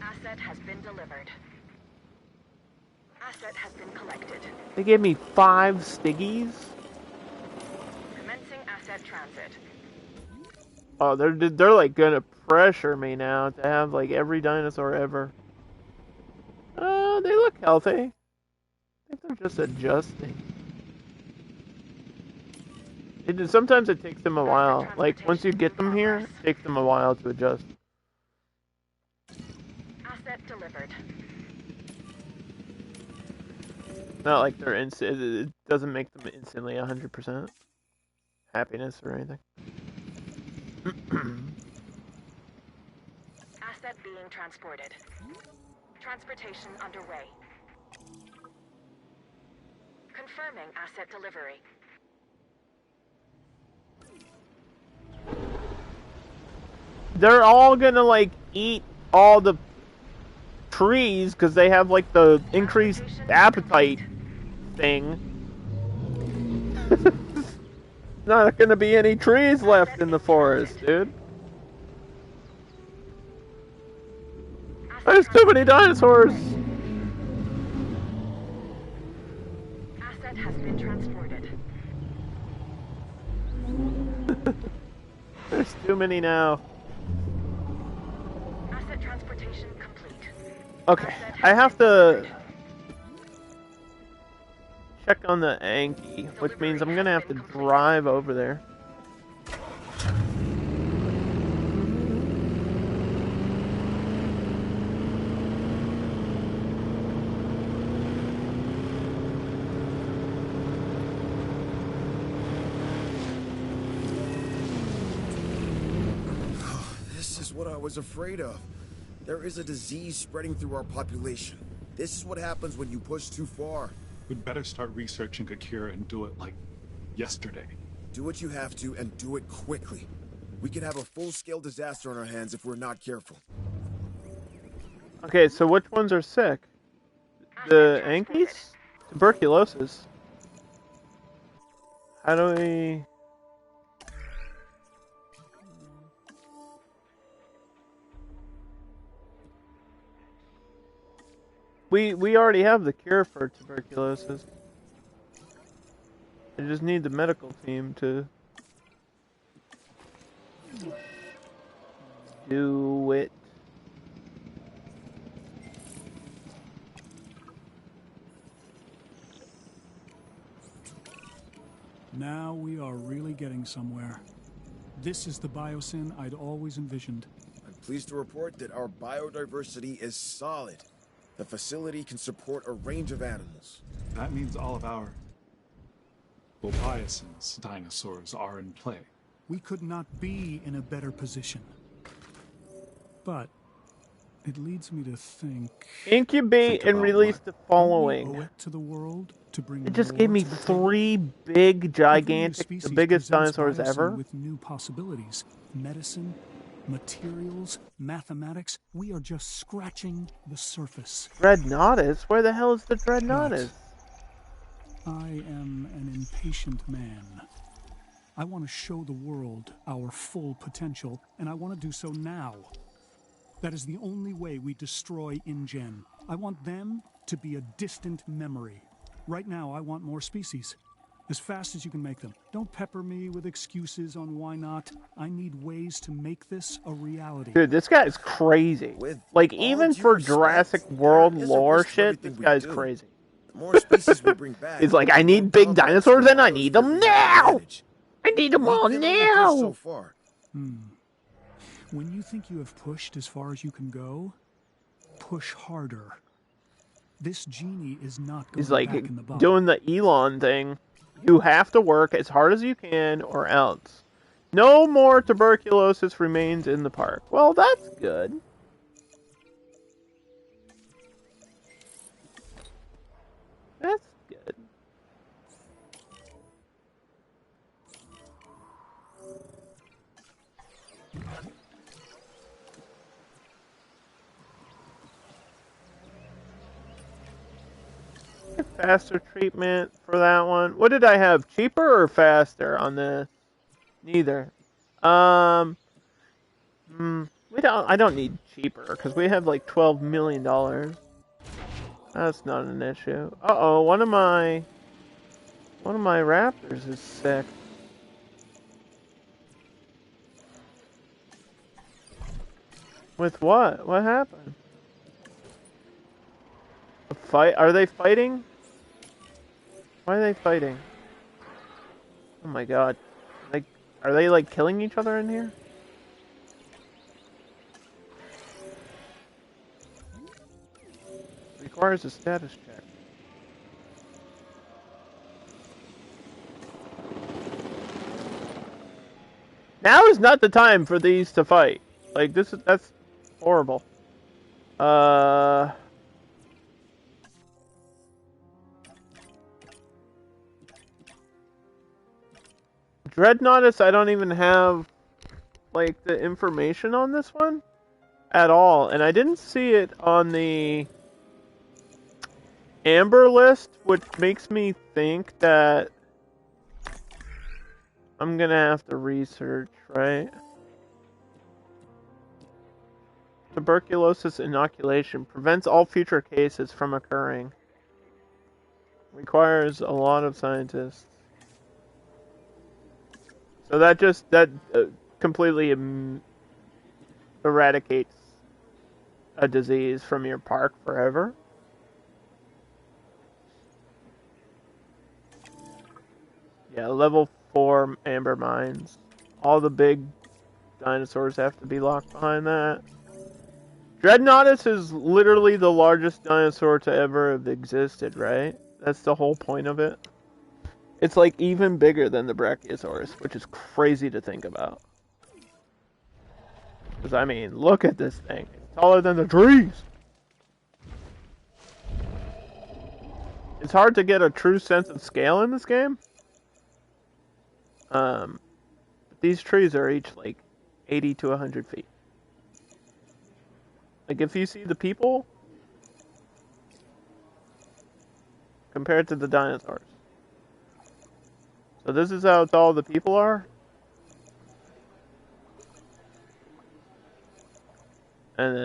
Asset has been delivered. Asset has been collected. They gave me 5 Stiggies? Commencing asset transit. Oh, they're like gonna pressure me now to have like every dinosaur ever. They look healthy. I think they're just adjusting. Sometimes it takes them a while. Like once you get them here, it takes them a while to adjust. Asset delivered. Not like they're it doesn't make them instantly 100% happiness or anything. Asset being transported. Transportation underway. Confirming asset delivery. They're all gonna like eat all the trees because they have like the increased appetite thing. Not gonna be any trees left in the forest, dude. There's too many dinosaurs. Asset has been transported. There's too many now. Asset transportation complete. Okay, I have to check on the Anki, which means I'm gonna have to drive over there. This is what I was afraid of. There is a disease spreading through our population. This is what happens when you push too far. We'd better start researching a cure and do it like yesterday. Do what you have to and do it quickly. We could have a full-scale disaster on our hands if we're not careful. Okay, so which ones are sick? The Ankies? Tuberculosis. How do we... We already have the cure for tuberculosis. I just need the medical team to do it. Now we are really getting somewhere. This is the biosyn I'd always envisioned. I'm pleased to report that our biodiversity is solid. The facility can support a range of animals. That means all of our Bobiason's dinosaurs are in play. We could not be in a better position. But it leads me to think... Incubate and about release the Don't we owe following. it to the world to bring It just more gave me to the table? 3 big, Every new gigantic, the species biggest presents dinosaurs biosyn ever. with new possibilities. Medicine, materials, mathematics. We are just scratching the surface. Dreadnoughtus? Where the hell is the Dreadnoughtus? I am an impatient man. I want to show the world our full potential, and I want to do so now. That is the only way we destroy InGen. I want them to be a distant memory. Right now, I want more species. As fast as you can make them. Don't pepper me with excuses on why not. I need ways to make this a reality. Dude, this guy is crazy. With Like, all even due for respect, Jurassic World there is a lore risk to shit, everything this we guy's do. crazy. The more species we bring back, He's like, I the need more big complex dinosaurs the and I bios need that them we have to now! manage. I need them We all can only push so now! far. When you think you have pushed as far as you can go, push harder. This genie is not going He's like back in the bottle. doing the Elon thing. You have to work as hard as you can or else. No more tuberculosis remains in the park. Well, that's good. That's good. Faster treatment for that one. What did I have? Cheaper or faster on this? Neither. I don't need cheaper because we have like $12 million. That's not an issue. Uh-oh, one of my raptors is sick. With what? What happened? A fight? Are they fighting? Why are they fighting? Oh my god. Like, are they like killing each other in here? Requires a status check. Now is not the time for these to fight. Like, that's horrible. Dreadnoughtus, I don't even have, like, the information on this one at all. And I didn't see it on the Amber list, which makes me think that I'm gonna have to research, right? Tuberculosis inoculation prevents all future cases from occurring. Requires a lot of scientists. So that completely eradicates a disease from your park forever. Yeah, level 4 amber mines. All the big dinosaurs have to be locked behind that. Dreadnoughtus is literally the largest dinosaur to ever have existed, right? That's the whole point of it. It's like even bigger than the Brachiosaurus, which is crazy to think about. Because, I mean, look at this thing. It's taller than the trees. It's hard to get a true sense of scale in this game. But these trees are each like 80 to 100 feet. Like, if you see the people compared to the dinosaurs. So this is how tall the people are. And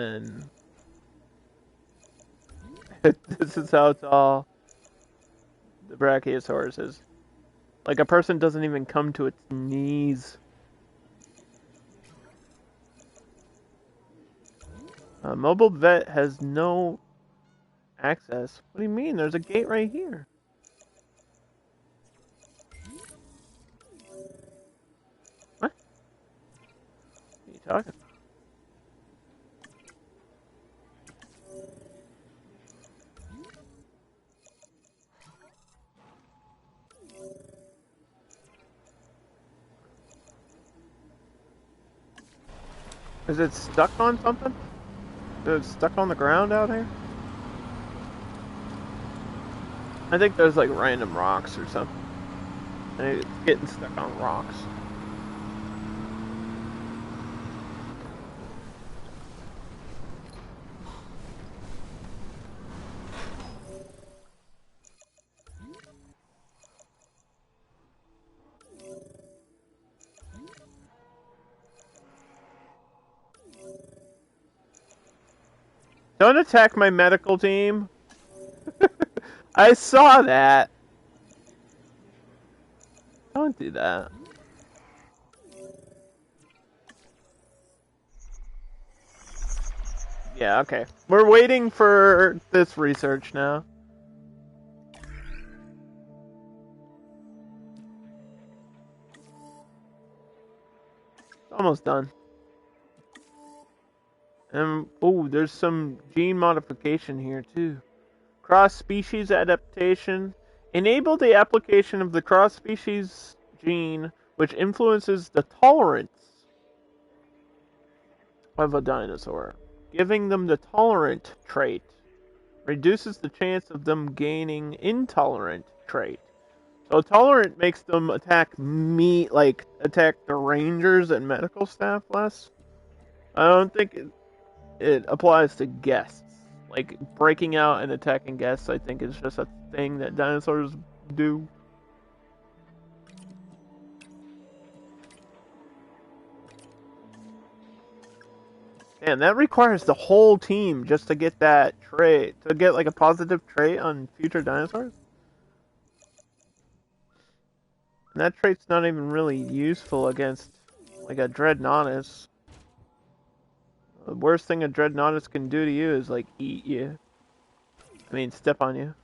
then this is how tall the Brachiosaurus is. Like, a person doesn't even come to its knees. Mobile vet has no access. What do you mean? There's a gate right here. What? What are you talking? Is it stuck on something? Is it stuck on the ground out here? I think there's like random rocks or something. And it's getting stuck on rocks. Don't attack my medical team. I saw that. Don't do that. Yeah, okay. We're waiting for this research now. Almost done. Oh, there's some gene modification here too. Cross-species adaptation. Enable the application of the cross-species gene, which influences the tolerance of a dinosaur. Giving them the tolerant trait reduces the chance of them gaining intolerant trait. So tolerant makes them attack attack the rangers and medical staff less. I don't think it applies to guests. Like, breaking out and attacking guests, I think, is just a thing that dinosaurs do. Man, that requires the whole team just to get that trait. To get, like, a positive trait on future dinosaurs? And that trait's not even really useful against, like, a Dreadnoughtus. The worst thing a Dreadnoughtus can do to you is, like, eat you. I mean, step on you.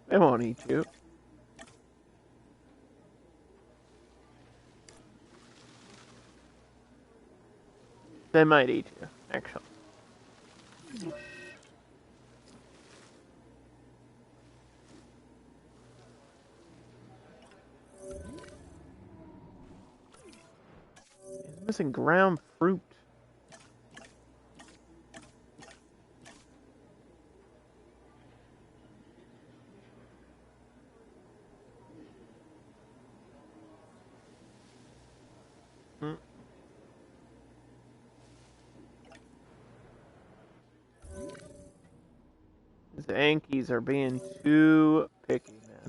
They won't eat you. They might eat you, actually. He's missing ground fruit. The Yankees are being too picky now.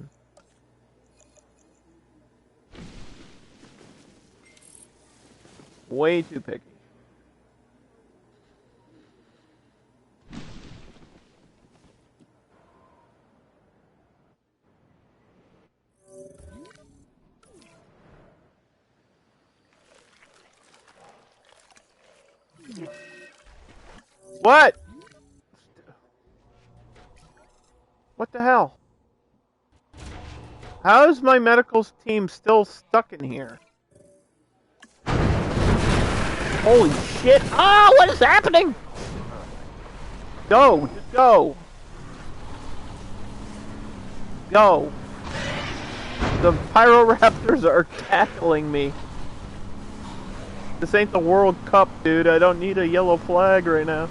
Way too picky. What? What the hell? How is my medical team still stuck in here? Holy shit! Ah, what is happening? Go, just go. Go. The Pyroraptors are tackling me. This ain't the World Cup, dude. I don't need a yellow flag right now.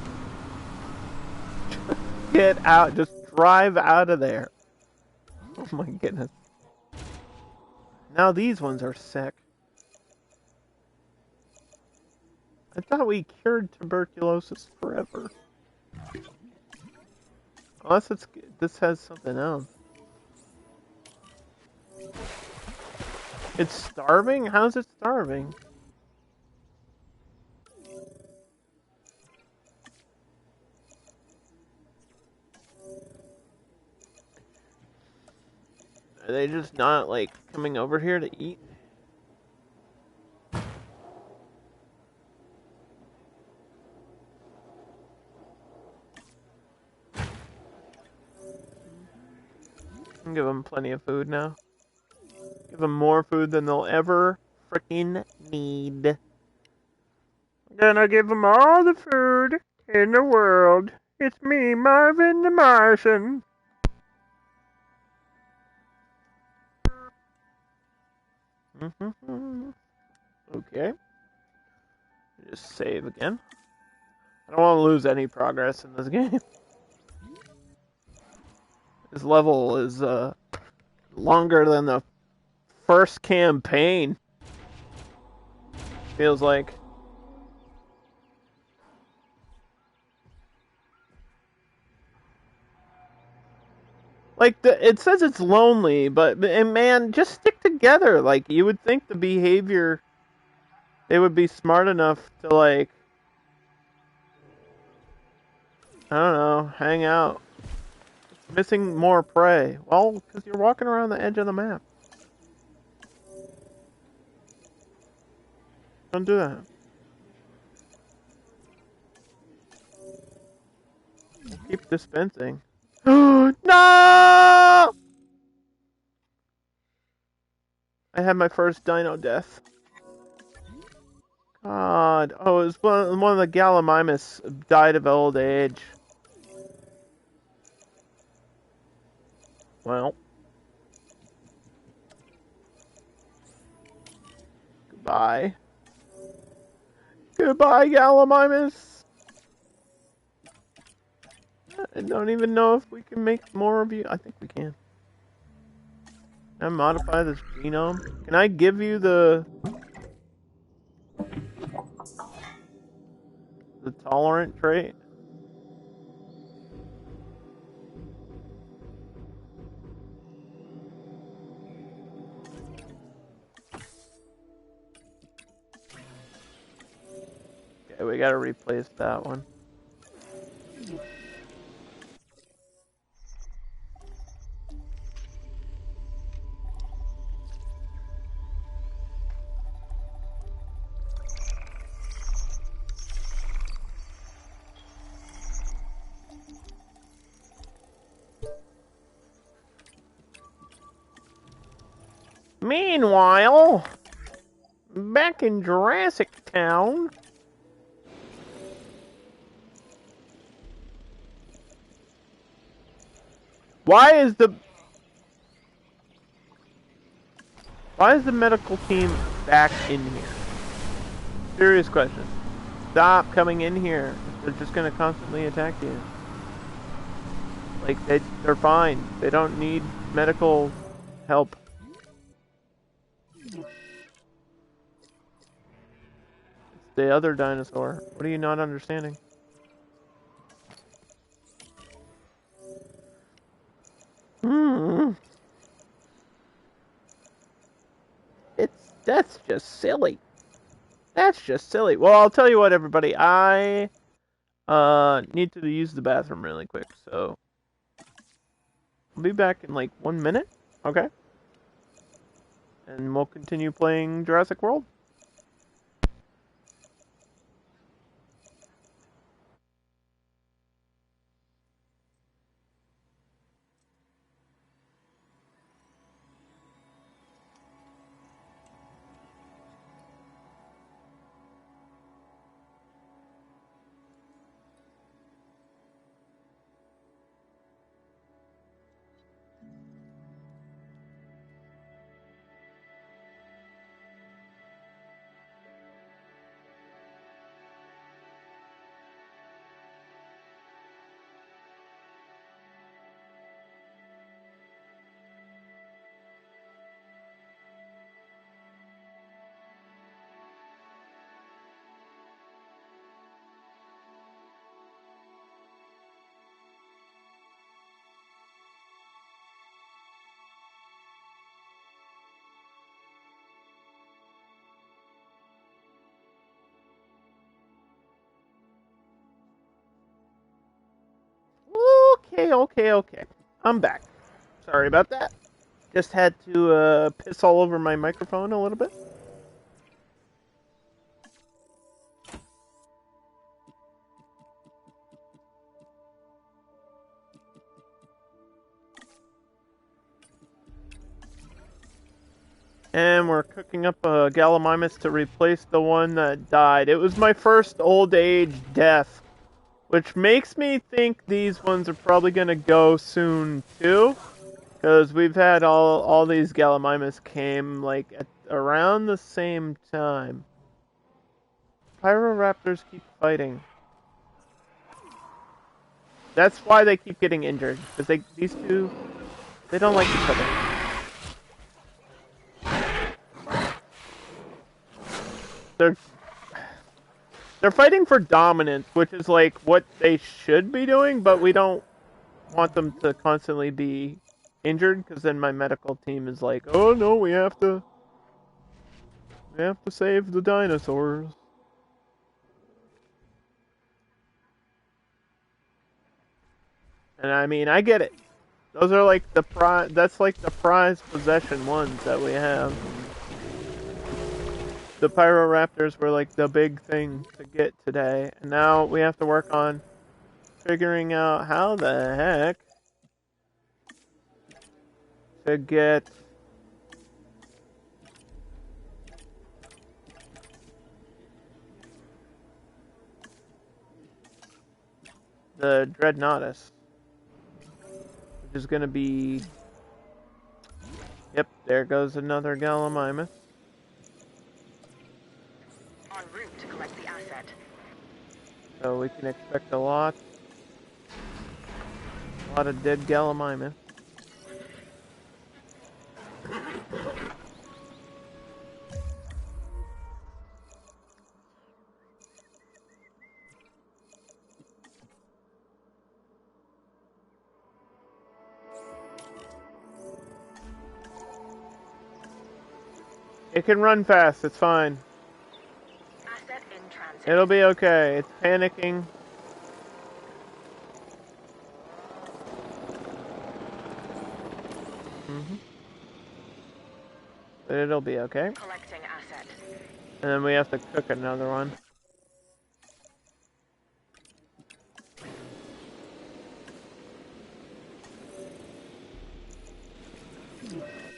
Get out. Just drive out of there. Oh my goodness. Now these ones are sick. I thought we cured tuberculosis forever. Unless this has something else. It's starving? How's it starving? Are they just not, like, coming over here to eat? Give them plenty of food now. Give them more food than they'll ever freaking need. I'm gonna give them all the food in the world. It's me, Marvin the Martian. Okay. Just save again. I don't want to lose any progress in this game. This level is longer than the first campaign. Feels like. Like, it says it's lonely, but, and man, just stick together. Like, you would think the behavior, they would be smart enough to, like, I don't know, hang out. It's missing more prey. Well, because you're walking around the edge of the map. Don't do that. Keep dispensing. No! I had my first dino death. God. Oh, it was one of the Gallimimus died of old age. Well. Goodbye. Goodbye, Gallimimus. I don't even know if we can make more of you. I think we can. Can I modify this genome? Can I give you the tolerant trait? Okay, we gotta replace that one. Meanwhile, back in Jurassic Town, why is the medical team back in here? Serious question. Stop coming in here. They're just gonna constantly attack you. Like, they're fine. They don't need medical help. It's the other dinosaur. What are you not understanding? That's just silly. That's just silly. Well, I'll tell you what, everybody. I need to use the bathroom really quick, so I'll be back in like 1 minute. Okay. And we'll continue playing Jurassic World. Okay. I'm back. Sorry about that. Just had to piss all over my microphone a little bit. And we're cooking up a Gallimimus to replace the one that died. It was my first old age death, which makes me think these ones are probably going to go soon too, because we've had all these Gallimimus came like at around the same time. Pyroraptors keep fighting. That's why they keep getting injured, because these two, they don't like each other. They're fighting for dominance, which is like what they should be doing, but we don't want them to constantly be injured, because then my medical team is like, oh no, we have to save the dinosaurs. And I mean, I get it. Those are like that's like the prized possession ones that we have. The Pyroraptors were like the big thing to get today, and now we have to work on figuring out how the heck to get the Dreadnoughtus, which is going to be... Yep, there goes another Gallimimus. En route to collect the asset. So we can expect a lot of dead Gallimimus. It can run fast, it's fine. Asset in transit. It'll be okay, it's panicking. But it'll be okay. Collecting asset. And then we have to cook another one.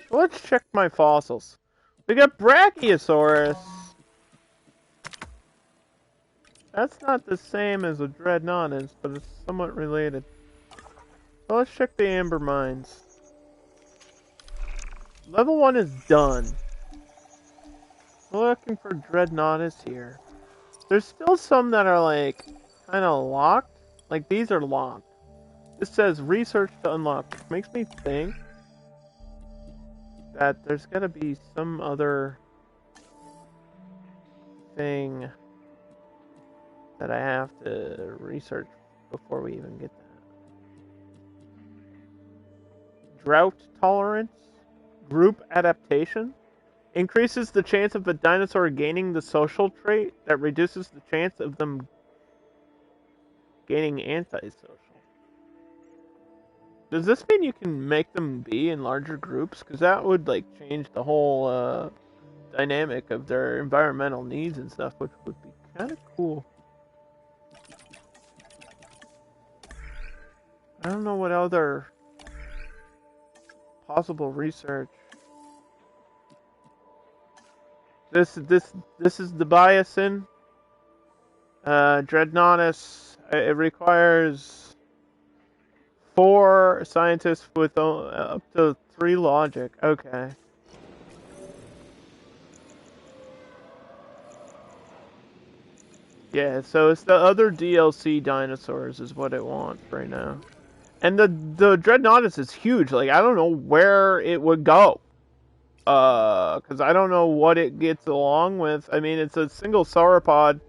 Let's check my fossils. We got Brachiosaurus. That's not the same as a Dreadnoughtus, but it's somewhat related. So let's check the amber mines. Level 1 is done. We're looking for Dreadnoughtus here. There's still some that are like kind of locked. Like these are locked. This says research to unlock, which makes me think that there's gotta be some other thing that I have to research before we even get that. Drought tolerance? Group adaptation? Increases the chance of a dinosaur gaining the social trait that reduces the chance of them gaining antisocial. Does this mean you can make them be in larger groups? Because that would like change the whole dynamic of their environmental needs and stuff, which would be kind of cool. I don't know what other possible research. This is the biosin. Dreadnoughtus. It requires 4 scientists with up to 3 logic. Okay. Yeah, so it's the other DLC dinosaurs is what it wants right now. And the Dreadnoughtus is huge. Like, I don't know where it would go. Because I don't know what it gets along with. I mean, it's a single sauropod.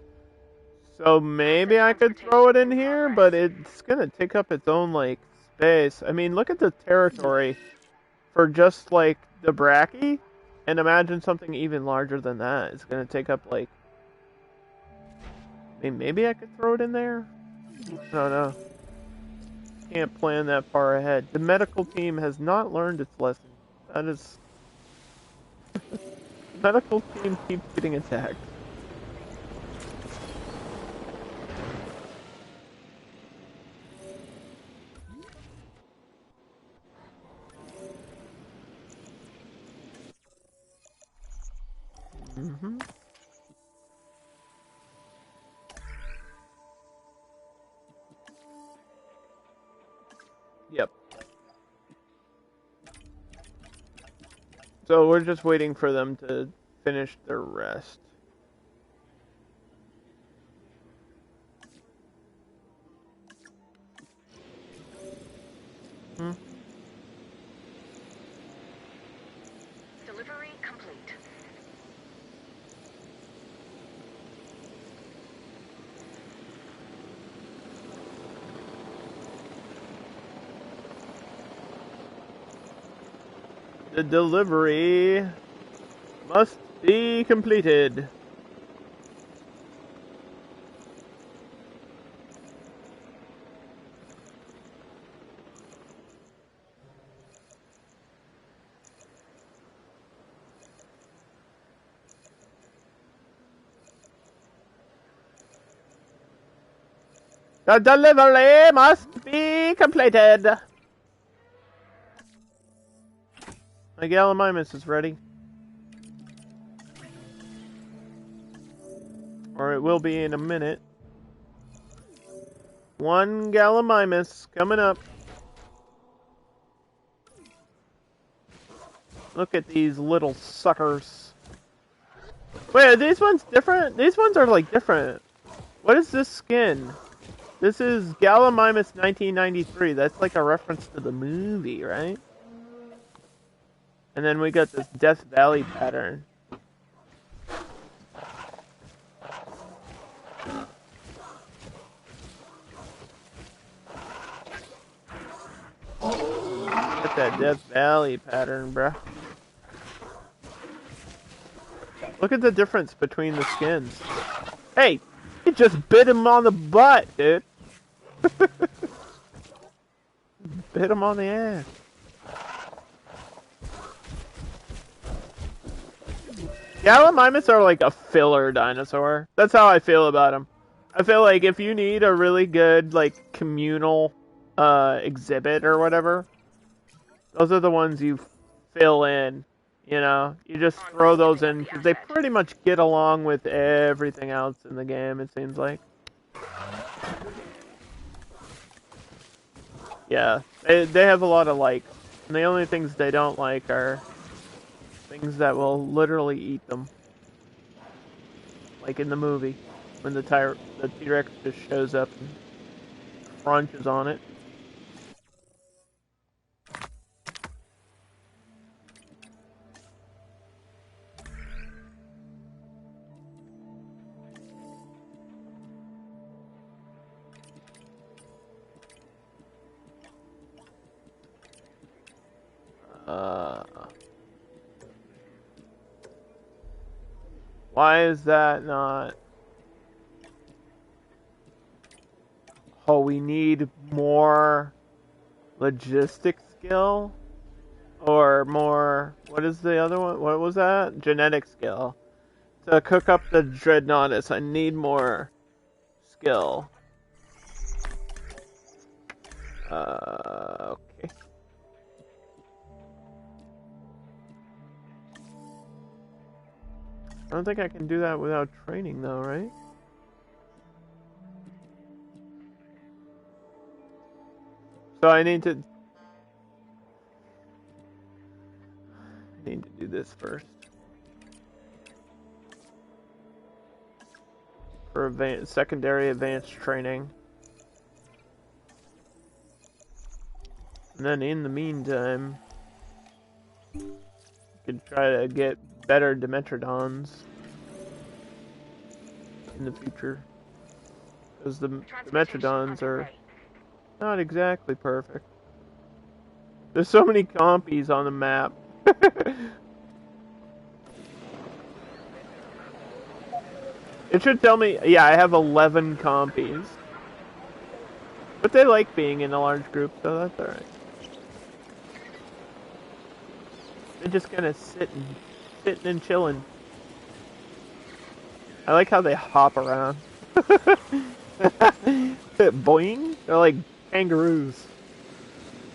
So maybe I could throw it in here, but it's gonna take up its own, like, space. I mean, look at the territory for just, like, the Brachy. And imagine something even larger than that. It's gonna take up, like... I mean, maybe I could throw it in there? I don't know. Can't plan that far ahead. The medical team has not learned its lesson. That is... The medical team keeps getting attacked. Mm-hmm. Yep. So we're just waiting for them to finish their rest. Hmm? Delivery complete. The delivery must be completed. The delivery must be completed. My Gallimimus is ready. Or it will be in a minute. 1 Gallimimus coming up. Look at these little suckers. Wait, are these ones different? These ones are like different. What is this skin? This is Gallimimus 1993. That's like a reference to the movie, right? And then we got this Death Valley pattern. Got that Death Valley pattern, bruh. Look at the difference between the skins. Hey, you just bit him on the butt, dude. Bit him on the ass. Gallimimus are like a filler dinosaur. That's how I feel about them. I feel like if you need a really good, like, communal exhibit or whatever, those are the ones you fill in. You know, you just throw those in because they pretty much get along with everything else in the game, it seems like. Yeah, they have a lot of likes, and the only things they don't like are things that will literally eat them. Like in the movie, when the T-Rex just shows up and crunches on it. Why is that not... Oh, we need more logistic skill? Or more... What is the other one? What was that? Genetic skill. To cook up the Dreadnoughtus, I need more skill. Okay. I don't think I can do that without training though, right? So I need to do this first. For secondary advanced training. And then in the meantime, you can try to get better Dimetrodons in the future. Because the Dimetrodons are not exactly perfect. There's so many compies on the map. It should tell me, yeah, I have 11 compies. But they like being in a large group, so that's alright. They're just kind of sitting and chilling. I like how they hop around. Boing! They're like kangaroos.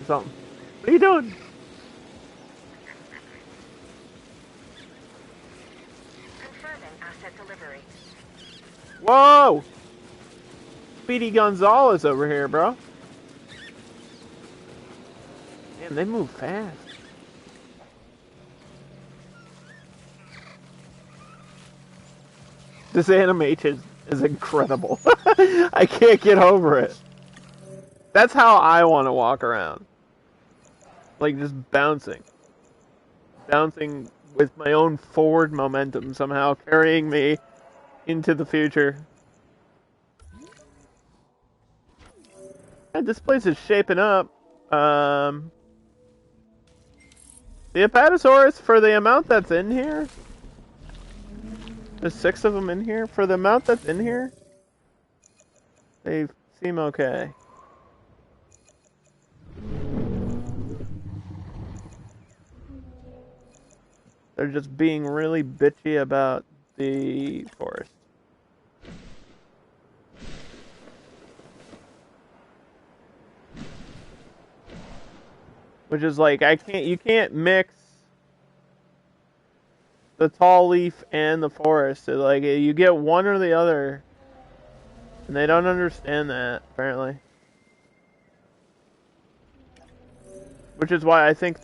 Or something. What are you doing? Confirming asset delivery. Whoa! Speedy Gonzalez over here, bro. Man, they move fast. This animation is incredible. I can't get over it. That's how I want to walk around. Like, just bouncing. Bouncing with my own forward momentum somehow carrying me into the future. And this place is shaping up. The Apatosaurus, for the amount that's in here, there's 6 of them in here. For the amount that's in here, they seem okay. They're just being really bitchy about the forest. Which is like, you can't mix the tall leaf and the forest. So like, you get one or the other. And they don't understand that, apparently. Which is why I think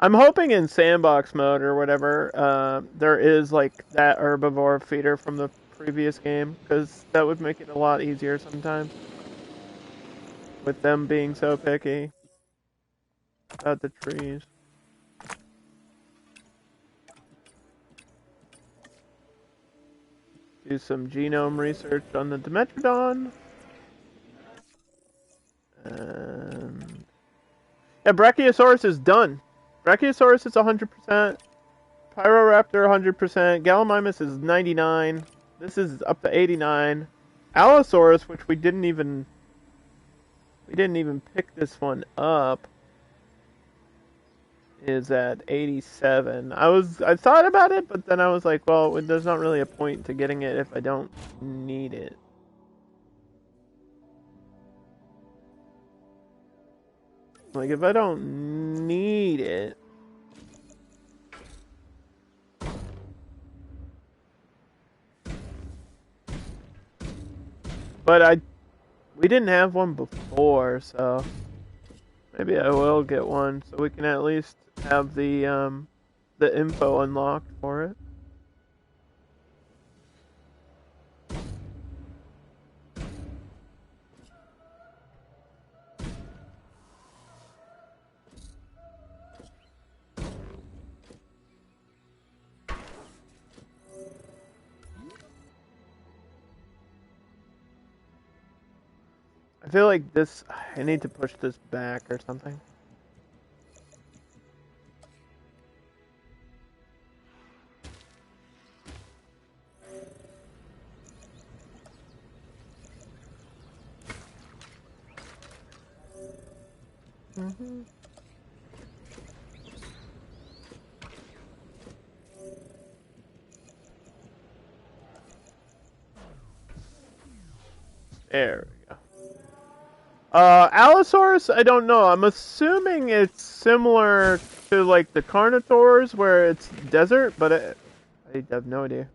I'm hoping in sandbox mode or whatever, there is like that herbivore feeder from the previous game. Because that would make it a lot easier sometimes. With them being so picky about the trees. Do some genome research on the Dimetrodon. And yeah, Brachiosaurus is done. Brachiosaurus is 100%. Pyroraptor 100%. Gallimimus is 99. This is up to 89. Allosaurus, which we didn't even pick this one up, is at 87. I thought about it, but then I was like, well, there's not really a point to getting it if I don't need it. Like, if I don't need it... But we didn't have one before, so... Maybe I will get one, so we can at least have the info unlocked for it. I feel like I need to push this back or something. There we go. Allosaurus, I don't know. I'm assuming it's similar to like the Carnotaurs where it's desert, but I have no idea.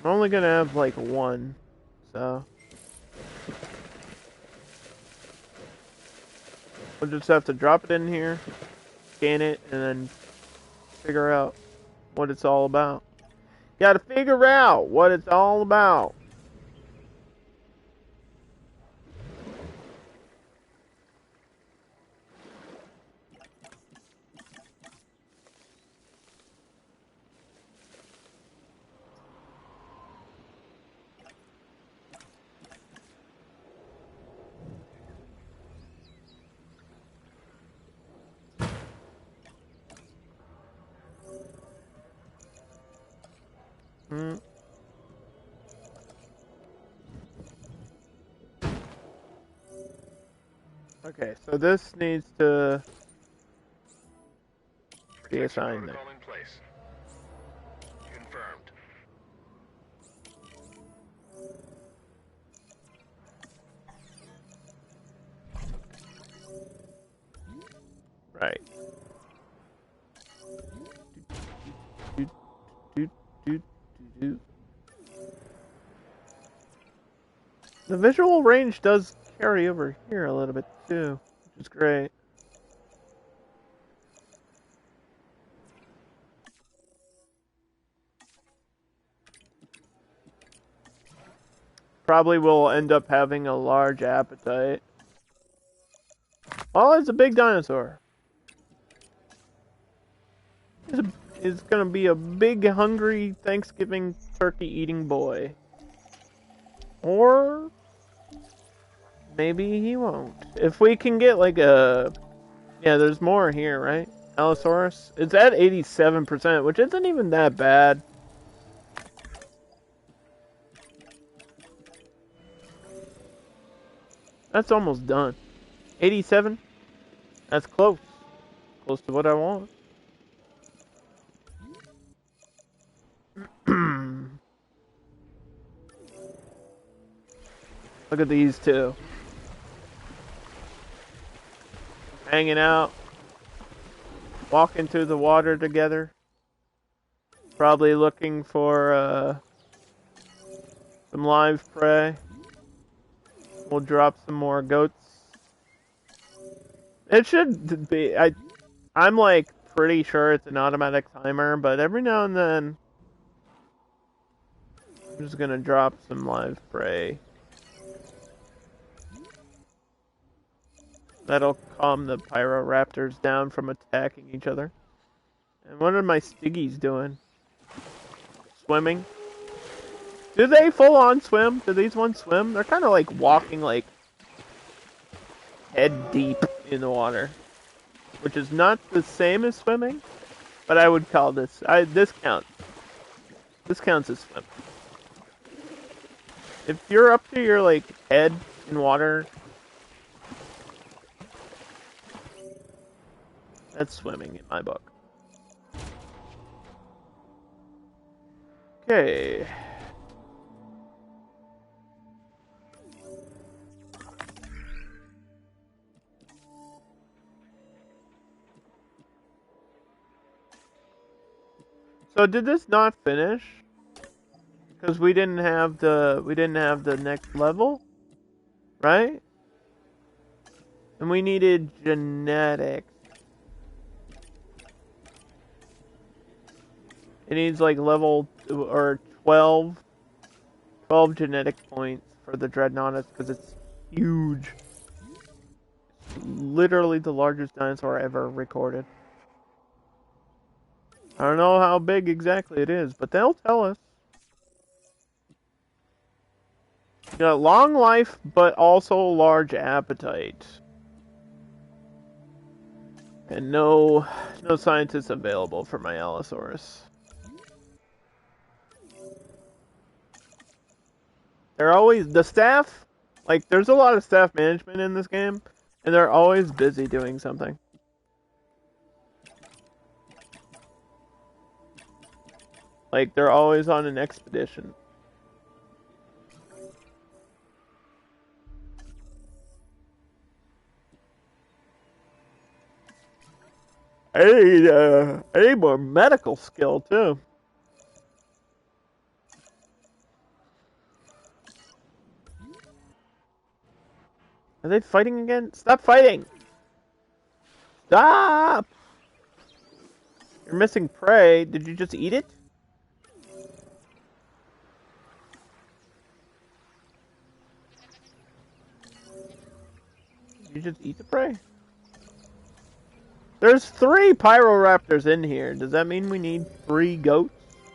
I'm only gonna have like one, so we'll just have to drop it in here, scan it, and then figure out what it's all about. Gotta figure out what it's all about. Okay, so this needs to be assigned there. Confirmed. Right. The visual range does carry over here a little bit too, which is great. Probably will end up having a large appetite. Oh, it's a big dinosaur. It's gonna be a big, hungry Thanksgiving turkey-eating boy. Or maybe he won't. If we can get like a... Yeah, there's more here, right? Allosaurus. It's at 87%, which isn't even that bad. That's almost done. 87? That's close. Close to what I want. Look at these two. Hanging out. Walking through the water together. Probably looking for some live prey. We'll drop some more goats. It should be... I'm like pretty sure it's an automatic timer, but every now and then I'm just gonna drop some live prey. That'll calm the Pyroraptors down from attacking each other. And what are my Stiggies doing? Swimming? Do they full on swim? Do these ones swim? They're kind of like walking like head deep in the water. Which is not the same as swimming, but I would call this, this counts. This counts as swimming. If you're up to your like head in water, that's swimming in my book. Okay. So did this not finish? Because we didn't have the next level, right? And we needed genetics. It needs like level or 12 genetic points for the Dreadnoughtus because it's huge. It's literally the largest dinosaur ever recorded. I don't know how big exactly it is, but they'll tell us. You got long life, but also large appetite. And no scientists available for my Allosaurus. They're always, the staff, like there's a lot of staff management in this game, and they're always busy doing something. Like, they're always on an expedition. I need more medical skill, too. Are they fighting again? Stop fighting! Stop! You're missing prey. Did you just eat it? Did you just eat the prey? There's 3 Pyroraptors in here. Does that mean we need 3 goats?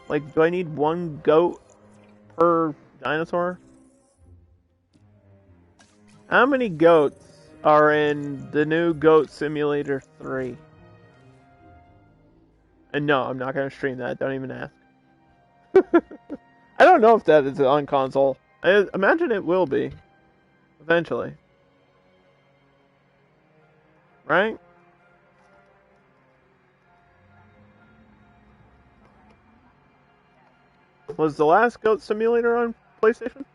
Like, do I need 1 goat per dinosaur? How many goats are in the new Goat Simulator 3? And no, I'm not going to stream that. Don't even ask. I don't know if that is on console. I imagine it will be. Eventually. Right? Was the last Goat Simulator on PlayStation?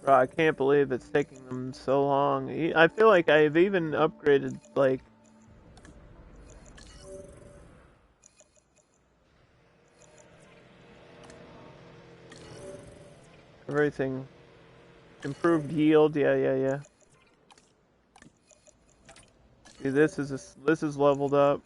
Bro, I can't believe it's taking them so long. I feel like I've even upgraded, like... everything. Improved yield, yeah. See, this is leveled up.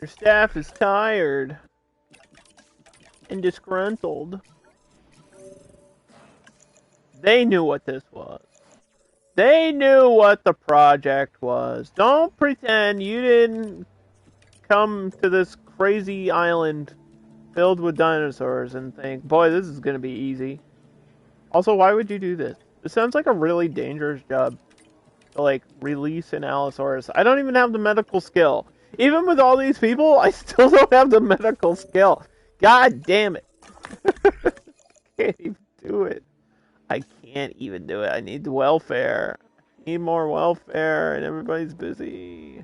Your staff is tired and disgruntled. They knew what this was. They knew what the project was. Don't pretend you didn't come to this crazy island filled with dinosaurs and think, boy, this is going to be easy. Also, why would you do this? It sounds like a really dangerous job to, like, release an Allosaurus. I don't even have the medical skill. Even with all these people, I still don't have the medical skill. God damn it. Can't even do it. I can't even do it. I need the welfare. I need more welfare, and everybody's busy.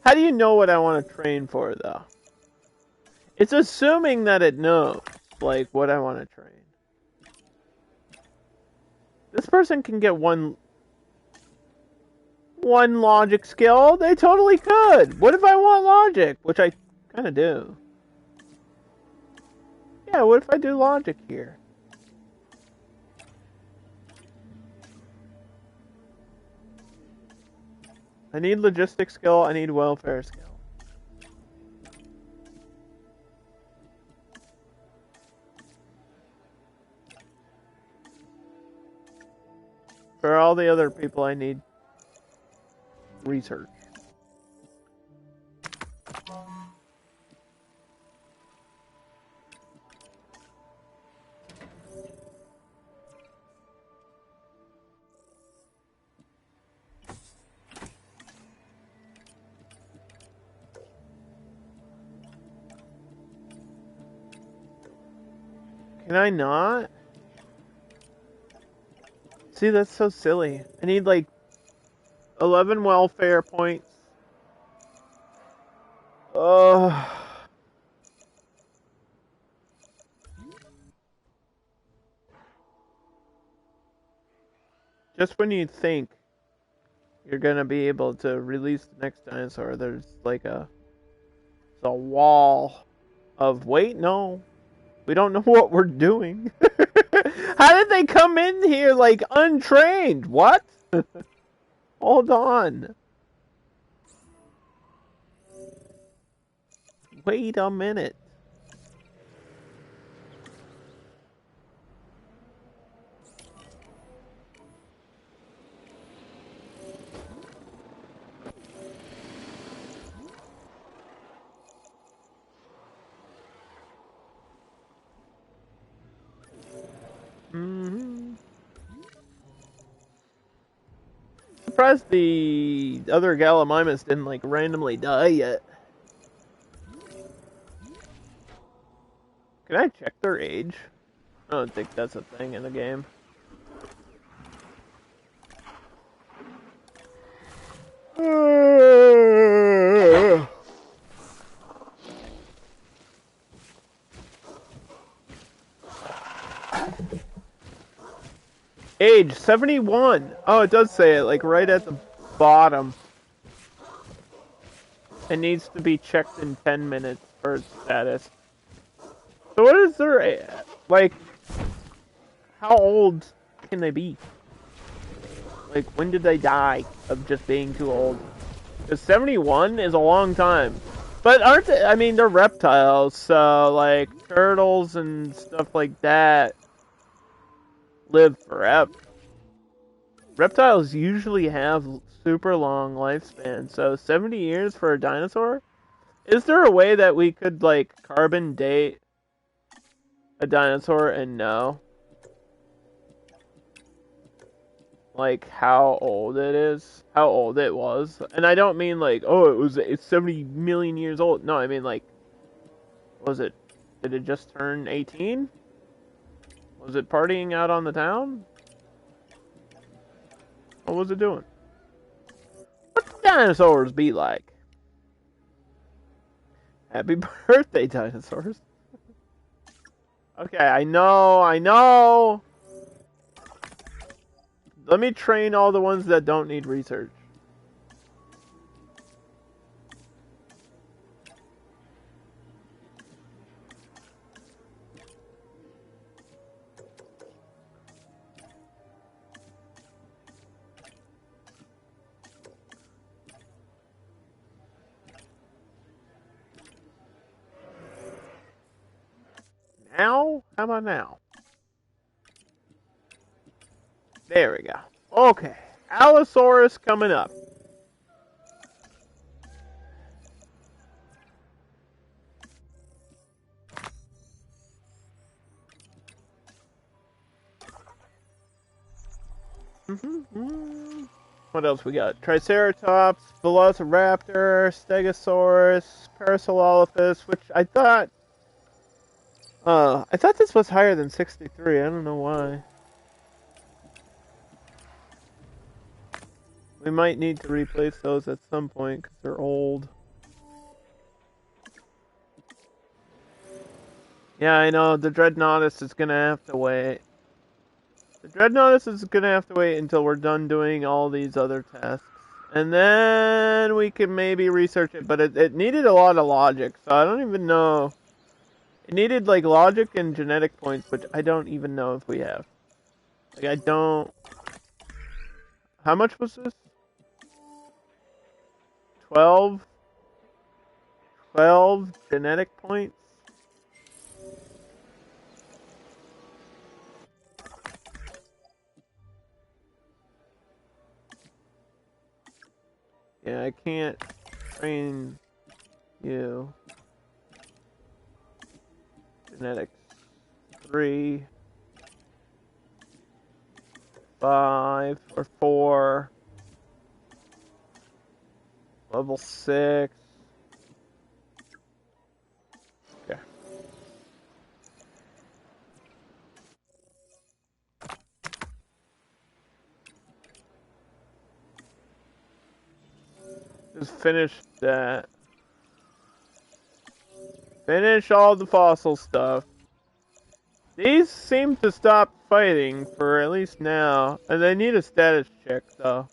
How do you know what I want to train for, though? It's assuming that it knows, like, what I want to train. This person can get one logic skill. They totally could. What if I want logic? Which I kind of do. Yeah, what if I do logic here? I need logistics skill. I need welfare skill. For all the other people, I need research. Can I not? See, that's so silly. I need, like, 11 welfare points. Oh. Just when you think you're gonna be able to release the next dinosaur, there's like a wall of wait, no. We don't know what we're doing. How did they come in here like untrained? What? Hold on. Wait a minute. Mm-hmm. Surprised the other Gallimimus didn't like randomly die yet. Can I check their age? I don't think that's a thing in the game. Age 71. Oh, it does say it like right at the bottom. It needs to be checked in 10 minutes for its status. So what is their, like, how old can they be? Like, when did they die of just being too old? Because 71 is a long time. But aren't they, I mean, they're reptiles, so, like, turtles and stuff like that live forever. Reptiles usually have super long lifespans, so 70 years for a dinosaur? Is there a way that we could, like, carbon date a dinosaur and know? Like, how old it is? How old it was? And I don't mean, like, oh, it's 70 million years old. No, I mean, like, was it, did it just turn 18? Was it partying out on the town? What was it doing? What do dinosaurs be like? Happy birthday, dinosaurs. Okay, I know. Let me train all the ones that don't need research. Now? How about now? There we go. Okay. Allosaurus coming up. What else we got? Triceratops, Velociraptor, Stegosaurus, Parasaurolophus, which I thought this was higher than 63. I don't know why. We might need to replace those at some point because they're old. Yeah, I know. The Dreadnoughtus is gonna have to wait. The Dreadnoughtus is gonna have to wait until we're done doing all these other tasks. And then we can maybe research it, but it needed a lot of logic, so I don't even know. It needed, like, logic and genetic points, which I don't even know if we have. Like, I don't... How much was this? 12? 12 genetic points? Yeah, I can't train you. Genetics 3, 5, or 4. Level 6. Okay. Just finish that. Finish all the fossil stuff. These seem to stop fighting for at least now, and they need a status check though.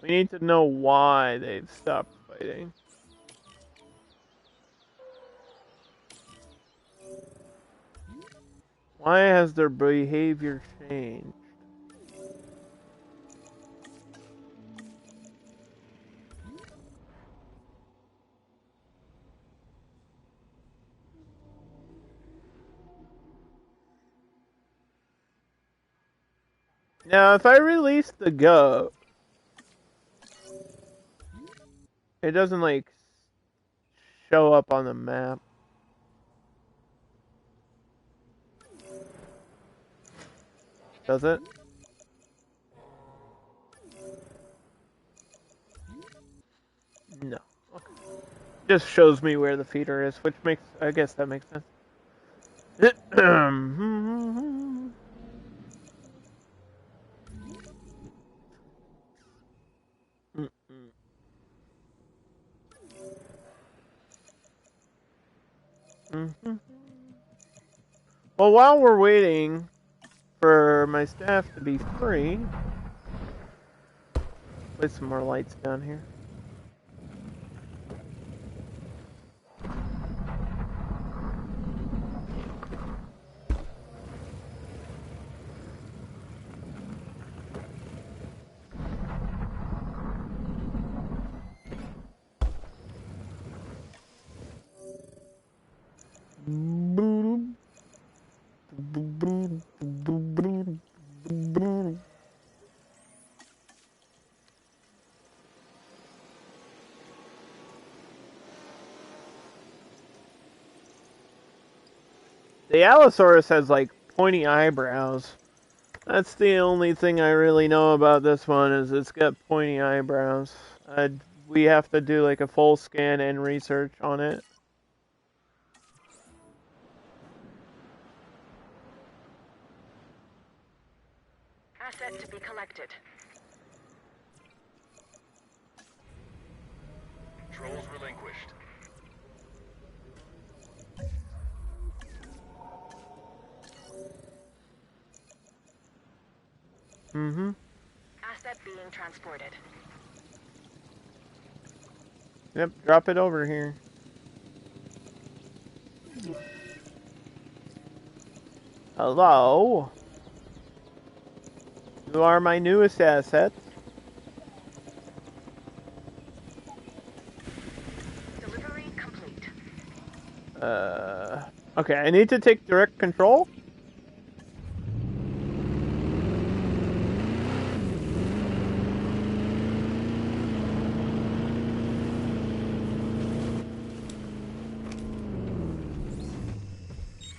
We need to know why they've stopped fighting. Why has their behavior changed? Now, if I release the goat, it doesn't like show up on the map. Does it? No. Okay. Just shows me where the feeder is, which makes, I guess that makes sense. Well, while we're waiting for my staff to be free, place some more lights down here. The Allosaurus has like pointy eyebrows. That's the only thing I really know about this one, is it's got pointy eyebrows. We have to do like a full scan and research on it. Asset to be collected. Controls relinquished. Asset being transported. Yep, drop it over here. Hello? You are my newest asset. Delivery complete. Okay, I need to take direct control.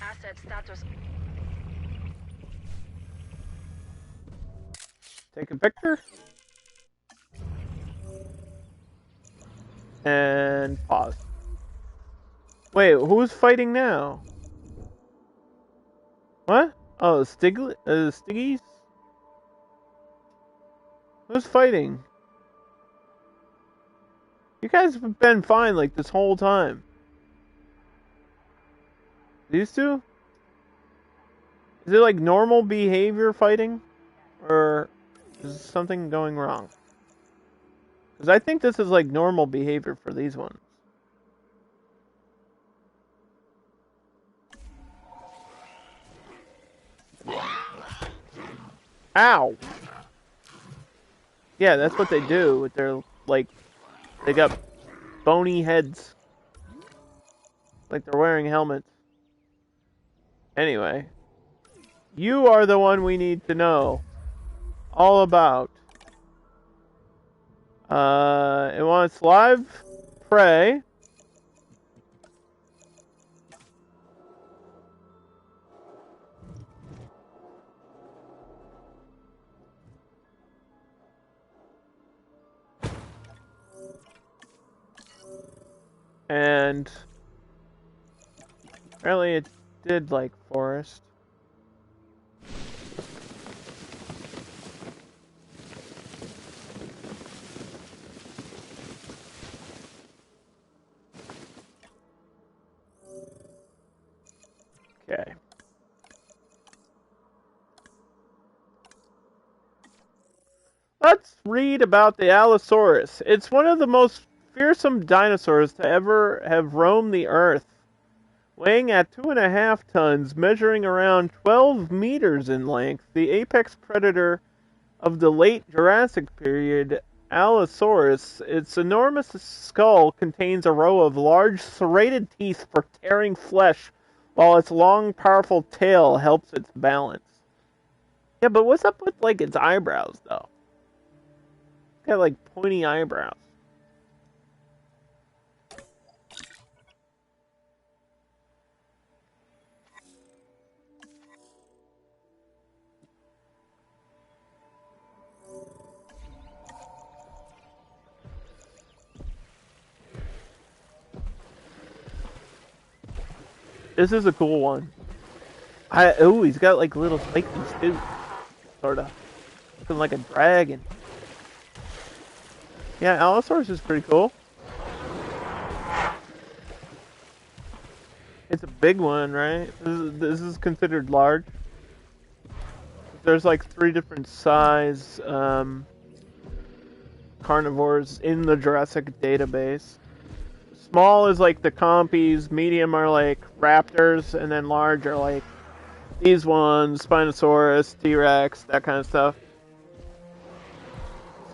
Asset status. Take a picture. And pause. Wait, who's fighting now? What? Oh, Stiggies? Who's fighting? You guys have been fine like this whole time. These two? Is it like normal behavior fighting? Or is something going wrong? Because I think this is like normal behavior for these ones. Ow! Yeah, that's what they do with their, like, they got bony heads. Like they're wearing helmets. Anyway. You are the one we need to know all about. It wants live prey. And apparently it did like forest. read about the Allosaurus. It's one of the most fearsome dinosaurs to ever have roamed the Earth. Weighing at 2.5 tons, measuring around 12 meters in length, the apex predator of the late Jurassic period, Allosaurus, its enormous skull contains a row of large serrated teeth for tearing flesh, while its long, powerful tail helps its balance. Yeah, but what's up with, like, its eyebrows, though? It's got, like, pointy eyebrows. This is a cool one. Oh, he's got like little spikies too, sorta, looking like a dragon. Yeah, Allosaurus is pretty cool. It's a big one, right? This is considered large. There's like 3 different size carnivores in the Jurassic database. Small is like the compies, medium are like raptors, and then large are like these ones, Spinosaurus, T-Rex, that kind of stuff.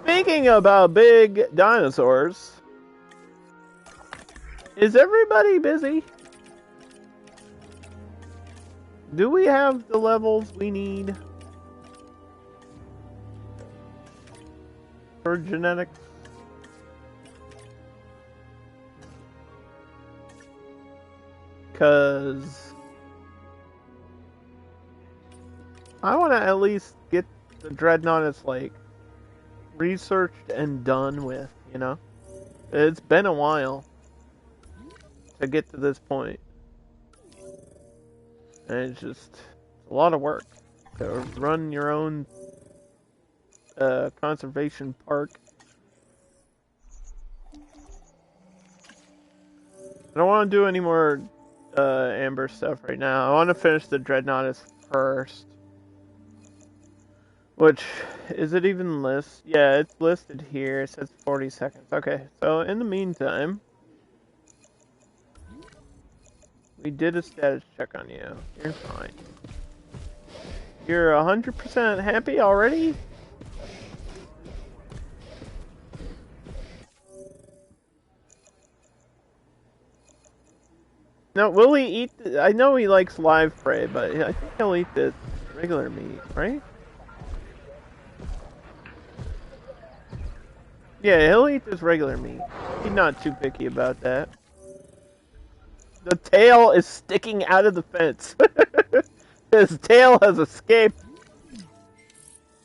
Speaking about big dinosaurs, is everybody busy? Do we have the levels we need for genetics? Because I want to at least get the Dreadnought like researched and done with, you know? It's been a while to get to this point. And it's just a lot of work to run your own conservation park. I don't want to do any more Amber stuff right now. I want to finish the Dreadnought first. Which, is it even list? Yeah, it's listed here. It says 40 seconds. Okay, so in the meantime, we did a status check on you. You're fine. You're 100% happy already? Now, will he eat... I know he likes live prey, but I think he'll eat the regular meat, right? Yeah, he'll eat this regular meat. He's not too picky about that. The tail is sticking out of the fence. His tail has escaped.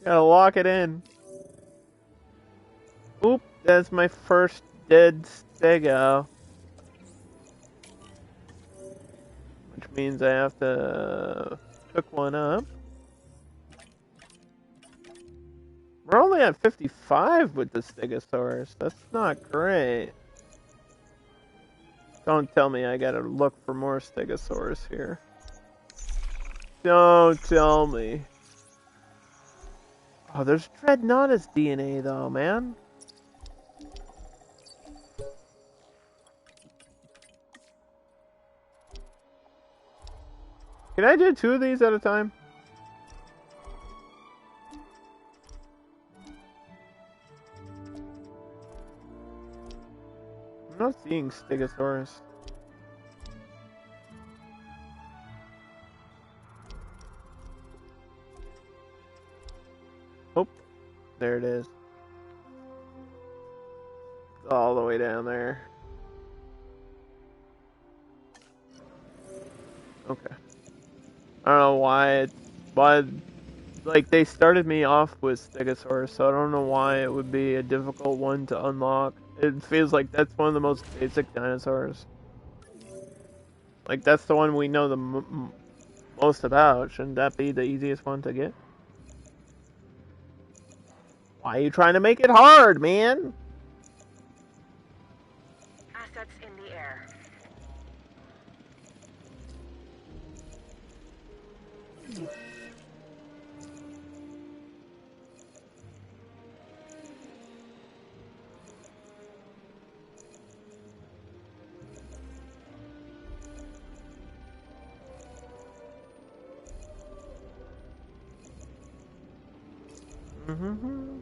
Gotta lock it in. Oop, that's my first dead stego. Which means I have to cook one up. We're only at 55 with the Stegosaurus. That's not great. Don't tell me I gotta look for more Stegosaurus here. Don't tell me. Oh, there's Dreadnoughtus DNA though, man. Can I do 2 of these at a time? I'm not seeing Stegosaurus. Oh, there it is. All the way down there. Okay. I don't know why like they started me off with Stegosaurus, so I don't know why it would be a difficult one to unlock. It feels like that's one of the most basic dinosaurs. Like that's the one we know the most about. Shouldn't that be the easiest one to get? Why are you trying to make it hard, man? Assets in the air. Mm-hmm.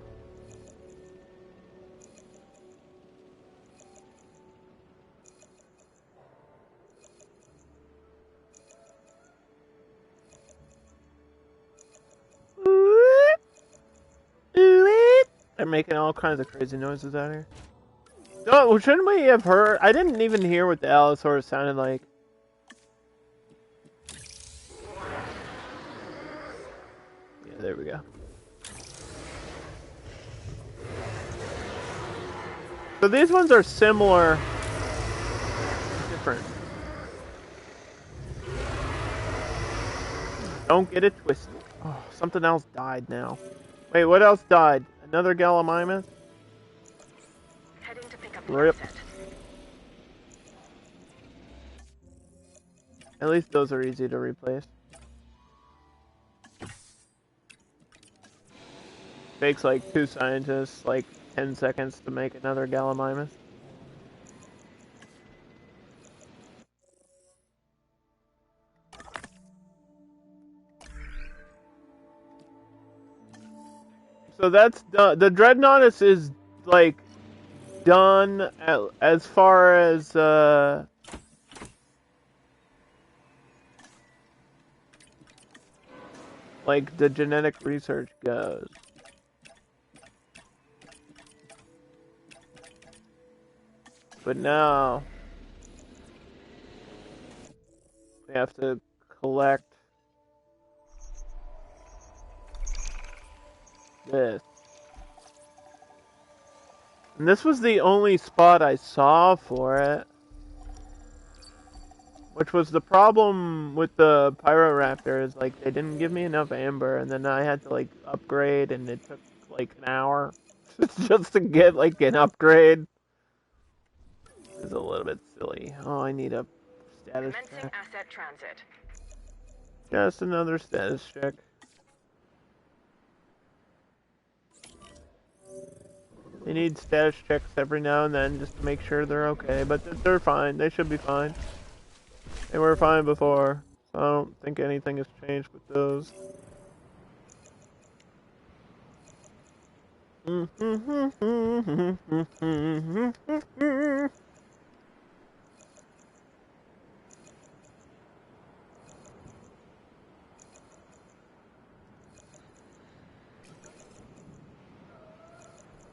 They're making all kinds of crazy noises out here. Oh, shouldn't we have heard? I didn't even hear what the Allosaurus sounded like. Yeah, there we go. So these ones are similar, different. Don't get it twisted. Oh, something else died now. Wait, what else died? Another Gallimimus? Heading to pick up the Rip. asset. At least those are easy to replace. Takes like 2 scientists like 10 seconds to make another Gallimimus. So that's done. The Dreadnoughtus is like done as far as like the genetic research goes. But now we have to collect this. And this was the only spot I saw for it. Which was the problem with the Pyroraptor, is like they didn't give me enough amber, and then I had to like upgrade, and it took like an hour just to get like an upgrade. It's a little bit silly. Oh, I need a status Commencing check. asset transit. Just another status check. They need status checks every now and then just to make sure they're okay, but they're fine. They should be fine. They were fine before, so I don't think anything has changed with those.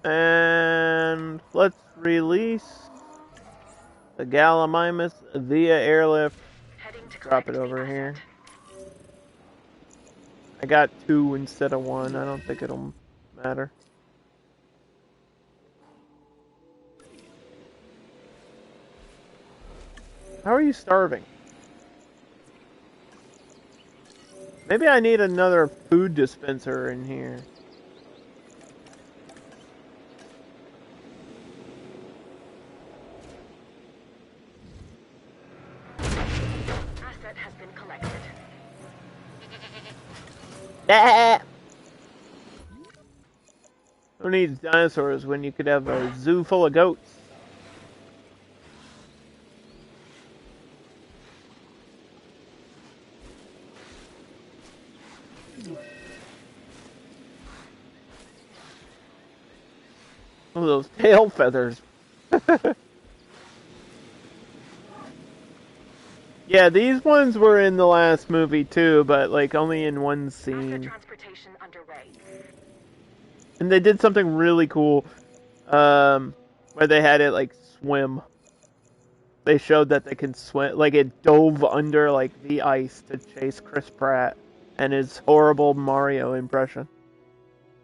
And let's release the Gallimimus via airlift. Drop it over here. I got 2 instead of 1. I don't think it'll matter. How are you starving? Maybe I need another food dispenser in here. Asset has been collected. Who needs dinosaurs when you could have a zoo full of goats? Oh, those tail feathers. Yeah, these ones were in the last movie too, but like only in one Asset scene. transportation underway. And they did something really cool, where they had it like swim. They showed that they can swim, like it dove under like the ice to chase Chris Pratt and his horrible Mario impression,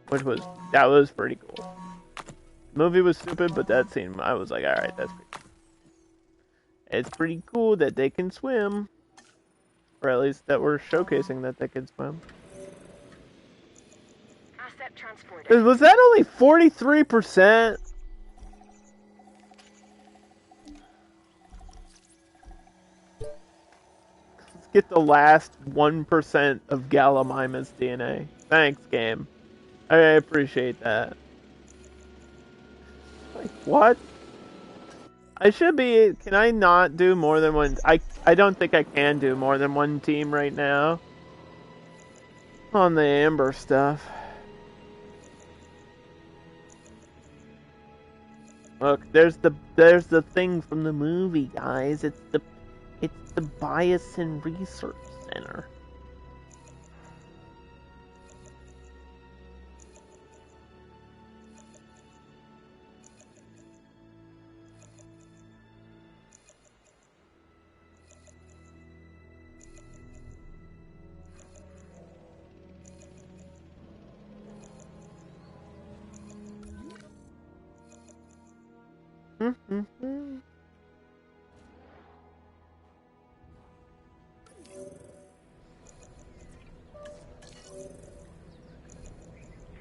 that was pretty cool. The movie was stupid, but that scene I was like, all right, that's pretty cool. It's pretty cool that they can swim, or at least that we're showcasing that they can swim. Asset transported. Was that only 43%? Let's get the last 1% of Gallimimus DNA. Thanks, game. I appreciate that. Like, what? I should be... Can I not do more than one... I don't think I can do more than one team right now. On the amber stuff. Look, there's the thing from the movie, guys. It's the Biosin Research Center.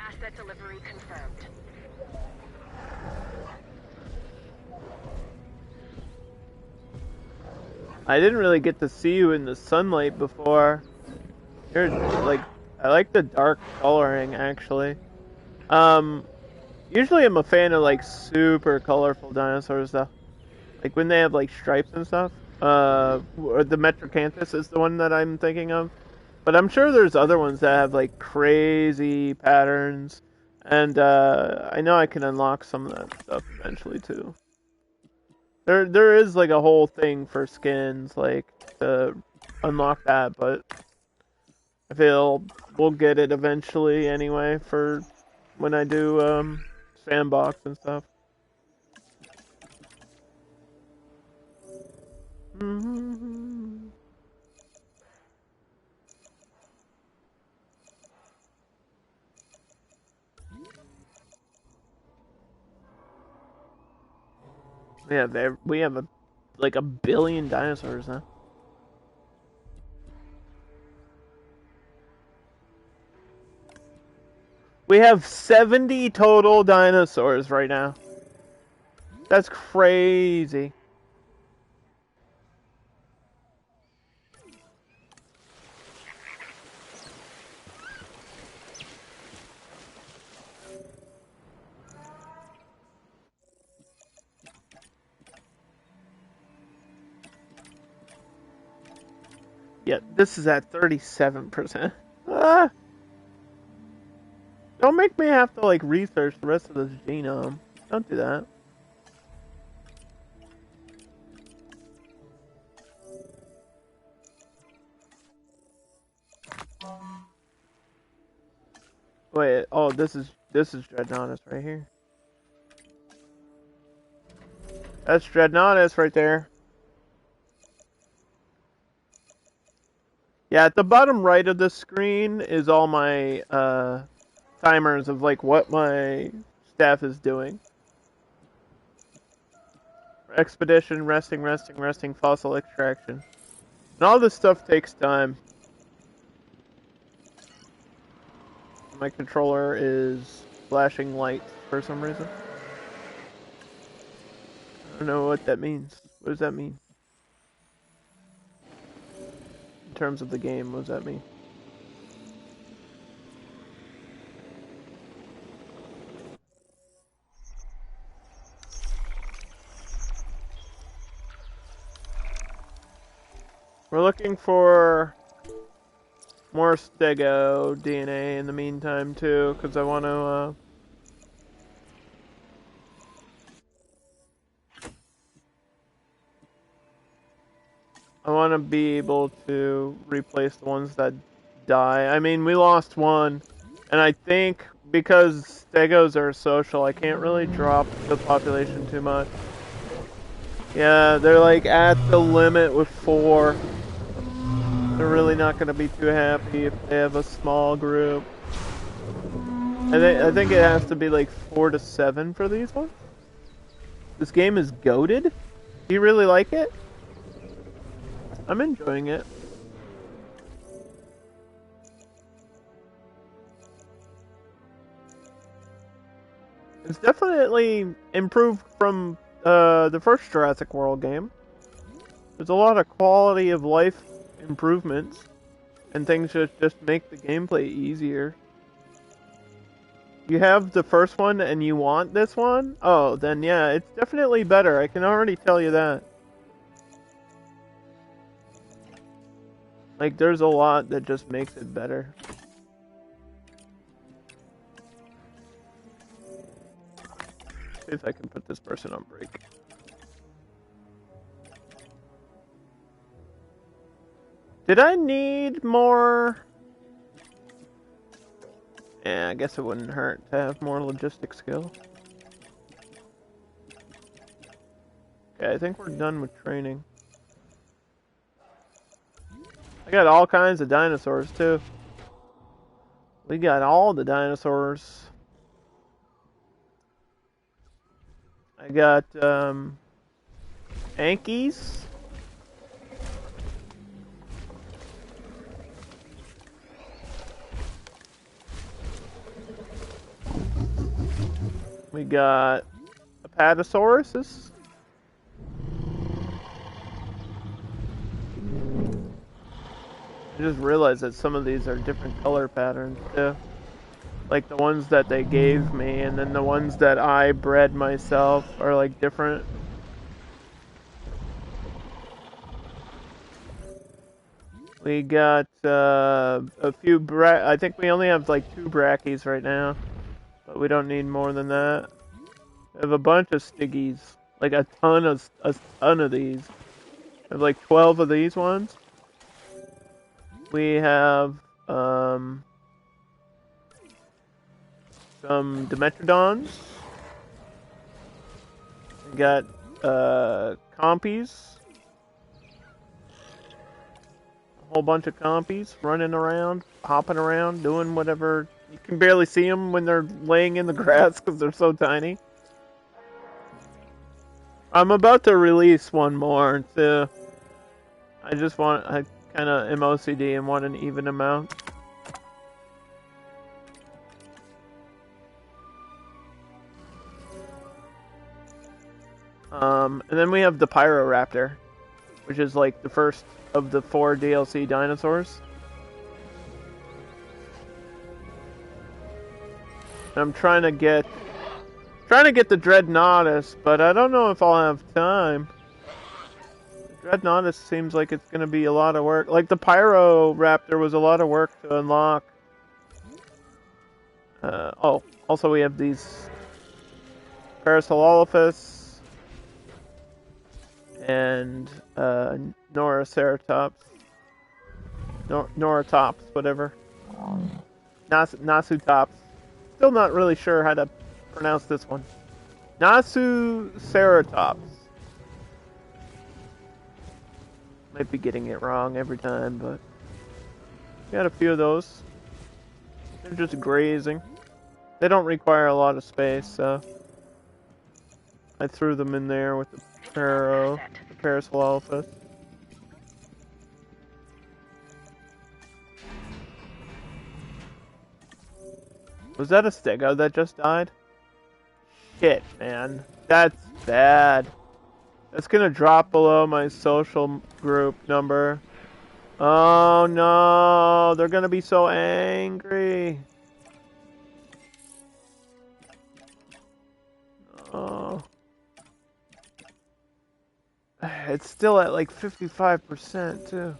Asset delivery confirmed. I didn't really get to see you in the sunlight before. You're like, I like the dark coloring actually. Usually I'm a fan of like super colorful dinosaurs though. Like when they have like stripes and stuff. Or the Metrocanthus is the one that I'm thinking of. But I'm sure there's other ones that have like crazy patterns. And I know I can unlock some of that stuff eventually too. There is like a whole thing for skins, like to unlock that, but I feel we'll get it eventually anyway for when I do sandbox and stuff. Yeah, we have like a billion dinosaurs now. We have 70 total dinosaurs right now. That's crazy. Yeah, this is at 37%. Ah! Don't make me have to like research the rest of this genome. Don't do that. Wait, oh, this is Dreadnoughtus right here. That's Dreadnoughtus right there. Yeah, at the bottom right of the screen is all my timers of like what my staff is doing. Expedition, resting, fossil extraction. And all this stuff takes time. My controller is flashing lights for some reason. I don't know what that means. What does that mean? In terms of the game, what does that mean? We're looking for more Stego DNA in the meantime too, because I want to be able to replace the ones that die. I mean, we lost one, and I think because Stegos are social, I can't really drop the population too much. Yeah, they're like at the limit with 4. They're really not going to be too happy if they have a small group. I think it has to be like 4 to 7 for these ones. This game is goated. Do you really like it? I'm enjoying it. It's definitely improved from the first Jurassic World game. There's a lot of quality of life improvements, and things that just make the gameplay easier. You have the first one and you want this one? Oh, then yeah, it's definitely better. I can already tell you that. Like, there's a lot that just makes it better. See if I can put this person on break. Did I need more? Yeah, I guess it wouldn't hurt to have more logistic skill. Okay, I think we're done with training. I got all kinds of dinosaurs too. We got all the dinosaurs. I got Ankies. We got Apatosauruses. I just realized that some of these are different color patterns too. Like the ones that they gave me, and then the ones that I bred myself are like different. We got a few I think we only have like 2 brackies right now, but we don't need more than that. We have a bunch of stiggies, like a ton of these. We have like 12 of these ones. We have some Dimetrodons. We got compies. A whole bunch of compies running around, hopping around, doing whatever. You can barely see them when they're laying in the grass because they're so tiny. I'm about to release one more too. I kind of am OCD and want an even amount. And then we have the Pyroraptor, which is like the first of the 4 DLC dinosaurs. I'm trying to get the Dreadnoughtus, but I don't know if I'll have time. The Dreadnoughtus seems like it's gonna be a lot of work. Like the Pyroraptor was a lot of work to unlock. Oh, also we have these Parasaurolophus and Noraceratops. Noratops, whatever. Nasutops. Still not really sure how to pronounce this one. Nasuceratops. Might be getting it wrong every time, but got a few of those. They're just grazing. They don't require a lot of space, so I threw them in there with the Parasaurolophus. Was that a stego that just died? Shit, man. That's bad. That's gonna drop below my social group number. Oh no, they're gonna be so angry. Oh. It's still at like 55% too.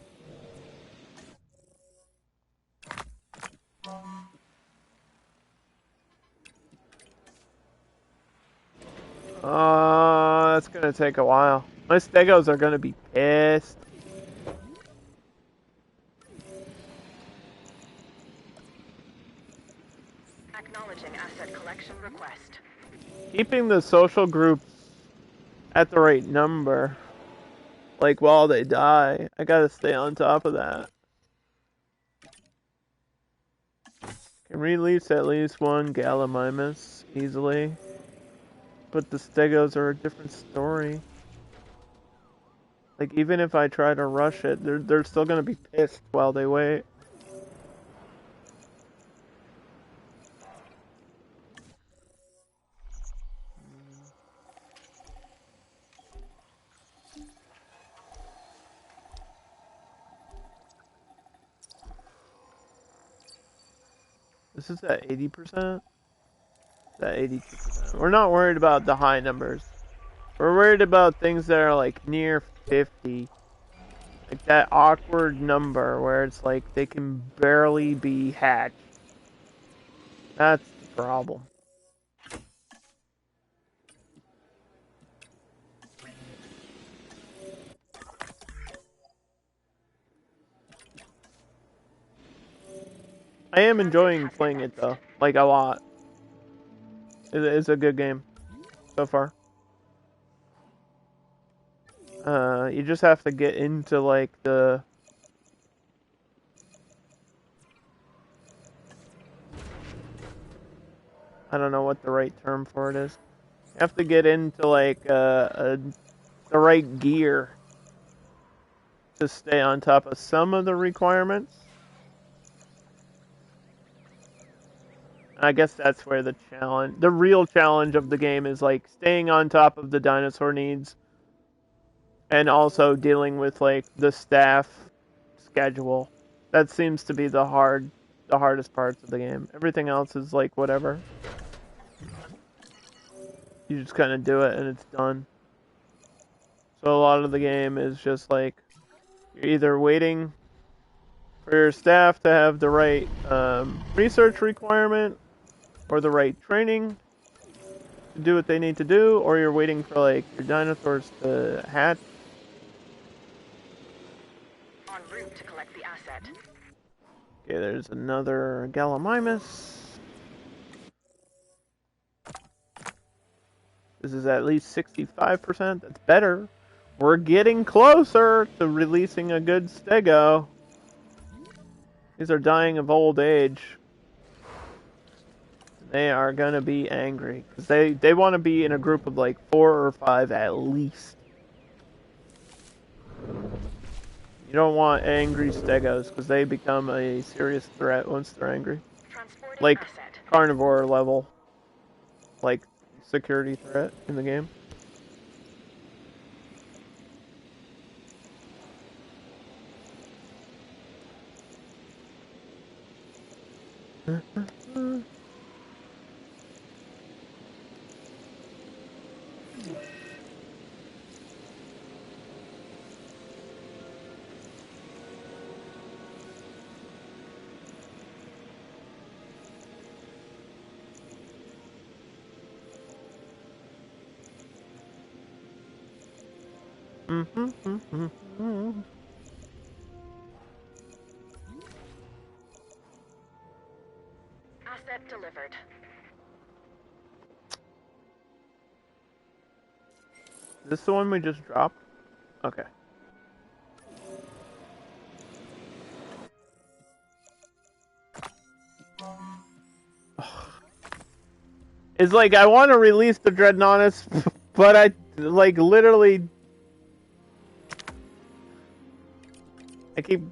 That's gonna take a while. My stegos are gonna be pissed. Acknowledging asset collection request. Keeping the social groups at the right number, like while they die, I gotta stay on top of that. Can release at least 1 Gallimimus easily. But the stegos are a different story. Like, even if I try to rush it, they're still gonna be pissed while they wait. This is at 80%? At 82%. We're not worried about the high numbers. We're worried about things that are like near 50. Like that awkward number where it's like they can barely be hatched. That's the problem. I am enjoying playing it though, like a lot. It's a good game so far. You just have to get into like the I don't know what the right term for it is. You have to get into like the right gear to stay on top of some of the requirements. I guess that's where the real challenge of the game is like staying on top of the dinosaur needs and also dealing with like the staff schedule. That seems to be the hardest parts of the game. Everything else is like whatever. You just kind of do it and it's done. So a lot of the game is just like you're either waiting for your staff to have the right research requirement or the right training to do what they need to do, or you're waiting for like your dinosaurs to hatch. En route to collect the asset. Okay, there's another Gallimimus. This is at least 65%. That's better. We're getting closer to releasing a good stego. These are dying of old age. They are gonna be angry because they want to be in a group of like 4 or 5 at least. You don't want angry stegos because they become a serious threat once they're angry. Like Asset. carnivore level, like security threat in the game. Asset delivered. Is this the one we just dropped? Okay. It's like I want to release the Dreadnoughtus, but I like literally I keep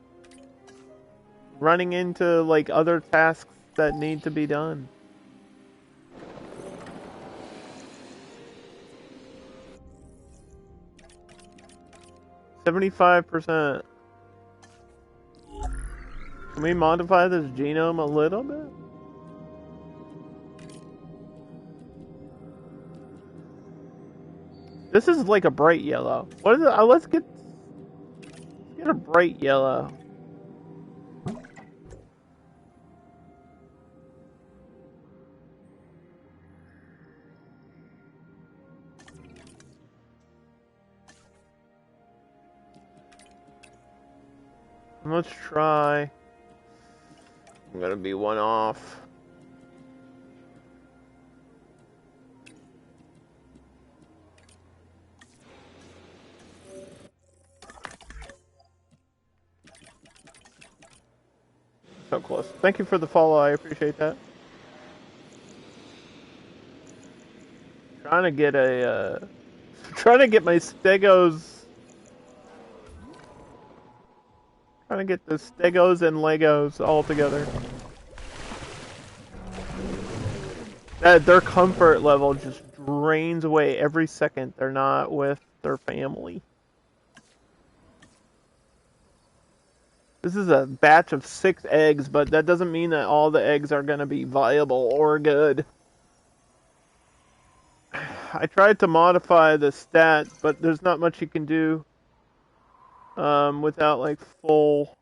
running into like other tasks that need to be done. %75%. Can we modify this genome a little bit? This is like a bright yellow. What is it? Let's get a bright yellow. Let's try. I'm gonna be one off. So close. Thank you for the follow. I appreciate that. Trying to get a, trying to get my stegos. Trying to get the stegos and Legos all together. Their comfort level just drains away every second they're not with their family. This is a batch of 6 eggs, but that doesn't mean that all the eggs are going to be viable or good. I tried to modify the stat, but there's not much you can do without like full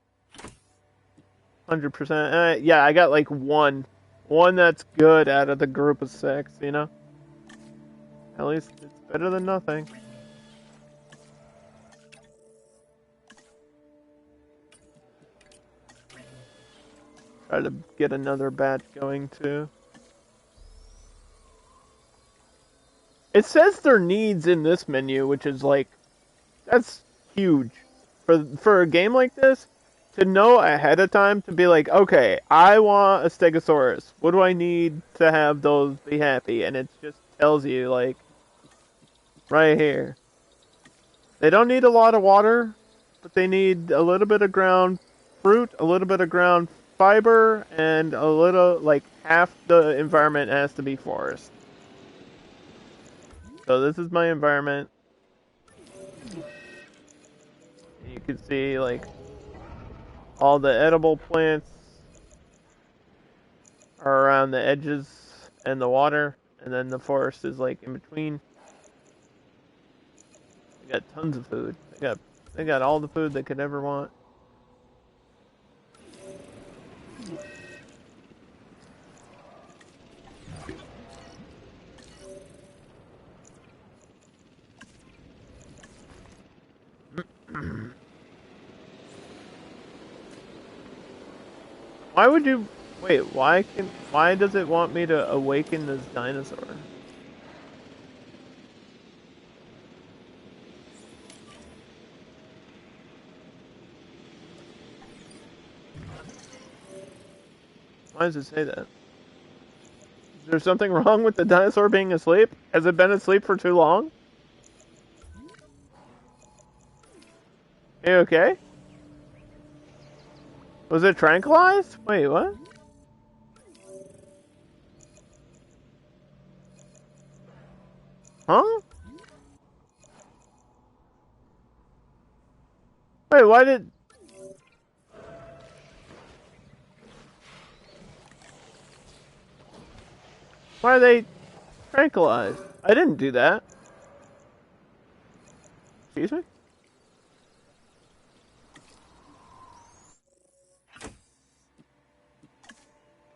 100%. Yeah, I got like one that's good out of the group of 6, you know? At least it's better than nothing. Try to get another batch going too. It says their needs in this menu, which is like, that's huge. For a game like this, to know ahead of time, to be like, okay, I want a Stegosaurus. What do I need to have those be happy? And it just tells you, like, right here. They don't need a lot of water, but they need a little bit of ground fruit, a little bit of ground fiber, and a little, like, half the environment has to be forest. So this is my environment. You can see, like, all the edible plants are around the edges and the water, and then the forest is, like, in between. They got tons of food. They got all the food they could ever want. Why would you... Wait, why does it want me to awaken this dinosaur? Why does it say that? Is there something wrong with the dinosaur being asleep? Has it been asleep for too long? Are you okay? Was it tranquilized? Wait, what? Huh? Wait, why did... Why are they tranquilized? I didn't do that. Excuse me?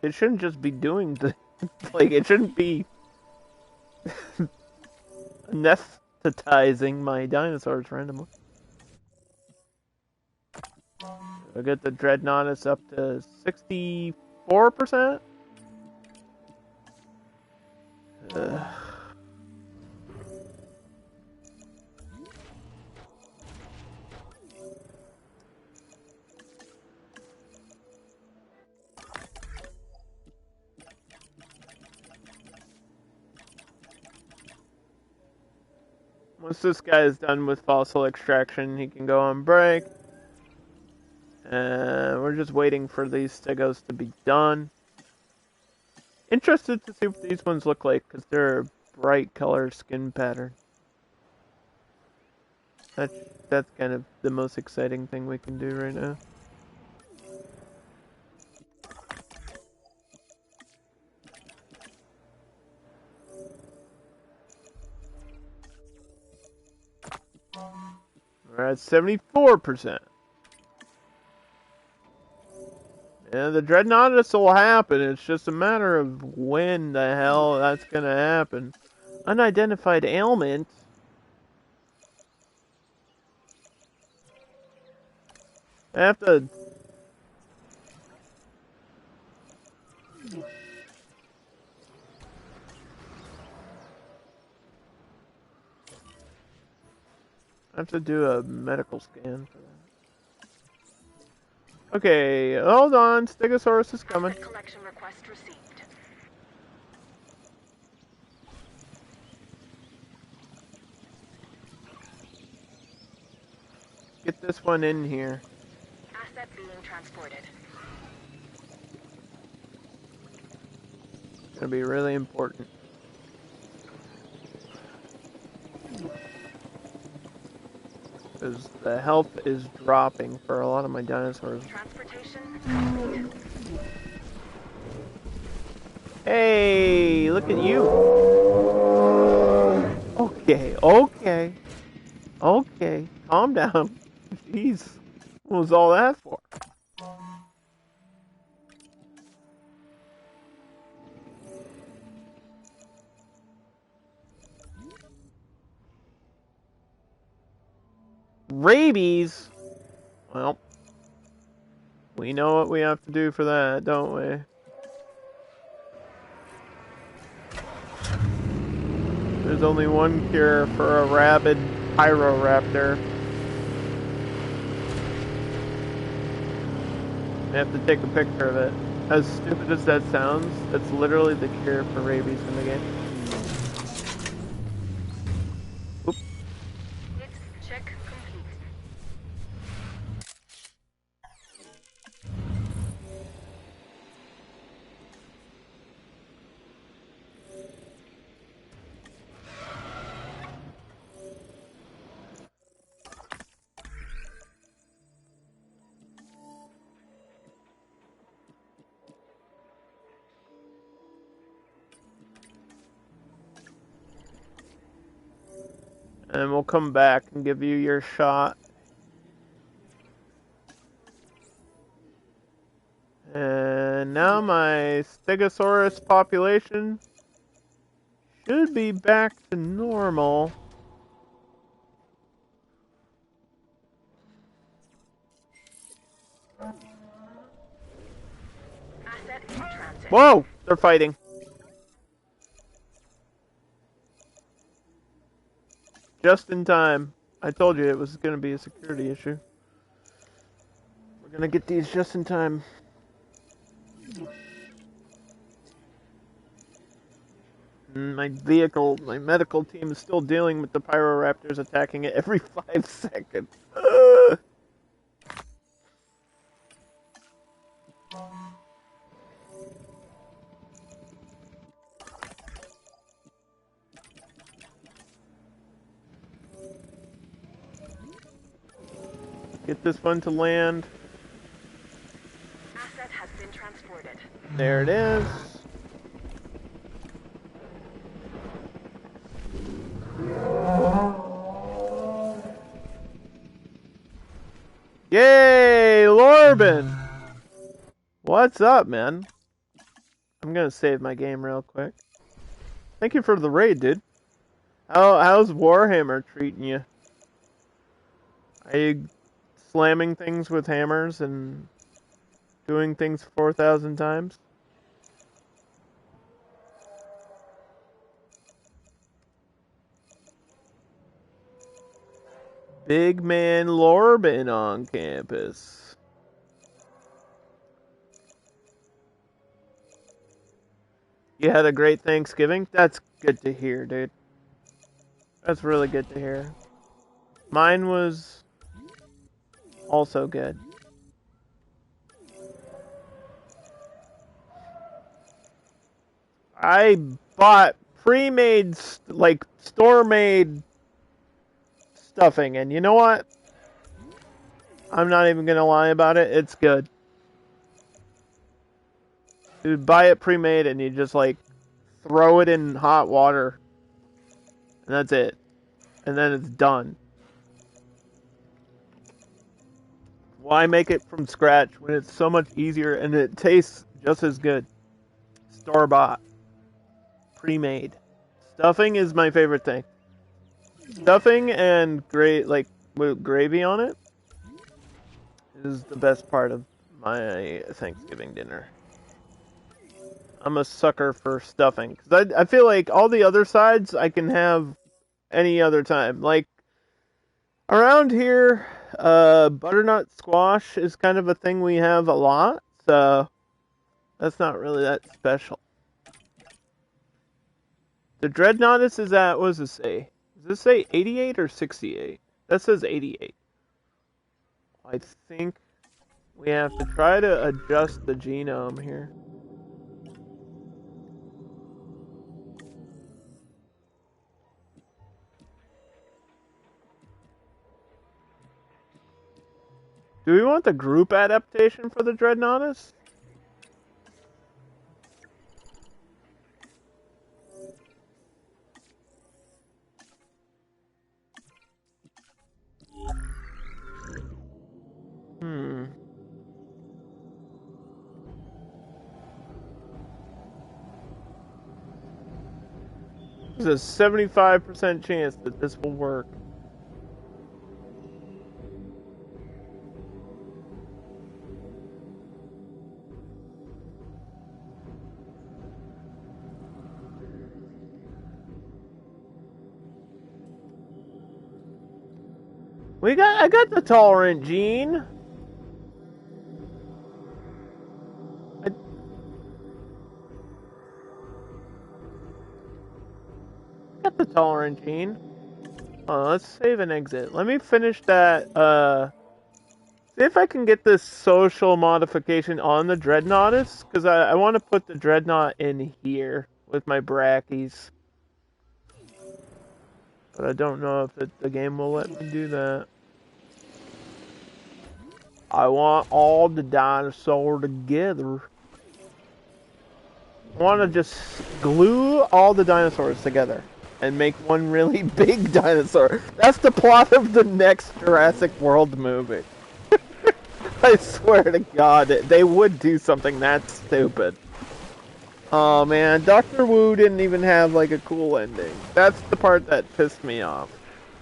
It shouldn't just be doing the... Like, it shouldn't be... anesthetizing my dinosaurs randomly. I get the Dreadnoughtus up to 64%? Once this guy is done with fossil extraction, he can go on break. We're just waiting for these stegos to be done. Interested to see what these ones look like, because they're a bright color skin pattern. That's kind of the most exciting thing we can do right now. We're at 74%. Yeah, the Dreadnoughtus will happen. It's just a matter of when the hell that's gonna happen. Unidentified ailment. I have to... do a medical scan for that. Okay, hold on. Stegosaurus is coming. Asset collection request received. Get this one in here. Asset being transported. It's gonna be really important. Because the health is dropping for a lot of my dinosaurs. Transportation complete. Hey, look at you. Okay. Calm down. Jeez. What was all that for? Rabies? Well, We know what we have to do for that, don't we? There's only one cure for a rabid Pyroraptor. We have to take a picture of it. As stupid as that sounds, that's literally the cure for rabies in the game. Oop. It's check complete. And we'll come back and give you your shot. And now my Stegosaurus population should be back to normal. Asset in transit. Whoa! They're fighting. Just in time. I told you it was going to be a security issue. We're going to get these just in time. My medical team is still dealing with the Pyroraptors attacking it every 5 seconds. Get this one to land. Asset has been transported. There it is. Yay, Lorben! What's up, man? I'm gonna save my game real quick. Thank you for the raid, dude. How's Warhammer treating you? Are you slamming things with hammers and doing things 4,000 times? Big man Lorben on campus. You had a great Thanksgiving? That's good to hear, dude. That's really good to hear. Mine was also good. I bought pre-made, like, store-made stuffing, and you know what? I'm not even gonna lie about it, it's good. You buy it pre-made and you just, like, throw it in hot water, and that's it. And then it's done. Why make it from scratch when it's so much easier and it tastes just as good? Store-bought. Pre-made. Stuffing is my favorite thing. Stuffing and with gravy on it is the best part of my Thanksgiving dinner. I'm a sucker for stuffing. 'Cause I feel like all the other sides I can have any other time. Like, around here, butternut squash is kind of a thing we have a lot. So, that's not really that special. The Dreadnoughtus is at, what does it say? Does this say 88 or 68? That says 88. I think we have to try to adjust the genome here. Do we want the group adaptation for the Dreadnoughtus? There's a 75% chance that this will work. I got the tolerant gene. I got the tolerant gene. Oh, let's save and exit. Let me finish that, see if I can get this social modification on the Dreadnoughtus, because I want to put the Dreadnought in here with my brackies. But I don't know if the game will let me do that. I want all the dinosaurs together. I want to just glue all the dinosaurs together and make one really big dinosaur. That's the plot of the next Jurassic World movie. I swear to God, they would do something that stupid. Oh man, Dr. Wu didn't even have like a cool ending. That's the part that pissed me off.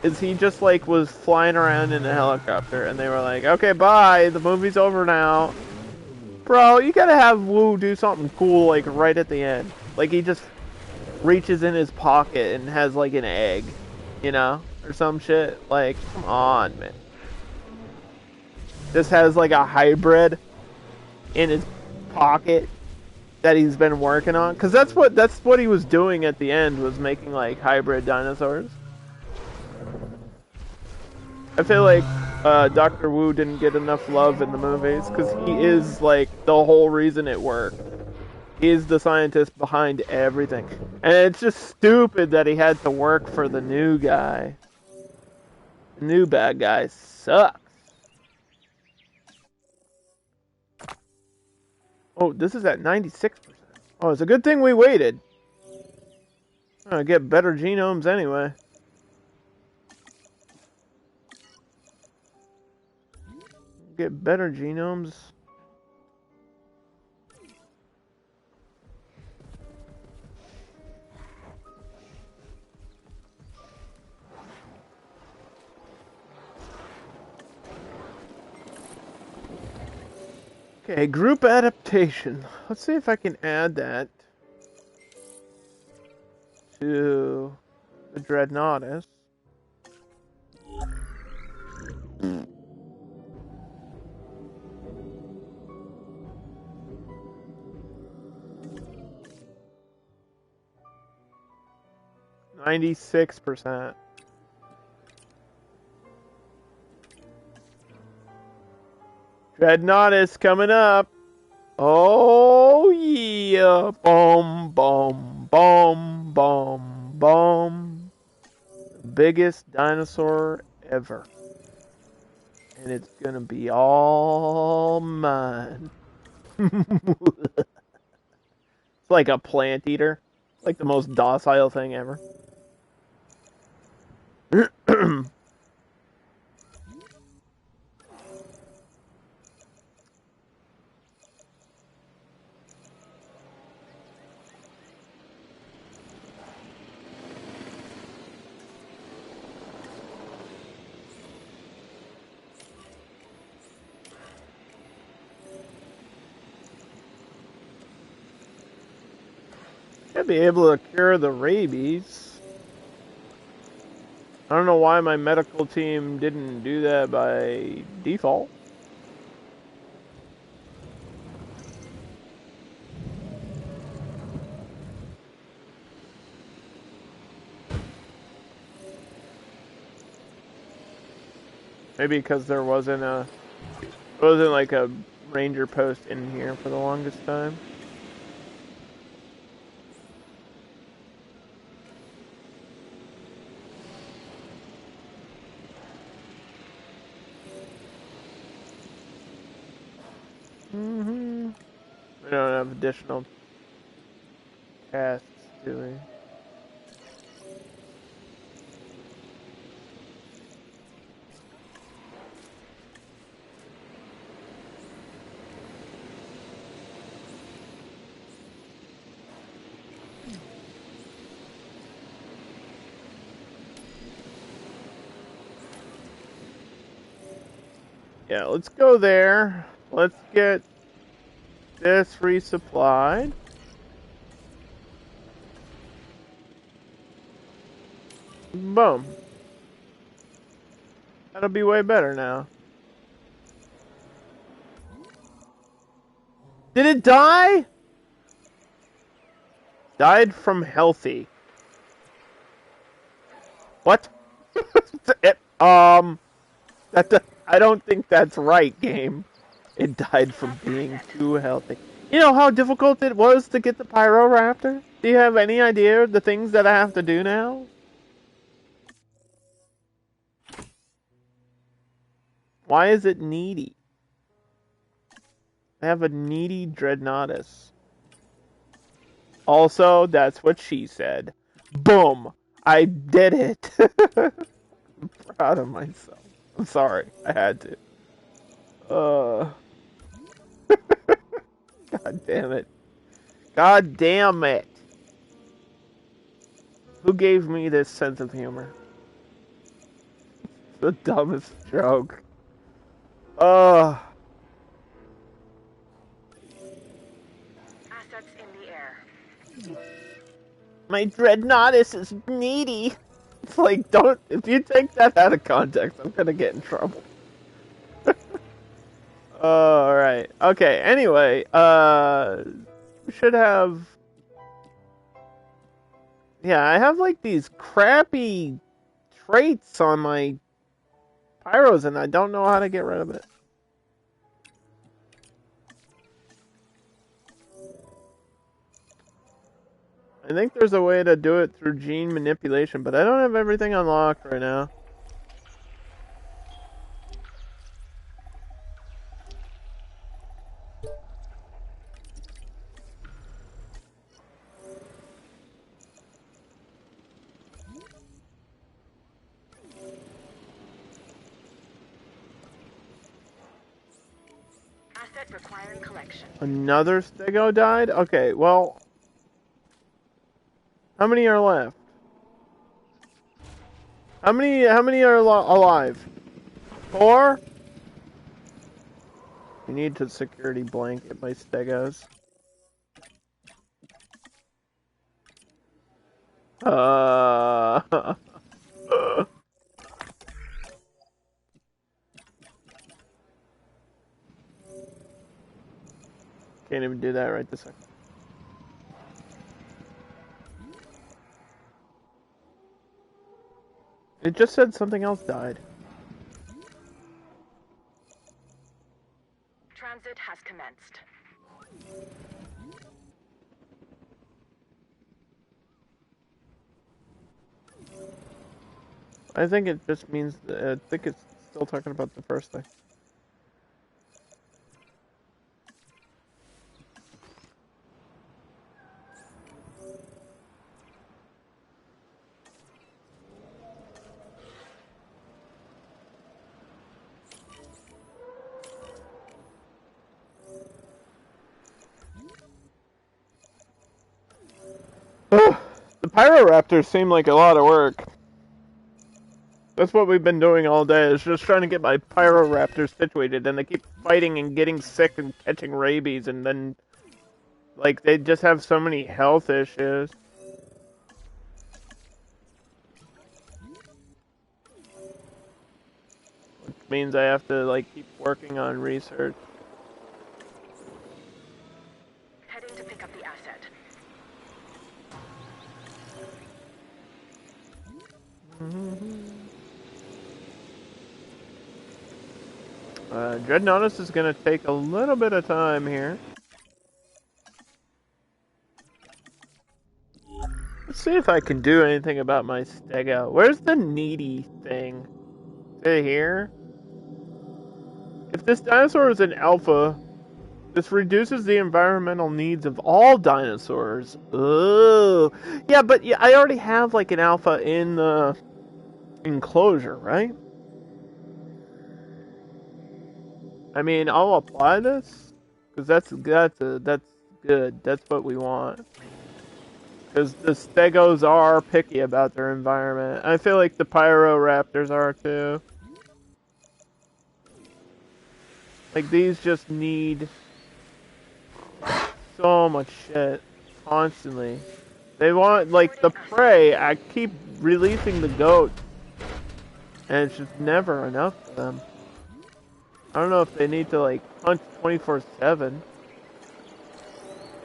Is he just like was flying around in a helicopter and they were like, okay, bye, the movie's over now. Bro, you gotta have Wu do something cool like right at the end. Like he just reaches in his pocket and has like an egg, you know? Or some shit. Like, come on, man. Just has like a hybrid in his pocket that he's been working on. Cause that's what he was doing at the end, was making like hybrid dinosaurs. I feel like Dr. Wu didn't get enough love in the movies because he is like the whole reason it worked. He is the scientist behind everything. And it's just stupid that he had to work for the new guy. The new bad guy sucks. Oh, this is at 96%. Oh, it's a good thing we waited. I'm gonna get better genomes anyway. Get better genomes. Okay, group adaptation. Let's see if I can add that to the Dreadnoughtus. %. Dreadnoughtus coming up. Oh yeah. Boom, boom, boom, boom, boom. Biggest dinosaur ever. And it's gonna be all mine. It's like a plant eater. Like the most docile thing ever. Should be able to cure the rabies. I don't know why my medical team didn't do that by default. Maybe because there wasn't like a ranger post in here for the longest time. We don't have additional tasks, do we? Yeah, let's go there. Let's get this resupplied. Boom. That'll be way better now. Did it die? Died from healthy. What? I don't think that's right, game. It died from being too healthy. You know how difficult it was to get the Pyroraptor? Do you have any idea of the things that I have to do now? Why is it needy? I have a needy Dreadnoughtus. Also, that's what she said. Boom! I did it! I'm proud of myself. I'm sorry, I had to. God damn it. God damn it! Who gave me this sense of humor? The dumbest joke. Assets in the air. My Dreadnoughtus is needy. It's like, if you take that out of context, I'm gonna get in trouble. Alright. Okay, anyway, we should have... Yeah, I have like these crappy traits on my Pyros and I don't know how to get rid of it. I think there's a way to do it through gene manipulation, but I don't have everything unlocked right now. Asset requiring collection. Another Stego died? Okay, well... How many are left? How many are alive? 4? We need to security blanket my Stegos. Can't even do that right this second. It just said something else died. Transit has commenced. I think it just means, I think it's still talking about the first thing. The Pyroraptors seem like a lot of work. That's what we've been doing all day, is just trying to get my Pyroraptors situated, and they keep fighting and getting sick and catching rabies, and then, like, they just have so many health issues. Which means I have to, like, keep working on research. Heading to pick up the asset. Dreadnoughtus is gonna take a little bit of time here. Let's see if I can do anything about my Stego. Where's the needy thing? Is it here? If this dinosaur is an alpha, this reduces the environmental needs of all dinosaurs. Oh, yeah, but yeah, I already have like an alpha in the enclosure, right? I mean, I'll apply this because that's good. That's what we want. Because the Stegos are picky about their environment. I feel like the Pyroraptors are too. Like, these just need so much shit constantly. They want, like, the prey. I keep releasing the goat. And it's just never enough for them. I don't know if they need to like hunt 24/7,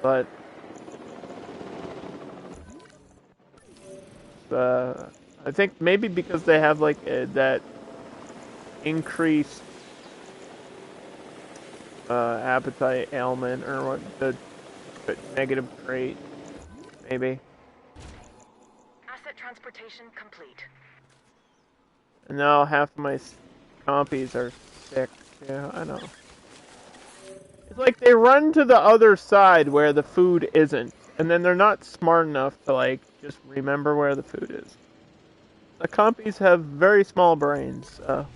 but I think maybe because they have like that increased appetite ailment or what the negative trait, maybe. Asset transportation complete. And now half of my compies are sick. Yeah, I know. It's like they run to the other side where the food isn't, and then they're not smart enough to like just remember where the food is. The compies have very small brains, so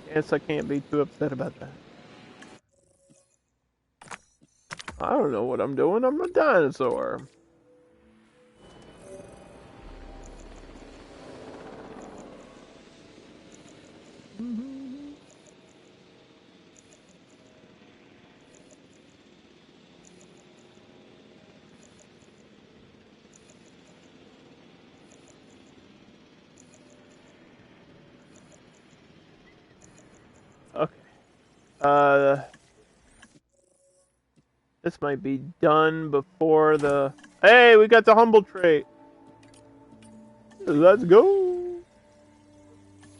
I guess I can't be too upset about that. I don't know what I'm doing. I'm a dinosaur. Okay. This might be done before the... Hey, we got the humble trait. Let's go.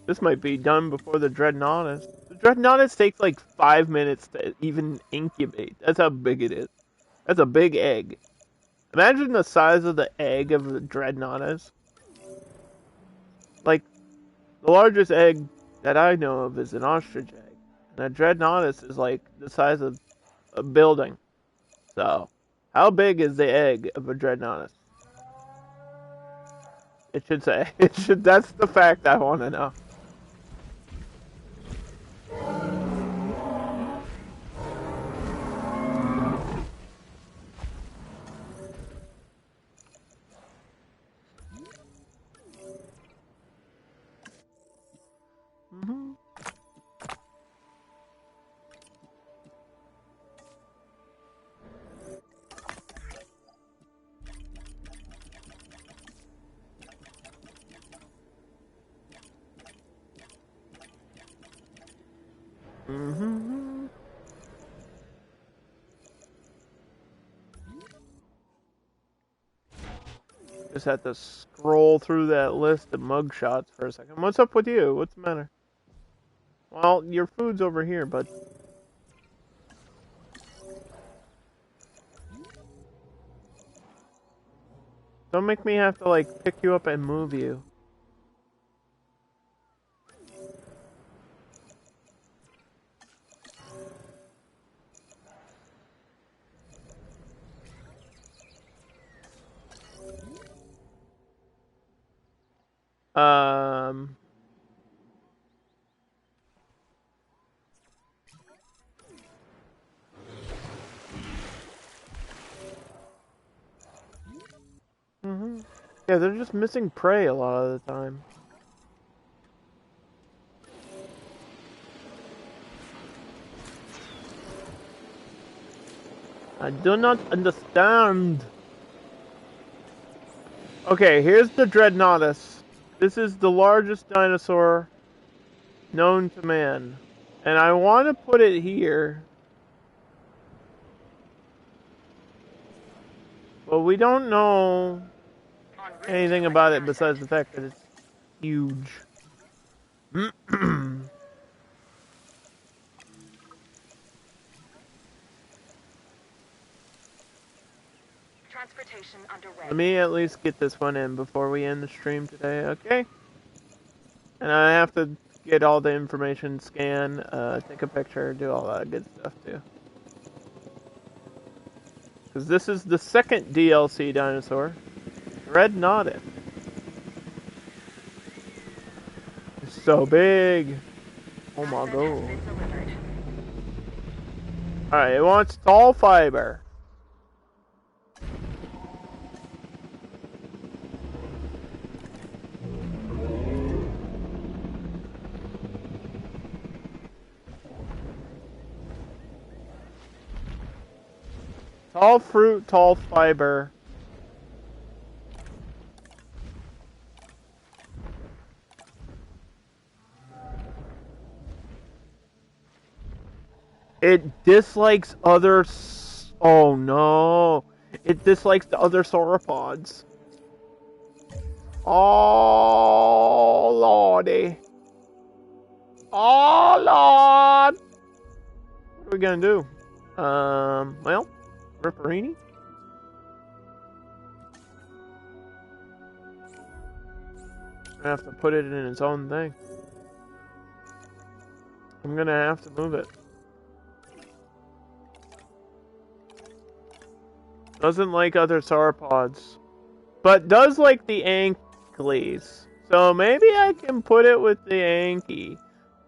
This might be done before the Dreadnoughtus. The Dreadnoughtus takes like 5 minutes to even incubate. That's how big it is. That's a big egg. Imagine the size of the egg of the Dreadnoughtus. Like, the largest egg that I know of is an ostrich egg. And a Dreadnoughtus is like the size of a building. So, how big is the egg of a Dreadnoughtus? It should say. It should. That's the fact I want to know. Mm-hmm. Mm-hmm. Just had to scroll through that list of mugshots for a second. What's up with you? What's the matter? Well, your food's over here, but don't make me have to like pick you up and move you. Um. Mhm. Yeah, they're just missing prey a lot of the time. I do not understand. Okay, here's the Dreadnoughtus. This is the largest dinosaur known to man. And I want to put it here. But we don't know anything about it besides the fact that it's huge. Transportation underway. Let me at least get this one in before we end the stream today, okay? And I have to get all the information, scan, take a picture, do all that good stuff too. Because this is the second DLC dinosaur, Dreadnoughtus. It's so big. Oh my god. Alright, it wants tall fiber. Tall fruit, tall fiber. It dislikes other... Oh no. It dislikes the other sauropods. Oh lordy. Oh lord. What are we gonna do? Well, Ripperini? I'm gonna have to put it in its own thing. I'm gonna have to move it. Doesn't like other sauropods. But does like the Ankyles. So maybe I can put it with the Anky.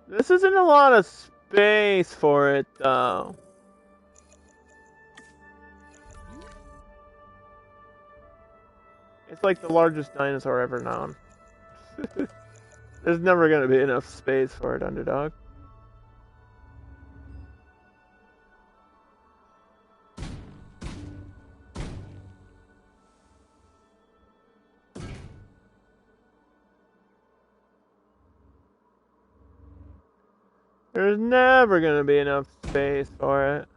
This isn't a lot of space for it though. It's like the largest dinosaur ever known. There's never gonna be enough space for it, Underdog. There's never gonna be enough space for it.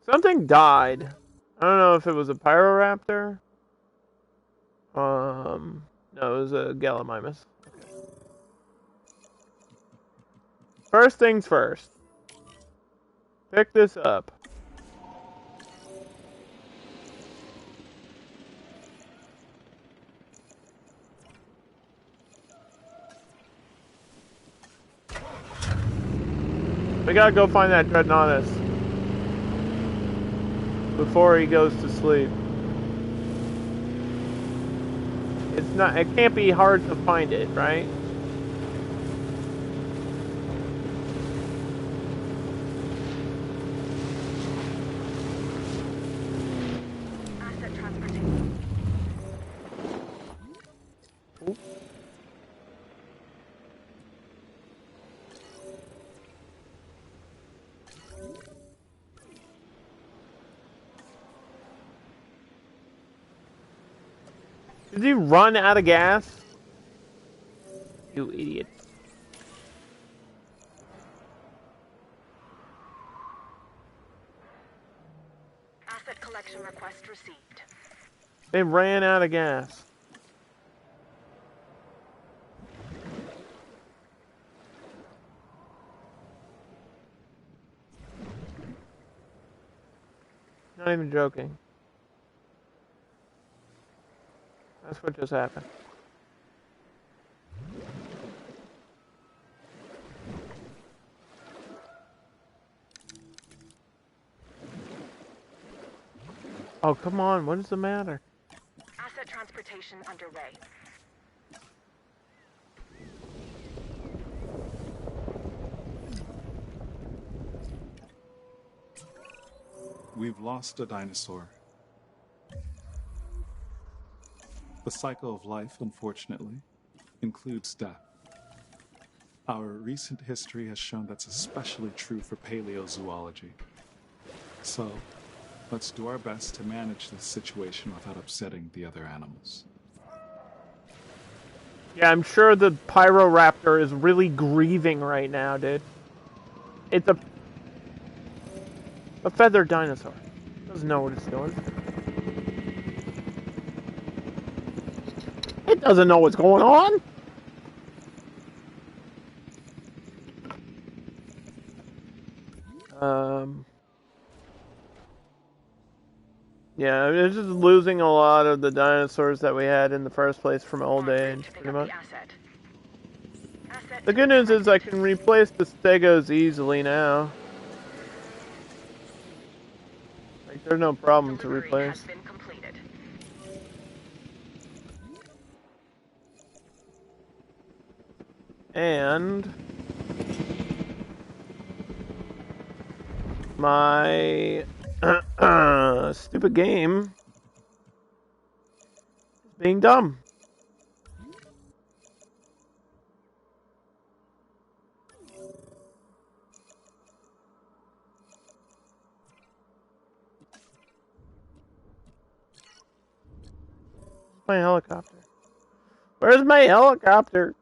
Something died. I don't know if it was a Pyroraptor. No, it was a Gallimimus. Okay. First things first. Pick this up. We gotta go find that Dreadnoughtus before he goes to sleep. It can't be hard to find it, right? Asset transportation. Ooh. Did he run out of gas? You idiot. Asset collection request received. They ran out of gas. Not even joking. That's what just happened. Oh, come on. What is the matter? Asset transportation underway. We've lost a dinosaur. The cycle of life, unfortunately, includes death. Our recent history has shown that's especially true for paleozoology. So, let's do our best to manage this situation without upsetting the other animals. Yeah, I'm sure the Pyroraptor is really grieving right now, dude. It's a feathered dinosaur. Doesn't know what it's doing. It doesn't know what's going on. Yeah, it's just losing a lot of the dinosaurs that we had in the first place from old age, pretty much. The good news is I can replace the stegos easily now. Like, there's no problem to replace. And my stupid game is being dumb. my helicopter? Where's my helicopter?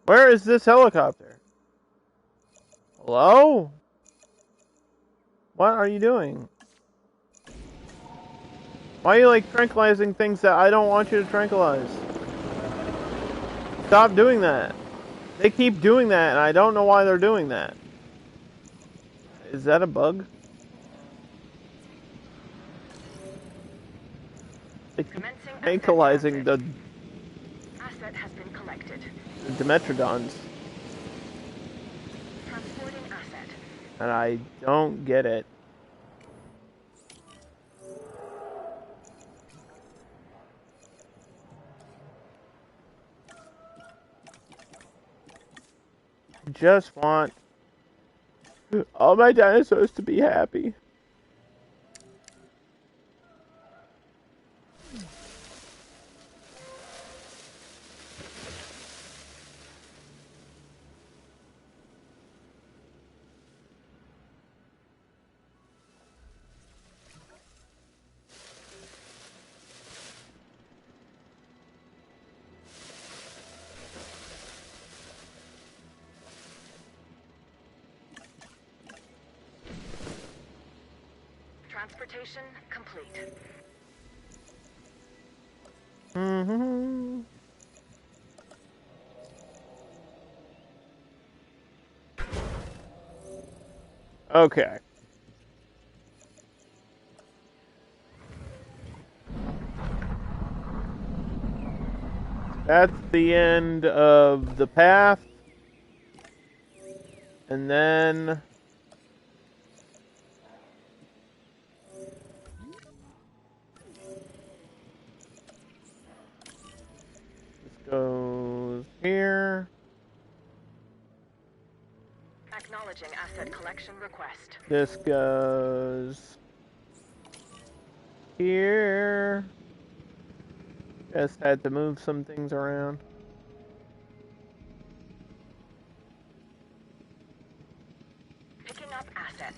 Where is this helicopter? Hello? What are you doing? Why are you like tranquilizing things that I don't want you to tranquilize? Stop doing that. They keep doing that and I don't know why they're doing that. Is that a bug? They keep tranquilizing the Asset has been collected. Dimetrodons. Transporting asset. And I don't get it. I just want all my dinosaurs to be happy. Transportation complete. Mm-hmm. Okay. That's the end of the path. And then this goes here. Acknowledging asset collection request. This goes here. Just had to move some things around. Picking up asset.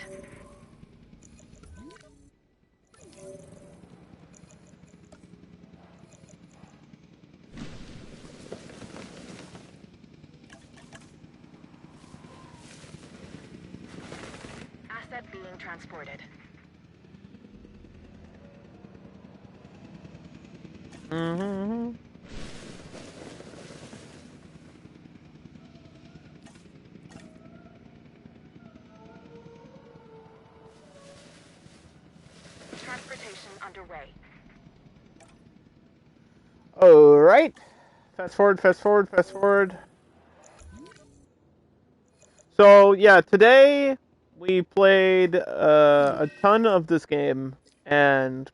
Asset being transported. Mm-hmm. Transportation underway. Alright. Fast forward, fast forward, fast forward. So, yeah, today we played a ton of this game and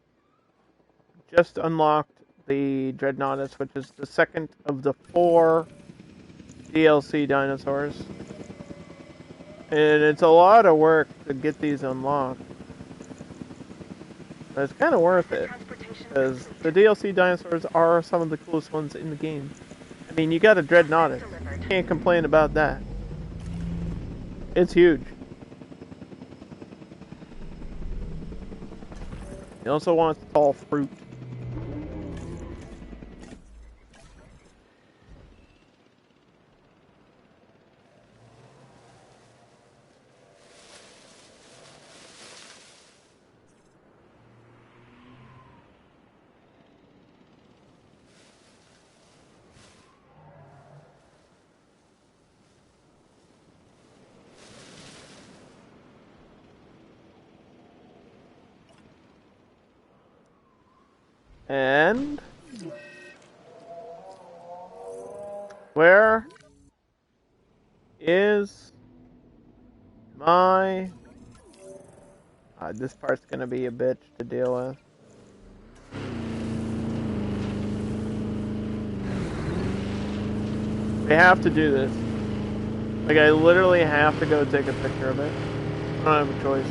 just unlocked the Dreadnoughtus, which is the second of the 4 DLC dinosaurs. And it's a lot of work to get these unlocked. But it's kind of worth it, because the DLC dinosaurs are some of the coolest ones in the game. I mean, you got a Dreadnoughtus. You can't complain about that. It's huge. You also want tall fruit. And where is my... this part's gonna be a bitch to deal with. We have to do this. Like, I literally have to go take a picture of it. I don't have a choice.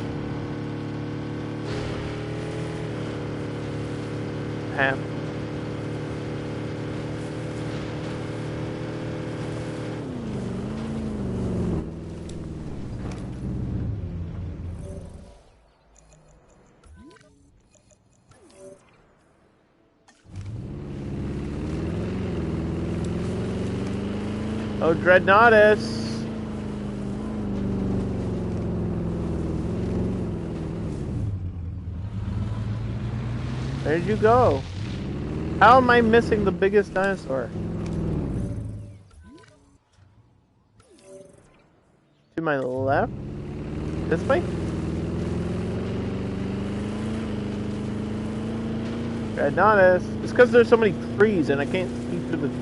I have to. Oh, Dreadnoughtus! Where'd you go? How am I missing the biggest dinosaur? To my left? This way? Dreadnoughtus. It's because there's so many trees and I can't see through the trees.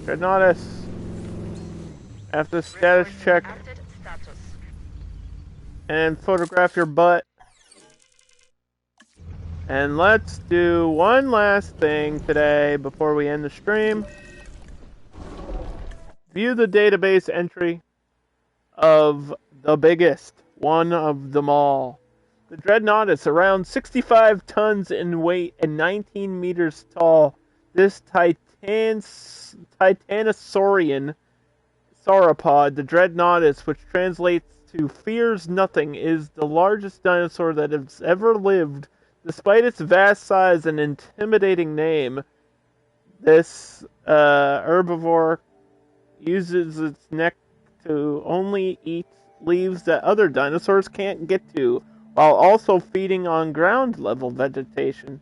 Dreadnoughtus. After status check and photograph your butt. And let's do one last thing today before we end the stream. View the database entry of the biggest one of them all. The Dreadnoughtus, around 65 tons in weight and 19 meters tall. This Titanosaurian sauropod, the Dreadnoughtus, which translates to fears nothing, is the largest dinosaur that has ever lived. Despite its vast size and intimidating name, this herbivore uses its neck to only eat leaves that other dinosaurs can't get to, while also feeding on ground-level vegetation.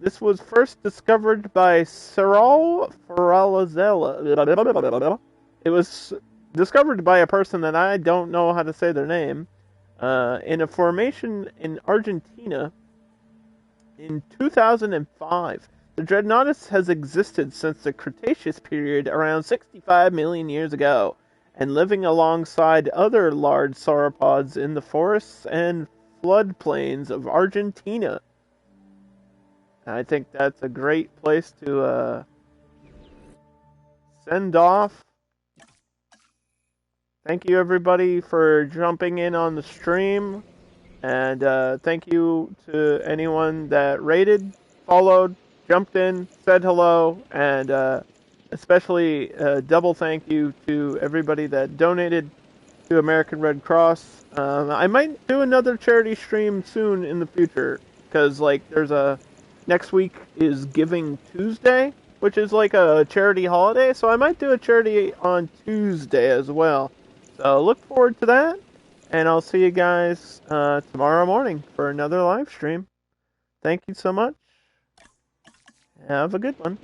This was first discovered by Cyril Ferralazella. It was discovered by a person that I don't know how to say their name, in a formation in Argentina in 2005. The Dreadnoughtus has existed since the Cretaceous period around 65 million years ago, and living alongside other large sauropods in the forests and floodplains of Argentina. I think that's a great place to send off. Thank you everybody for jumping in on the stream, and thank you to anyone that rated, followed, jumped in, said hello, and especially double thank you to everybody that donated to American Red Cross. I might do another charity stream soon in the future, because like there's a next week is Giving Tuesday, which is like a charity holiday, so I might do a charity on Tuesday as well. So look forward to that, and I'll see you guys tomorrow morning for another live stream. Thank you so much. Have a good one.